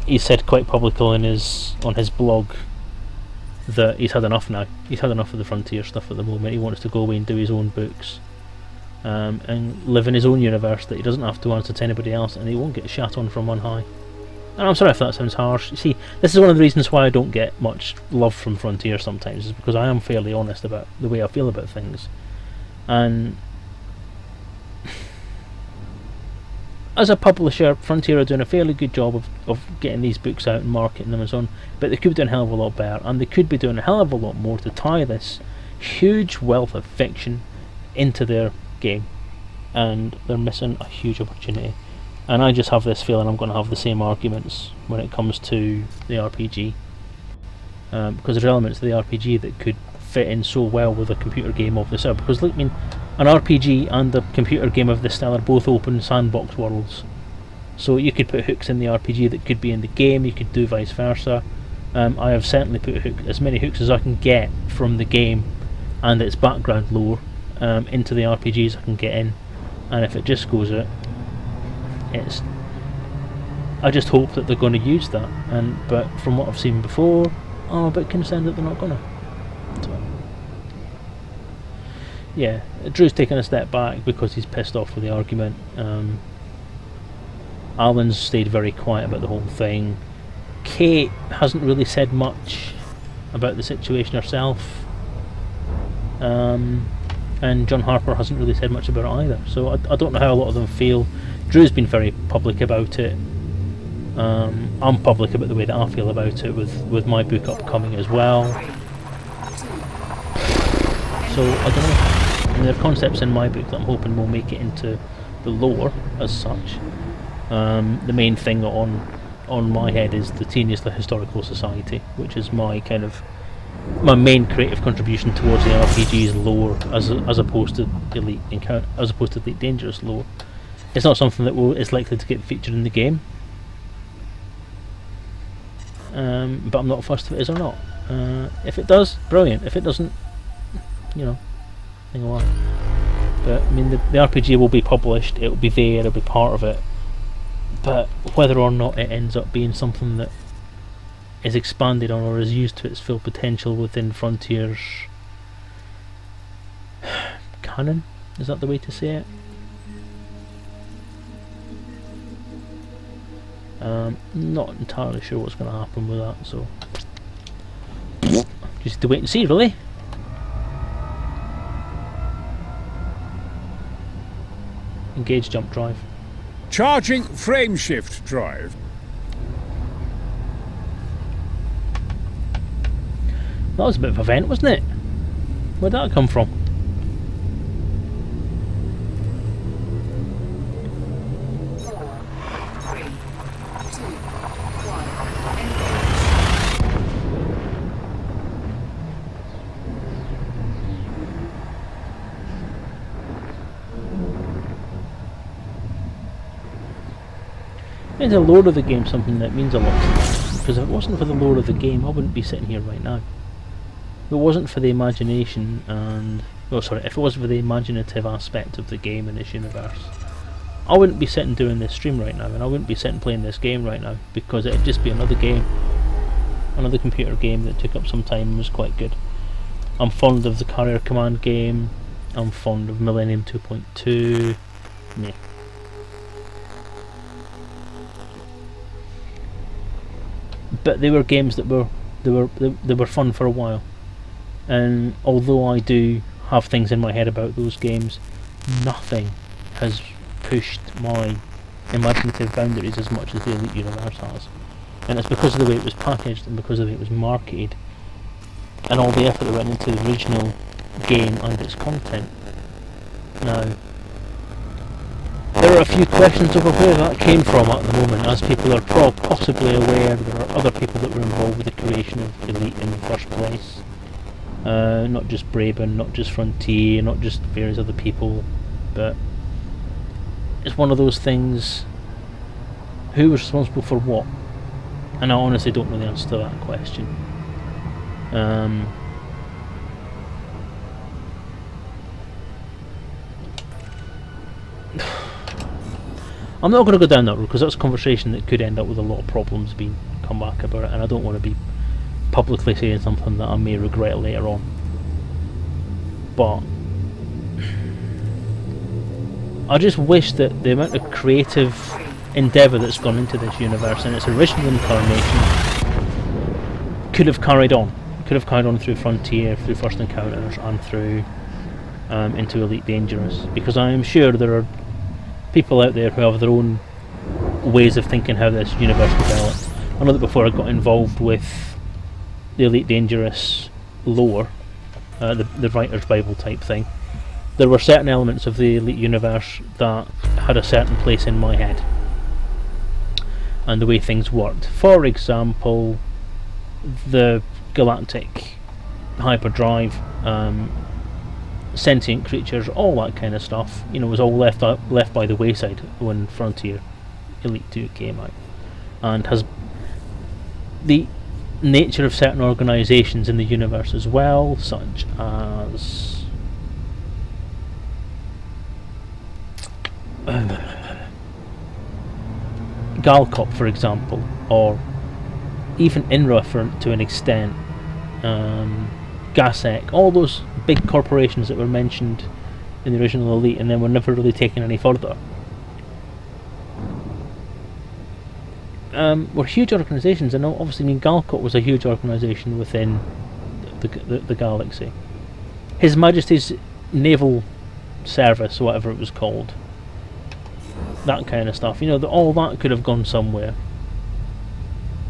he said quite publicly on his blog that he's had enough now. He's had enough of the Frontier stuff at the moment. He wants to go away and do his own books, and live in his own universe that he doesn't have to answer to anybody else, and he won't get shat on from on high. And I'm sorry if that sounds harsh. You see, this is one of the reasons why I don't get much love from Frontier sometimes, is because I am fairly honest about the way I feel about things. And as a publisher, Frontier are doing a fairly good job of getting these books out and marketing them and so on, but they could be doing a hell of a lot better, and they could be doing a hell of a lot more to tie this huge wealth of fiction into their game, and they're missing a huge opportunity. And I just have this feeling I'm going to have the same arguments when it comes to the RPG, because there's elements of the RPG that could fit in so well with a computer game of this. Because look, I mean, an RPG and a computer game of this style are both open sandbox worlds, so you could put hooks in the RPG that could be in the game. You could do vice versa. I have certainly put as many hooks as I can get from the game and its background lore into the RPGs I can get in, and if it just goes out, I just hope that they're going to use that. But from what I've seen before, I'm a bit concerned that they're not going to. So, yeah, Drew's taken a step back because he's pissed off with the argument. Alan's stayed very quiet about the whole thing. Kate hasn't really said much about the situation herself. And John Harper hasn't really said much about it either. So I don't know how a lot of them feel. Drew's been very public about it. I'm public about the way that I feel about it with my book upcoming as well. So I don't know. And there are concepts in my book that I'm hoping will make it into the lore as such. The main thing on my head is the Teenage Historical Society, which is my main creative contribution towards the RPG's lore, as opposed to Elite Dangerous lore. It's not something that is likely to get featured in the game, but I'm not fussed if it is or not. If it does, brilliant. If it doesn't, thing away. But I mean, the RPG will be published. It will be there. It'll be part of it. But whether or not it ends up being something that is expanded on or is used to its full potential within Frontier's canon, is that the way to say it? Not entirely sure what's going to happen with that, so just have to wait and see, really. Engage jump drive. Charging frameshift drive. That was a bit of a vent, wasn't it? Where'd that come from? And the lore of the game something that means a lot to me, because if it wasn't for the lore of the game, I wouldn't be sitting here right now. If it wasn't for the imagination and... if it wasn't for the imaginative aspect of the game and this universe, I wouldn't be sitting doing this stream right now, and I wouldn't be sitting playing this game right now, because it'd just be another game. Another computer game that took up some time and was quite good. I'm fond of the Carrier Command game, I'm fond of Millennium 2.2, meh. But they were games that were fun for a while. And although I do have things in my head about those games, nothing has pushed my imaginative boundaries as much as the Elite universe has. And it's because of the way it was packaged and because of the way it was marketed and all the effort that went into the original game and its content. Now, there are a few questions over where that came from at the moment. As people are possibly aware, there are other people that were involved with the creation of Elite in the first place. Not just Braben, not just Frontier, not just various other people, but it's one of those things, who was responsible for what? And I honestly don't know the answer to that question. I'm not going to go down that road, because that's a conversation that could end up with a lot of problems being come back about it, and I don't want to be publicly saying something that I may regret later on. But I just wish that the amount of creative endeavour that's gone into this universe and its original incarnation could have carried on. Could have carried on through Frontier, through First Encounters, and through into Elite Dangerous. Because I am sure there are people out there who have their own ways of thinking how this universe developed. I know that before I got involved with the Elite Dangerous lore, the writer's Bible type thing, there were certain elements of the Elite universe that had a certain place in my head and the way things worked. For example, the galactic hyperdrive, sentient creatures, all that kind of stuff, was all left by the wayside when Frontier Elite 2 came out, and has the nature of certain organisations in the universe as well, such as Galcop, for example, or even INRA to an extent, Gasec, all those big corporations that were mentioned in the original Elite and then were never really taken any further, were huge organisations. And obviously, Galcop was a huge organisation within the galaxy. His Majesty's Naval Service, or whatever it was called, that kind of stuff, all that could have gone somewhere,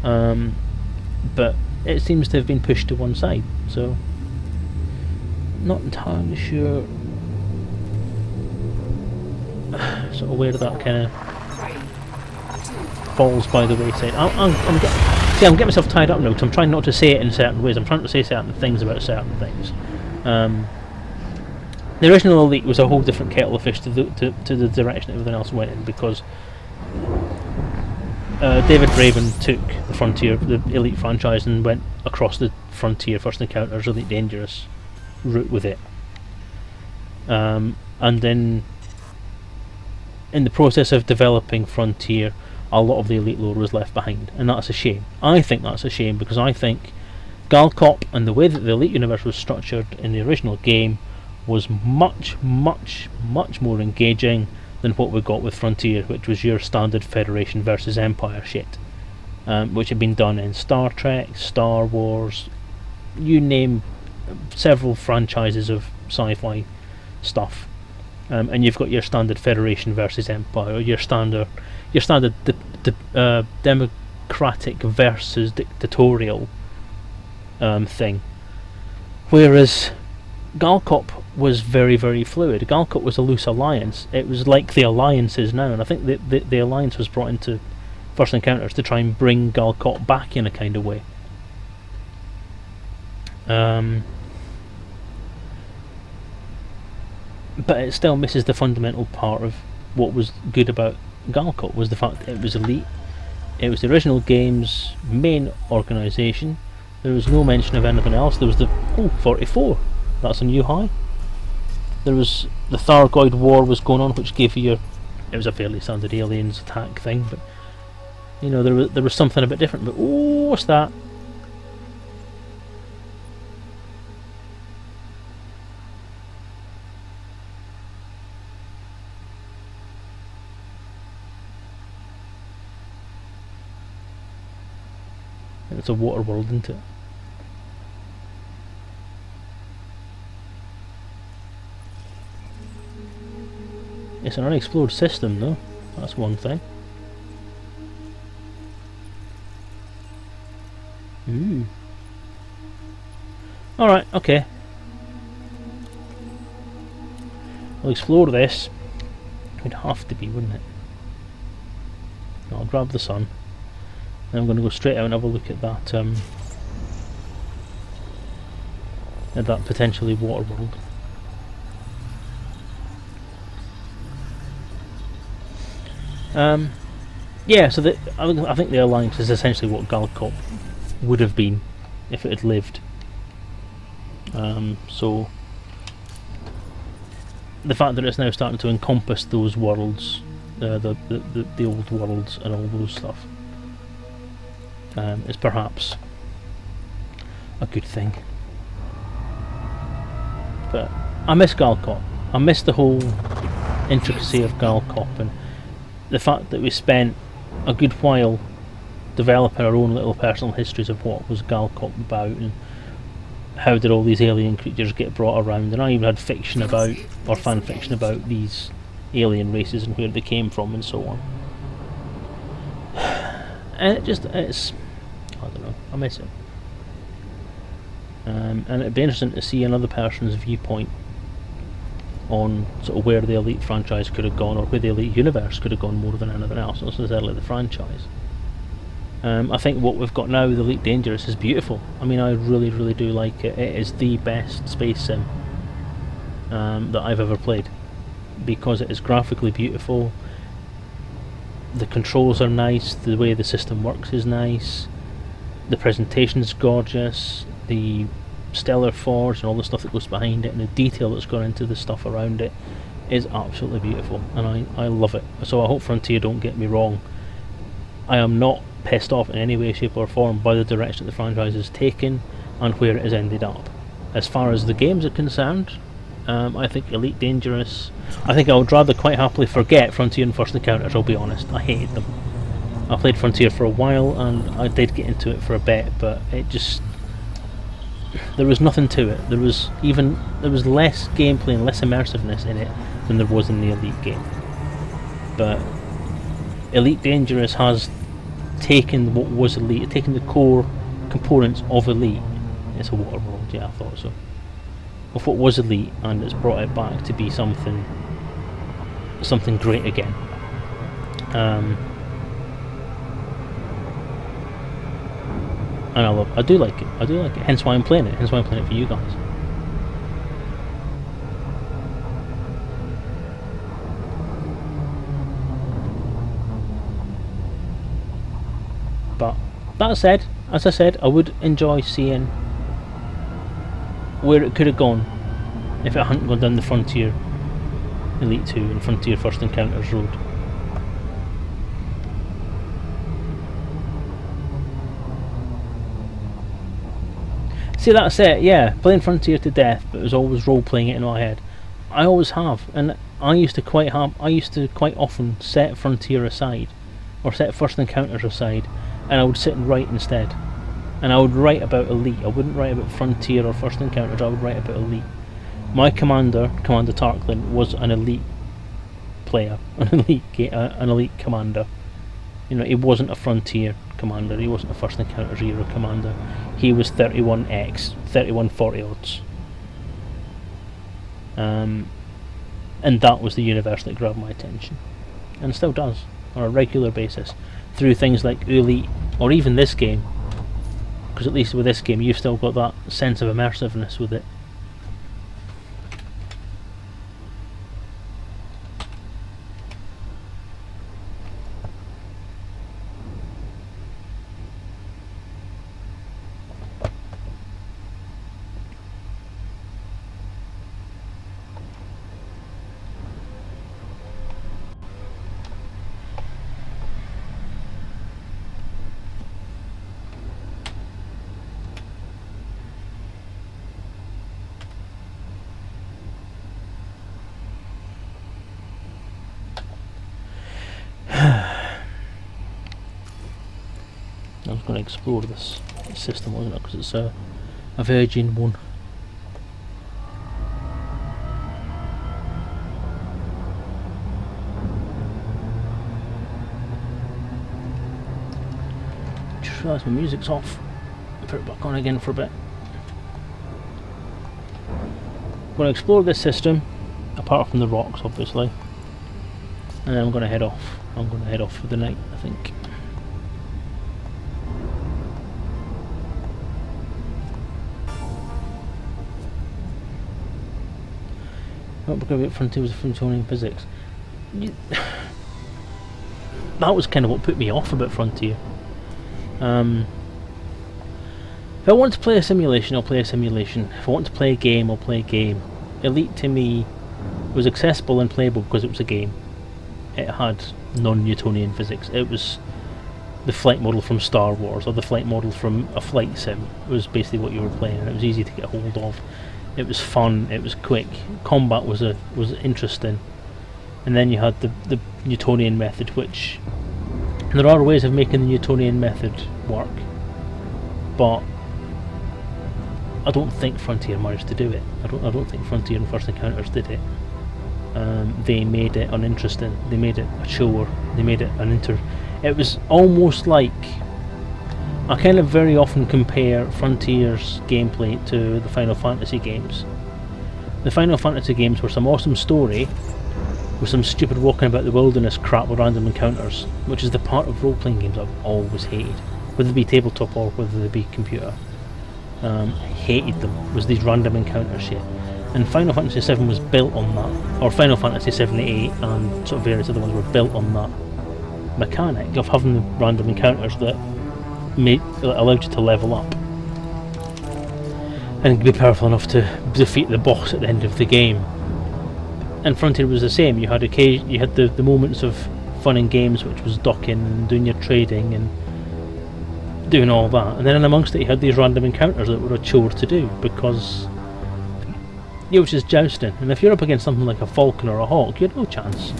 but it seems to have been pushed to one side, so not entirely sure sort of where that kind of falls by the wayside. I'm getting myself tied up now, because I'm trying not to say it in certain ways. I'm trying to say certain things about certain things. The original Elite was a whole different kettle of fish to the direction everything else went in, because David Braben took the Frontier, the Elite franchise, and went across the Frontier, First Encounters, Elite Dangerous route with it. And then, in the process of developing Frontier, a lot of the Elite lore was left behind, and that's a shame. I think that's a shame, because I think Galcop and the way that the Elite universe was structured in the original game was much, much, much more engaging than what we got with Frontier, which was your standard Federation versus Empire shit, which had been done in Star Trek, Star Wars, you name several franchises of sci-fi stuff, and you've got your standard Federation versus Empire, your standard democratic versus dictatorial thing, whereas Galcop was very, very fluid. Galcop was a loose alliance. It was like the Alliance is now, and I think the Alliance was brought into First Encounters to try and bring Galcop back in a kind of way. But it still misses the fundamental part of what was good about Galcop, was the fact that it was Elite, It was the original game's main organisation. There was no mention of anything else. There was the 44. That's a new high. There was the Thargoid War was going on, which gave you it was a fairly standard aliens attack thing, but you know there was something a bit different. But what's that? It's a water world, isn't it? It's an unexplored system, though. That's one thing. Ooh. Alright, okay. We'll explore this. It'd have to be, wouldn't it? I'll grab the sun. Then I'm going to go straight out and have a look at that potentially water world. Yeah, so I think the Alliance is essentially what Galcop would have been if it had lived. So the fact that it's now starting to encompass those worlds, the old worlds and all those stuff, is perhaps a good thing. But I miss Galcop. I miss the whole intricacy of Galcop, and the fact that we spent a good while developing our own little personal histories of what was Galcop about and how did all these alien creatures get brought around, and I even had fiction about, or fan fiction about, these alien races and where they came from and so on. And it's I don't know, I miss it. And it'd be interesting to see another person's viewpoint on sort of where the Elite franchise could have gone, or where the Elite universe could have gone more than anything else, not necessarily the franchise. I think what we've got now with Elite Dangerous is beautiful. I mean, I really, really do like it. It is the best space sim that I've ever played, because it is graphically beautiful, the controls are nice, the way the system works is nice, the presentation's gorgeous, the stellar forge and all the stuff that goes behind it and the detail that's gone into the stuff around it is absolutely beautiful, and I love it. So I hope Frontier don't get me wrong. I am not pissed off in any way, shape or form by the direction that the franchise has taken and where it has ended up. As far as the games are concerned, I think Elite Dangerous, I think I would rather quite happily forget Frontier and First Encounters, I'll be honest. I hated them. I played Frontier for a while and I did get into it for a bit, but it just, there was nothing to it. There was less gameplay and less immersiveness in it than there was in the Elite game. But Elite Dangerous has taken what was Elite, taken the core components of Elite. It's a water world, yeah, I thought so. Of what was Elite, and it's brought it back to be something great again. And I do like it. Hence why I'm playing it. Hence why I'm playing it for you guys. But that said, as I said, I would enjoy seeing where it could have gone if it hadn't gone down the Frontier Elite 2 and Frontier First Encounters road. See, that's it, yeah, playing Frontier to death, but it was always role-playing it in my head. I always have, and I used to quite often set Frontier aside, or set First Encounters aside, and I would sit and write instead. And I would write about Elite. I wouldn't write about Frontier or First Encounters, I would write about Elite. My Commander Tarklin, was an Elite player, an Elite commander. You know, he wasn't a Frontier commander, he wasn't a First Encounters era commander. He was 31X, 3140 odds. And that was the universe that grabbed my attention. And still does, on a regular basis. Through things like Elite, or even this game. Because at least with this game, you've still got that sense of immersiveness with it. I was going to explore this system, wasn't it? Because it's a virgin one. Just realised my music's off. Put it back on again for a bit. I'm going to explore this system, apart from the rocks, obviously, and then I'm going to head off. I'm going to head off for the night, I think. Not because of frontiers of Frontonian physics. That was kind of what put me off about Frontier. If I want to play a simulation, I'll play a simulation. If I want to play a game, I'll play a game. Elite to me was accessible and playable because it was a game. It had non-Newtonian physics. It was the flight model from Star Wars, or the flight model from a flight sim. It was basically what you were playing, and it was easy to get hold of. It was fun, it was quick, combat was interesting. And then you had the Newtonian method, which there are ways of making the Newtonian method work, but I don't think Frontier managed to do it. I don't think Frontier and First Encounters did it. They made it uninteresting. They made it a chore. They made it It was almost like, I kind of very often compare Frontier's gameplay to the Final Fantasy games. The Final Fantasy games were some awesome story with some stupid walking about the wilderness crap with random encounters, which is the part of role-playing games I've always hated, whether they be tabletop or whether they be computer. Hated them, was these random encounter shit. And Final Fantasy VII was built on that, or Final Fantasy VII and 8 and sort of various other ones were built on that mechanic of having the random encounters that allowed you to level up and be powerful enough to defeat the boss at the end of the game. And Frontier was the same. You had the moments of fun and games, which was docking and doing your trading and doing all that, and then in amongst it you had these random encounters that were a chore to do because you were just jousting, and if you're up against something like a falcon or a hawk, you had no chance.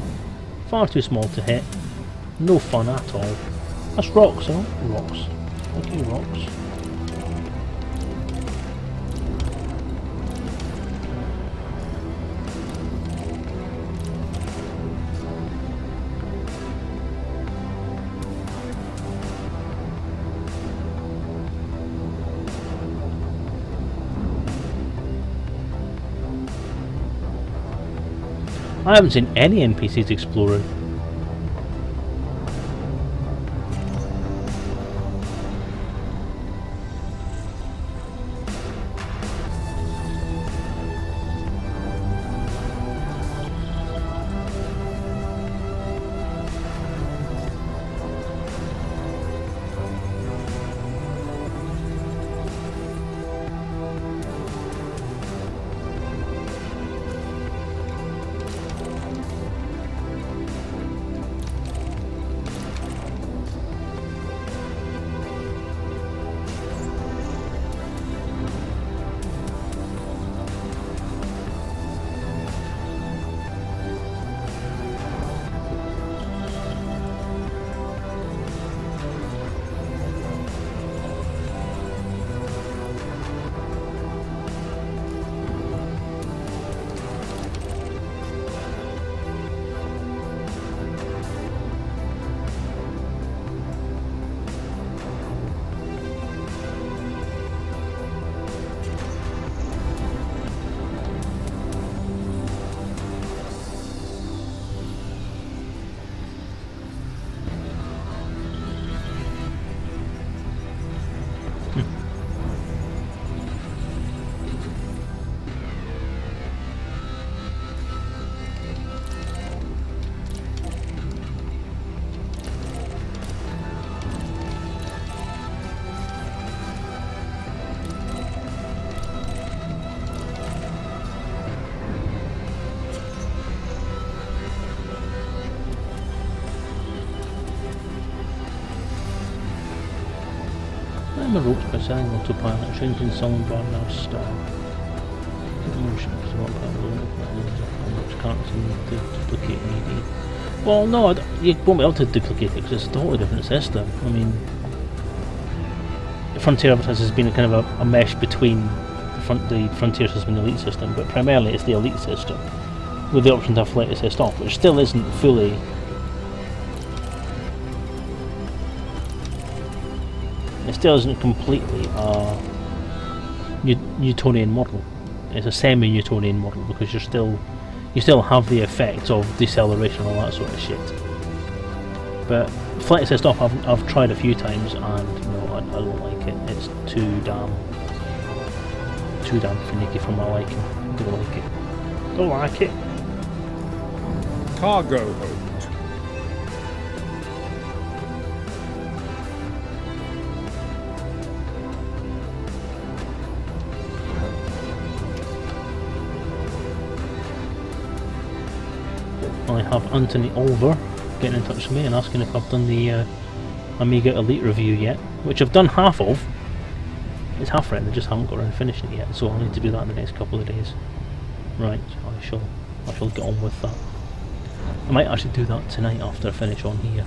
Far too small to hit, no fun at all. That's rocks, huh? Rocks. Okay, rocks. I haven't seen any NPCs exploring. I'm a ropes by selling autopilot, shrinking someone bar now star. Motion because what can't seem to duplicate an ED. Well, no, you won't be able to duplicate it because it's a totally different system. I mean, Frontier Advertising has been a kind of a mesh between the Frontier system and the Elite system, but primarily it's the Elite system, with the option to have flight assist off, which still isn't fully... It still isn't completely a Newtonian model. It's a semi-Newtonian model because you still have the effects of deceleration and all that sort of shit. But flight assist off, I've tried a few times, and no, I don't like it. It's too damn finicky for my liking. Don't like it. Don't like it. Cargo hold. I have Anthony Olver getting in touch with me and asking if I've done the Amiga Elite review yet, which I've done half of. It's half written, I just haven't got around to finishing it yet, so I'll need to do that in the next couple of days. Right, I shall get on with that. I might actually do that tonight after I finish on here.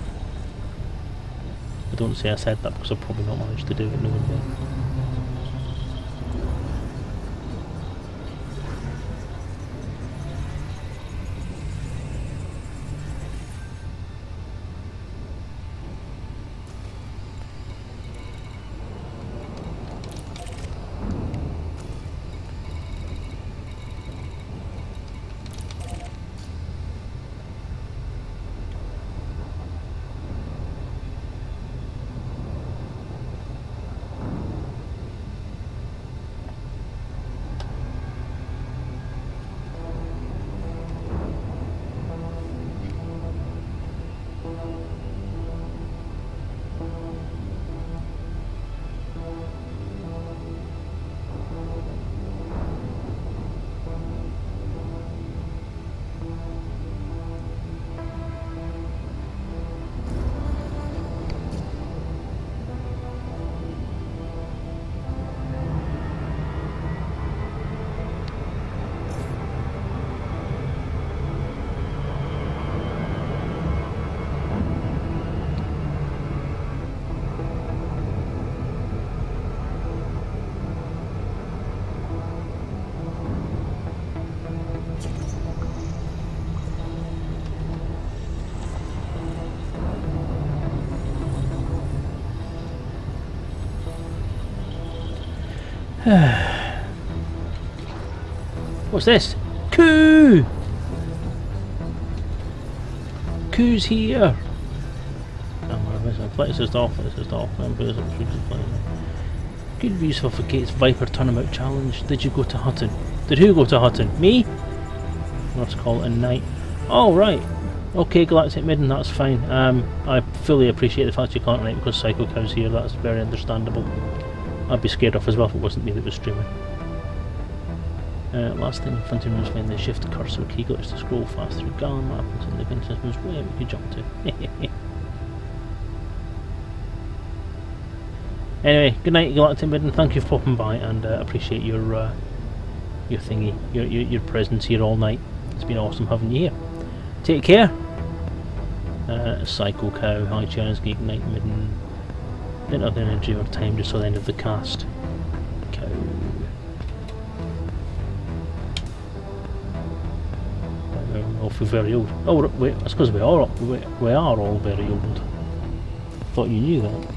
I don't say I said that because I've probably not managed to do it knowing me. What's this? Coup! Coup's here! Flight assist off, Good useful for Gates Viper Turnabout Challenge. Did you go to Hutton? Did who go to Hutton? Me? Let's call it a night. Oh, right. Okay, Galactic Midden, that's fine. I fully appreciate the fact you can't tonight because Psycho Cow's here, that's very understandable. I'd be scared off as well if it wasn't me that was streaming. Last thing, Frontier was when they shift cursor key glitch to scroll fast through GAN map until the event systems where we could jump to. Anyway, good night Galactic Midden, thank you for popping by and appreciate your thingy, your presence here all night. It's been awesome having you here. Take care. Psycho Cow, High Challenge, Geek Night Midden. Didn't have the energy or time, just saw the end of the cast. Cow. I feel very old. Oh wait, that's because we are all very old. Thought you knew that.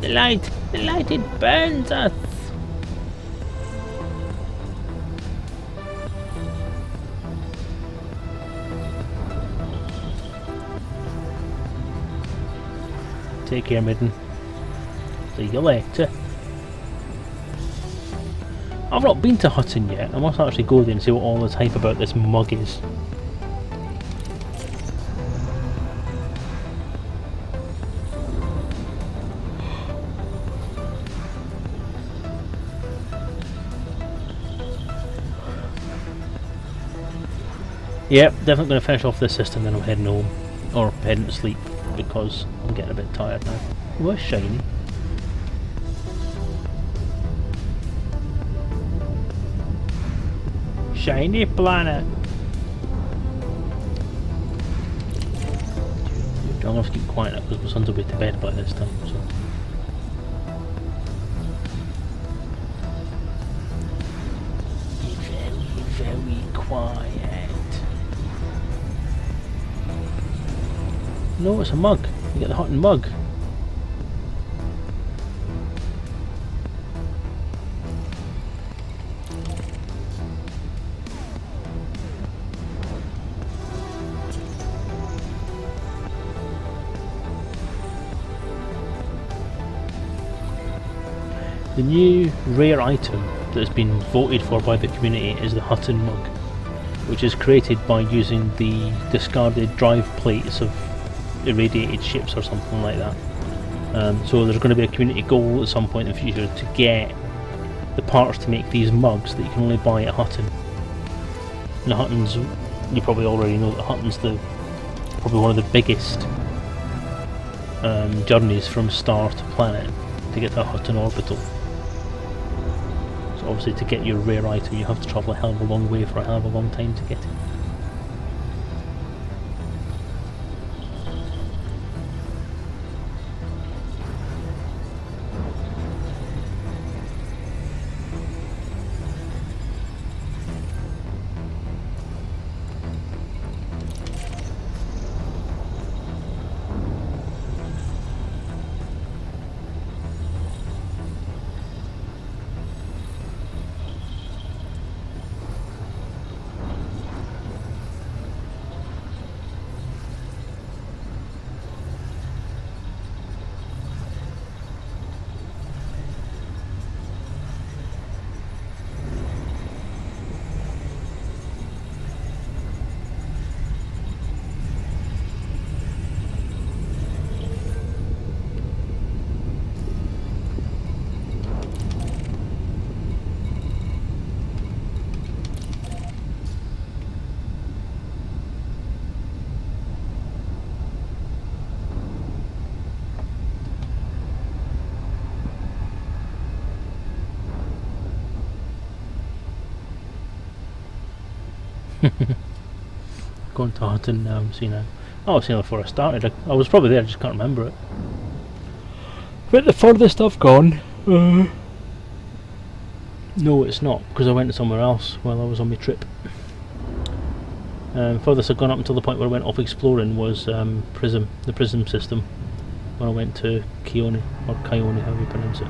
The light, it burns us. Take care, Midden. See you later. I've not been to Hutton yet. I must actually go there and see what all this hype about this mug is. Yep, definitely going to finish off this system, then I'm heading home. Or heading to sleep, because I'm getting a bit tired now. It was shiny. shiny planet. I'm gonna have to keep quiet now because my son's will be to bed by this time. So. Be very, very quiet. No, it's a mug. You get the hot and mug. The new rare item that has been voted for by the community is the Hutton mug, which is created by using the discarded drive plates of irradiated ships or something like that. So there's going to be a community goal at some point in the future to get the parts to make these mugs that you can only buy at Hutton. And the Hutton's, you probably already know that Hutton's probably one of the biggest journeys from star to planet to get to a Hutton orbital. So obviously to get your rare item you have to travel a hell of a long way for a hell of a long time to get it. Going to Hutton now, see now. I was here before I started. I was probably there, I just can't remember it. But the furthest I've gone... no, it's not, because I went somewhere else while I was on my trip. Furthest I've gone up until the point where I went off exploring was Prism, the Prism system, when I went to Kione, or Kione, however you pronounce it.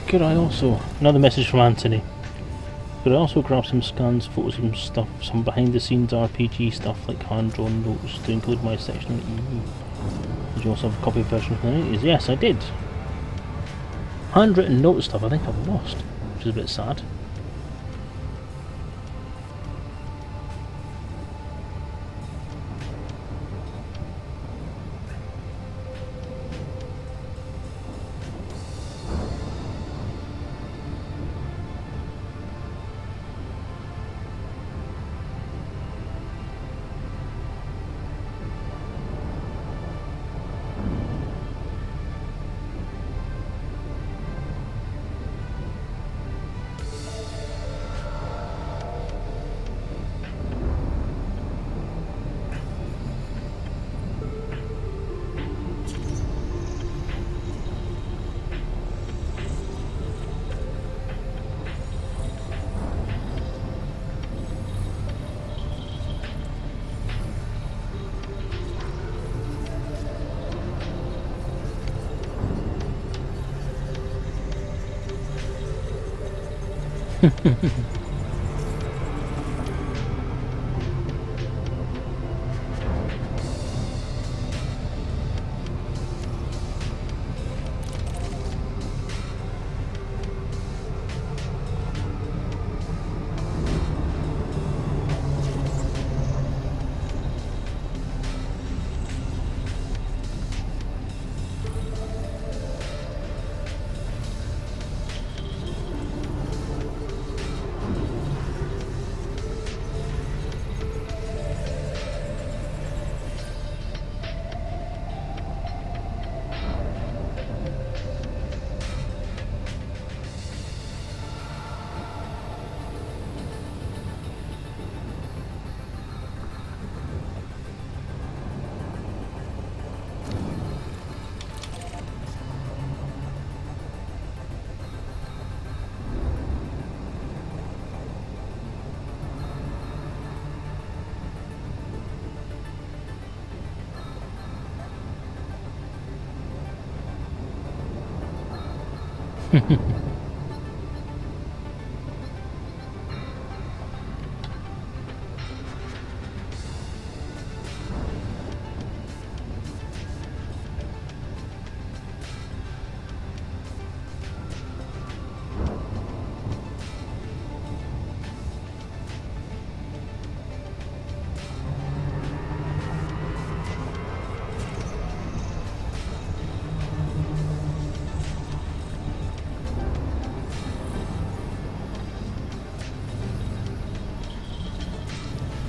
Could I also, another message from Anthony, could I also grab some scans, photos, some stuff, some behind the scenes RPG stuff like hand drawn notes to include my section on EU? Did you also have a copy version from the 80s? Yes, I did. Handwritten note stuff I think I've lost, which is a bit sad.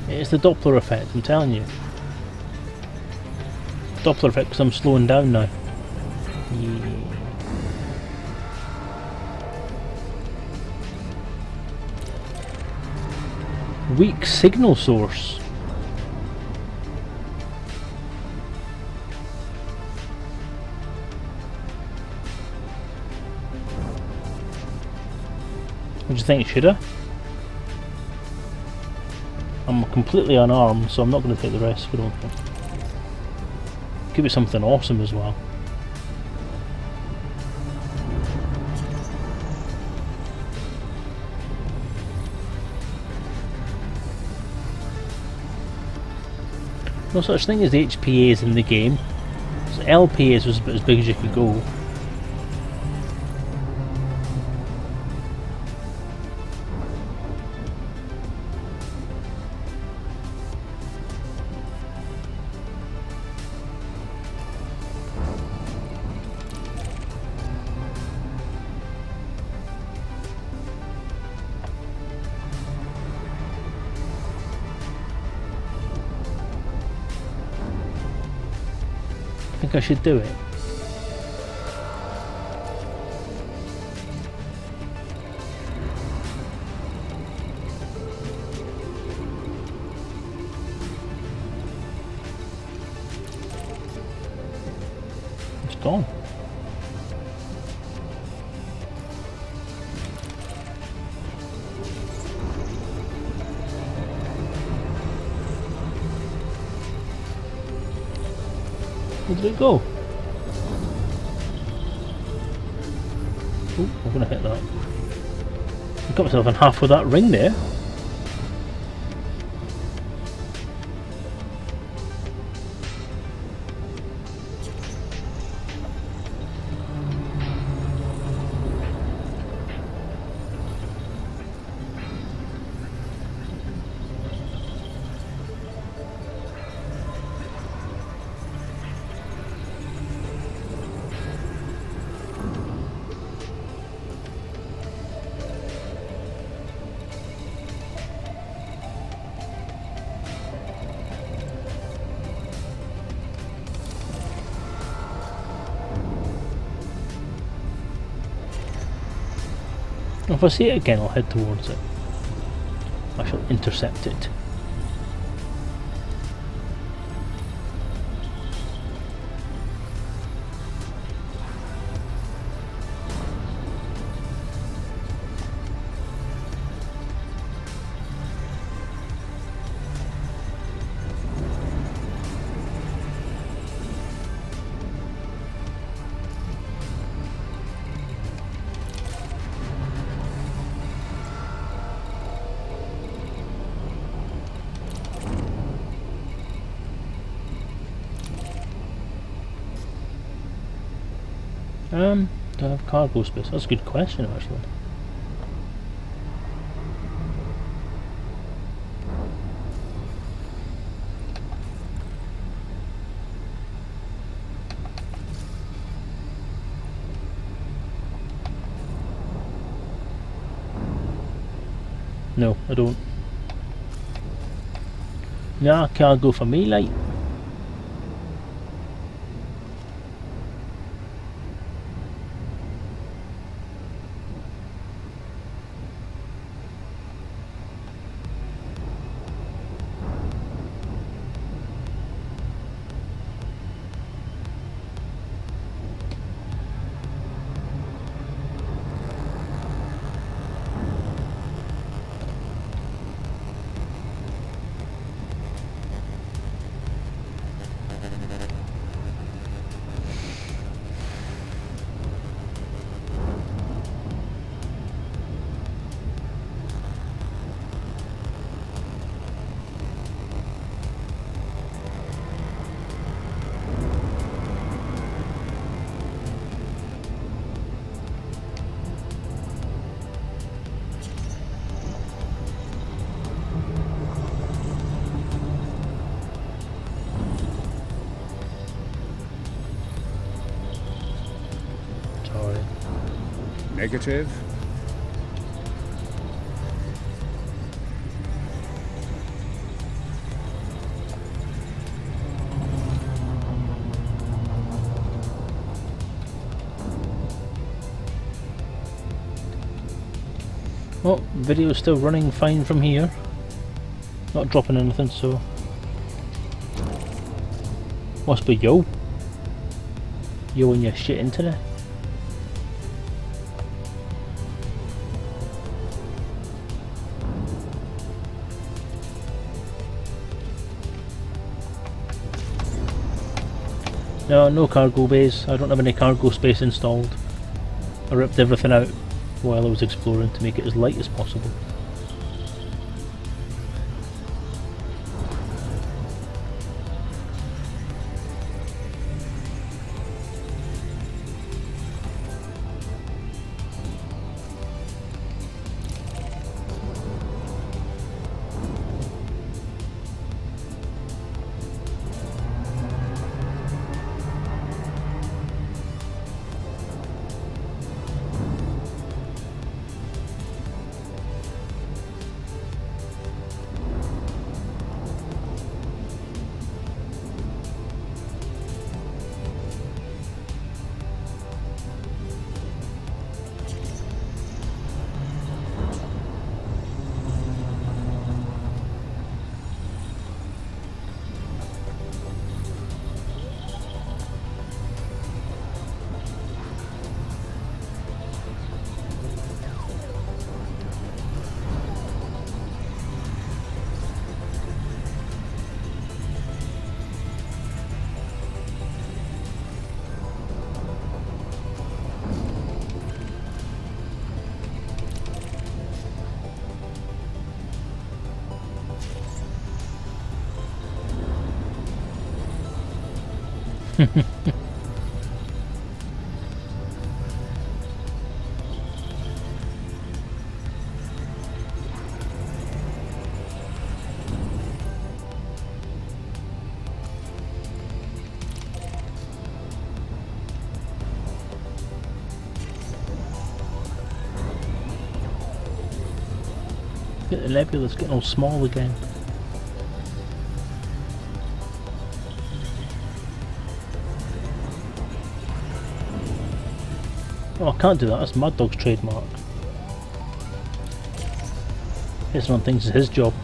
It's the Doppler effect, I'm telling you. Doppler effect because I'm slowing down now. Yeah. Weak signal source. What do you think, should I? I'm completely unarmed, so I'm not going to take the risk, I don't think. Could be something awesome as well. No such thing as HPAs in the game. So LPAs was about as big as you could go. I think I should do it. It's gone. Where did it go? Oh, I'm gonna hit that. I got myself in half with that ring there. If I see it again, I'll head towards it. I shall intercept it. Do I have cargo space? That's a good question, actually. No, I don't. Nah, cargo for me, like. Sorry. Negative. Oh, video's still running fine from here. Not dropping anything, so. Must be yo. Yo and your shit internet. No, no cargo bays. I don't have any cargo space installed. I ripped everything out while I was exploring to make it as light as possible. Get the nebula's getting all small again. Oh, I can't do that, that's Mad Dog's trademark. Pissing on things is his job.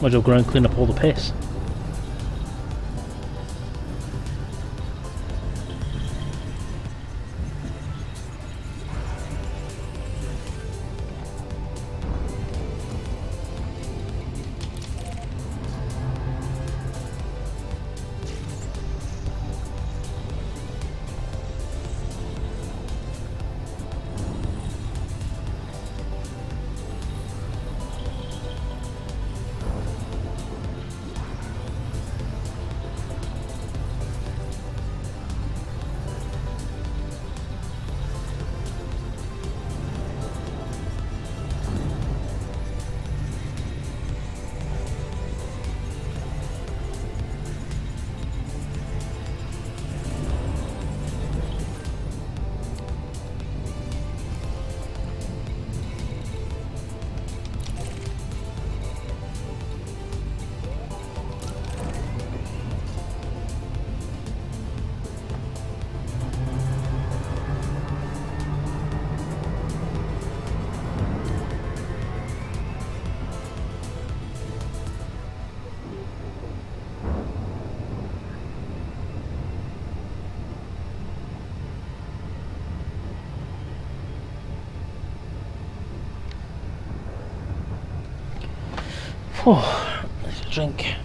Might as well go around and clean up all the piss. Oh, let's drink.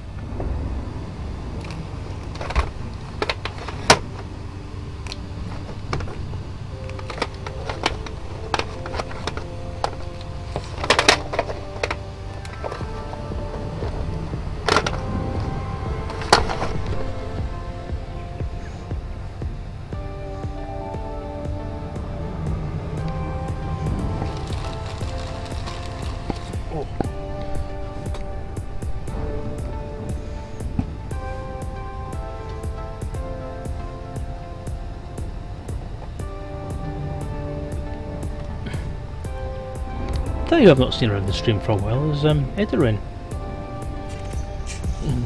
Tell you I've not seen her in the stream for a while is Edarin.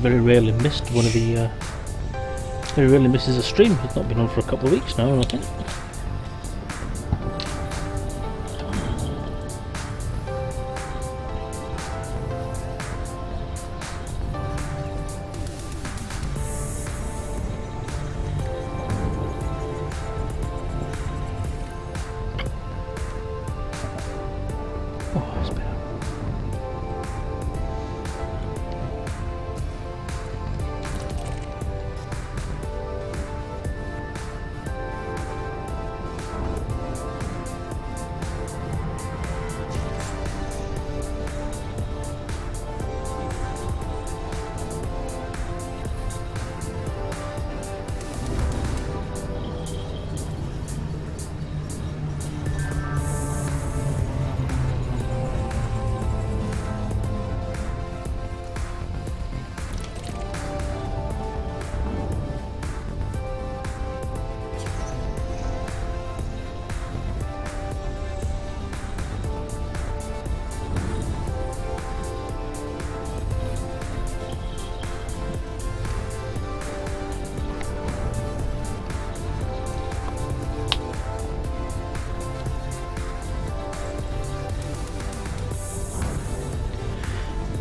Very rarely missed one of the very rarely misses a stream. It's not been on for a couple of weeks now, I think. Oh, that's better.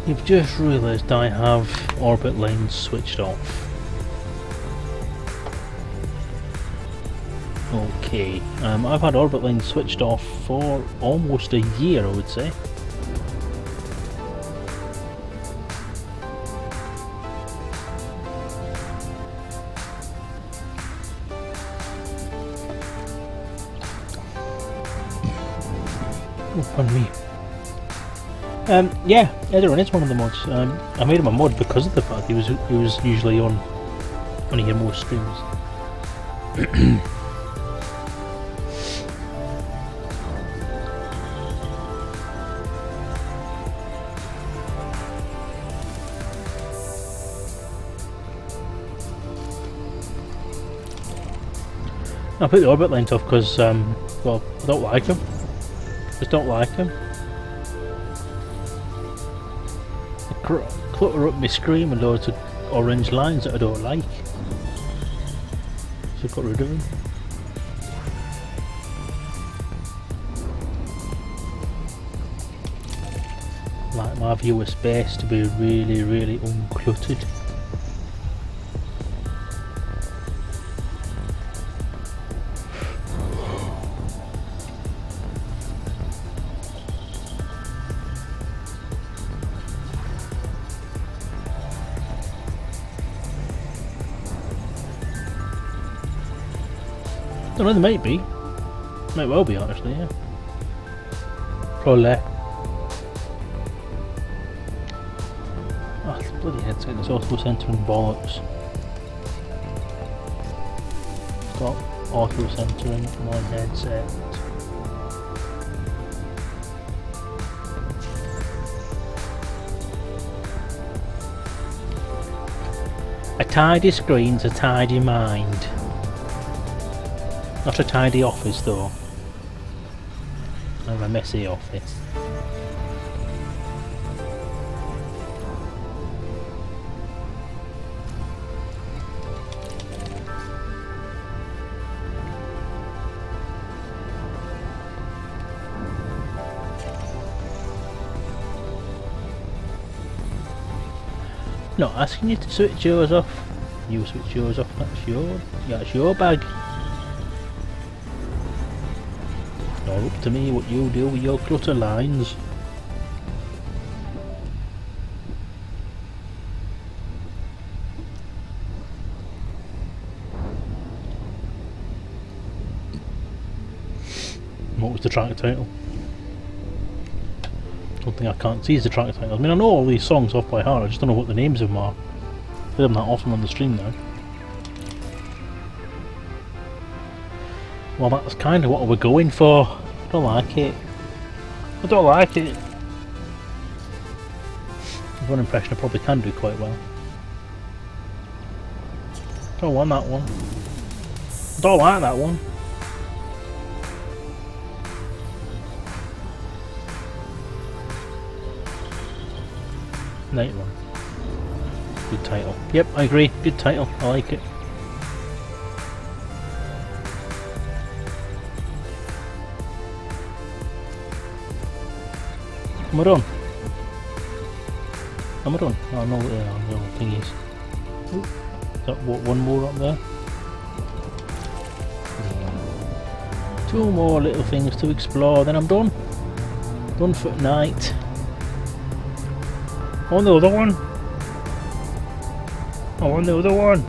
You've just realised I have orbit lines switched off. Okay, I've had orbit lines switched off for almost a year, I would say. Oh, pardon me. Yeah, Edarin is one of the mods. I made him a mod because of the fact he was usually on one of your most streams. I put the orbit lines off because, well, I don't like him. Just don't like him. Clutter up my screen with loads of orange lines that I don't like. So I got rid of them. Like my viewer space to be really, really uncluttered. Don't know, there might be. Might well be, honestly, yeah. Probably. Oh, this bloody headset is auto centering bollocks. Stop auto centering my headset. A tidy screen's a tidy mind. Not a tidy office though. Or a messy office. Not asking you to switch yours off. You switch yours off, that's your bag. Not up to me what you do with your clutter lines. what was the track title. Something I can't see is the track title. I mean, I know all these songs off by heart, I just don't know what the names of them are. I play them that often on the stream now. Well, that's kind of what we're going for. I don't like it. I don't like it. There's one impression I probably can do quite well. Don't want that one. Don't like that one. Night Run. Good title. Yep, I agree. Good title. I like it. Am I done? Am I done? Oh no, the thing is. Ooh, is that one more up there? Two more little things to explore, then I'm done. Done for tonight. On the other one. I want the other one.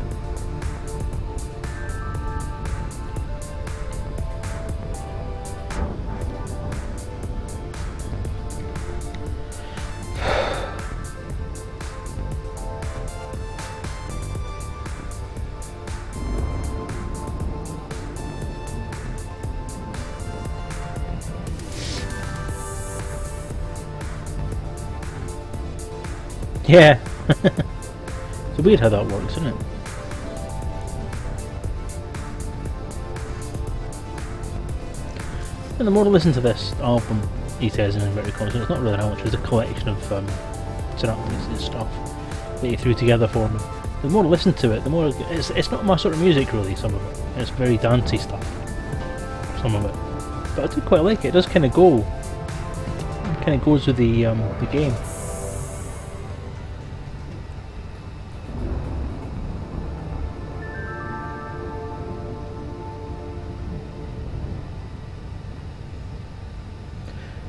Yeah. It's weird how that works, isn't it? And the more I listen to this album, he says in inverted commas, it's not really how much, it's a collection of synopsis and stuff that he threw together for me. The more I listen to it, the more it's not my sort of music really, some of it. It's very dancey stuff, some of it. But I do quite like it, it does kind of go, it kind of goes with the game.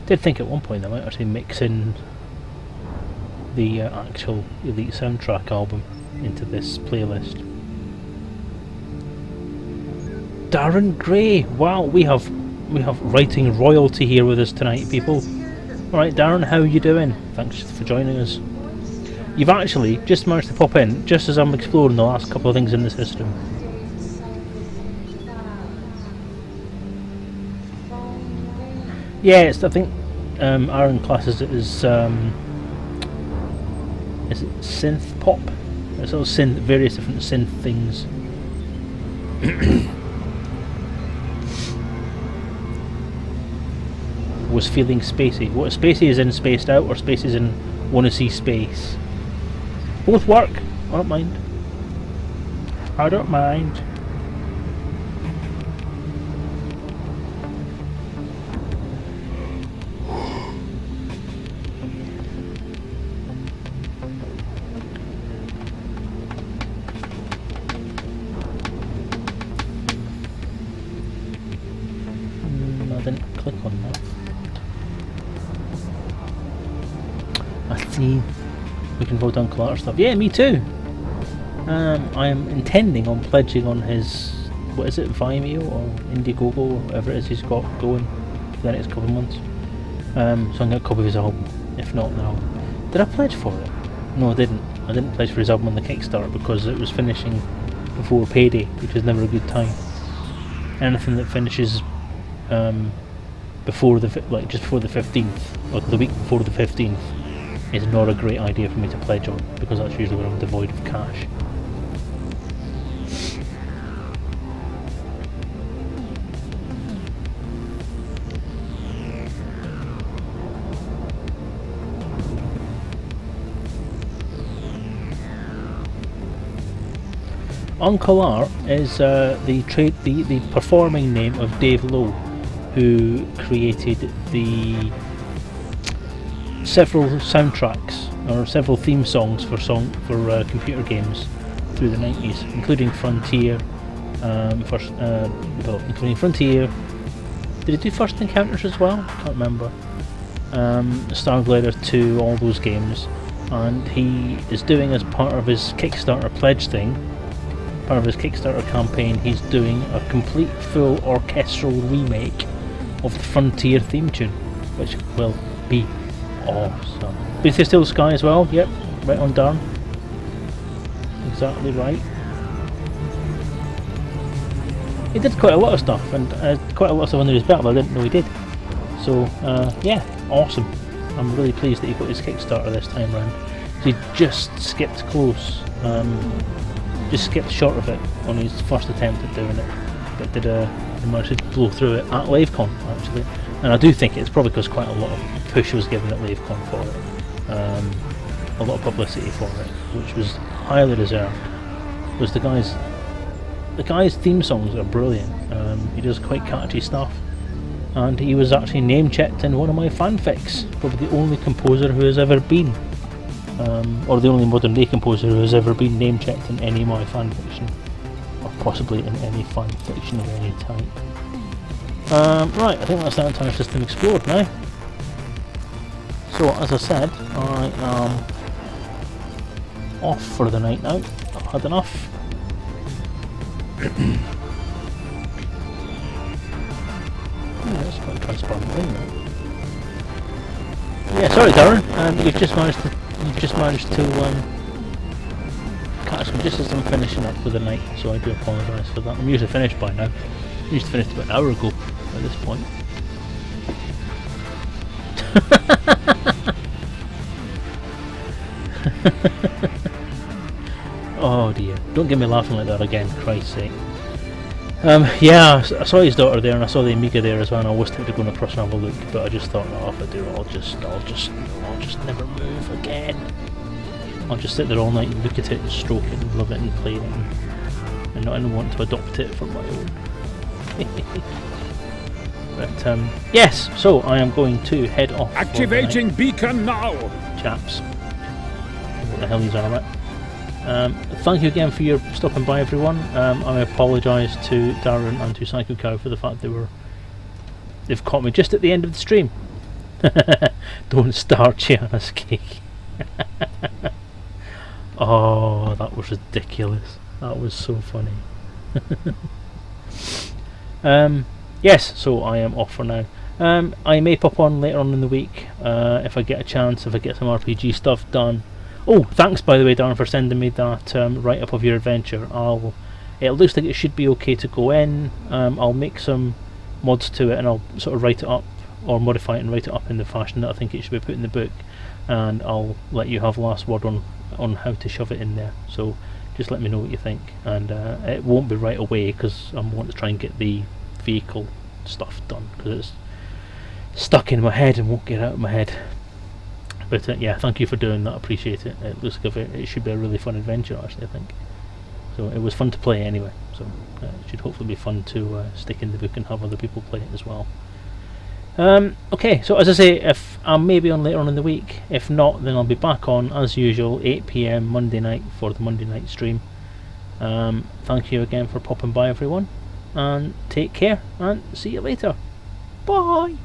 Did think at one point I might actually mix in the actual Elite soundtrack album into this playlist. Darren Gray, wow, we have writing royalty here with us tonight, people. All right, Darren, how are you doing? Thanks for joining us. You've actually just managed to pop in just as I'm exploring the last couple of things in the system. Yeah, it's, I think Aaron classes it as is it synth pop? It's all various different synth things. Was feeling spacey. What spacey is in spaced out, or space is in wanna see space? Both work. I don't mind. I don't mind. I didn't click on that. I see. We can vote on Collateral stuff. Yeah, me too. I am intending on pledging on his, what is it, Vimeo or Indiegogo or whatever it is he's got going for the next couple of months. So I'm going to get a copy of his album. If not, then I'll... Did I pledge for it? No, I didn't. I didn't pledge for his album on the Kickstarter because it was finishing before payday, which is never a good time. Anything that finishes before the just before the 15th, or the week before the 15th, is not a great idea for me to pledge on, because that's usually when I'm devoid of cash. Uncle Art is the performing name of Dave Lowe, who created the several soundtracks or several theme songs for computer games through the 90s, including Frontier. Including Frontier. Did he do First Encounters as well? Can't remember. Starglider 2, all those games, and he is doing, as part of his Kickstarter pledge thing, part of his Kickstarter campaign, he's doing a complete full orchestral remake of the Frontier theme tune, which will be awesome. Beneath the Still Sky as well, yep, right on Darren. Exactly right. He did quite a lot of stuff, and quite a lot of stuff under his belt, but I didn't know he did. So, yeah, awesome. I'm really pleased that he got his Kickstarter this time round. So he just skipped close, just skipped short of it on his first attempt at doing it, but did manage to blow through it at LaveCon actually. And I do think it's probably because quite a lot of push was given at LaveCon for it, a lot of publicity for it, which was highly deserved. Because the guy's theme songs are brilliant. He does quite catchy stuff, and he was actually name checked in one of my fanfics. Probably the only composer who has ever been, or the only modern day composer who has ever been name checked in any of my fanfiction, or possibly in any fanfiction of any type. Right, I think that's the entire system explored now. So as I said, I am off for the night now. I've had enough. Yeah, that's quite a transparent thing, right? Yeah, sorry Darren, you've just managed to catch me just as I'm finishing up for the night, so I do apologise for that. I'm usually finished by now. I usually finished about an hour ago at this point. Oh dear, don't get me laughing like that again, Christ's sake. Yeah, I saw his daughter there and I saw the Amiga there as well, and I was tempted to go across and have a look, but I just thought, no, if I do, I'll just never move again. I'll just sit there all night and look at it and stroke it and love it and play it and not want to adopt it for my own. But yes, so I am going to head off. Activating beacon now! Chaps. What the hell is on about? Thank you again for your stopping by, everyone. I apologise to Darren and to Psycho Cow for the fact they've caught me just at the end of the stream. Don't start, Gianna's cake. Oh, that was ridiculous. That was so funny. Yes, so I am off for now. I may pop on later on in the week if I get a chance, if I get some RPG stuff done. Oh, thanks by the way, Darren, for sending me that write-up of your adventure. It looks like it should be okay to go in. I'll make some mods to it and I'll sort of write it up, or modify it and write it up in the fashion that I think it should be put in the book, and I'll let you have last word on how to shove it in there. So just let me know what you think, and it won't be right away because I want to try and get the vehicle stuff done because it's stuck in my head and won't get out of my head. But yeah, thank you for doing that, appreciate it. It looks like it should be a really fun adventure actually, I think. So it was fun to play anyway, so it should hopefully be fun to stick in the book and have other people play it as well. Okay, so as I say, if I'm maybe on later on in the week, if not, then I'll be back on as usual 8 PM Monday night for the Monday night stream. Thank you again for popping by, everyone, and take care and see you later. Bye.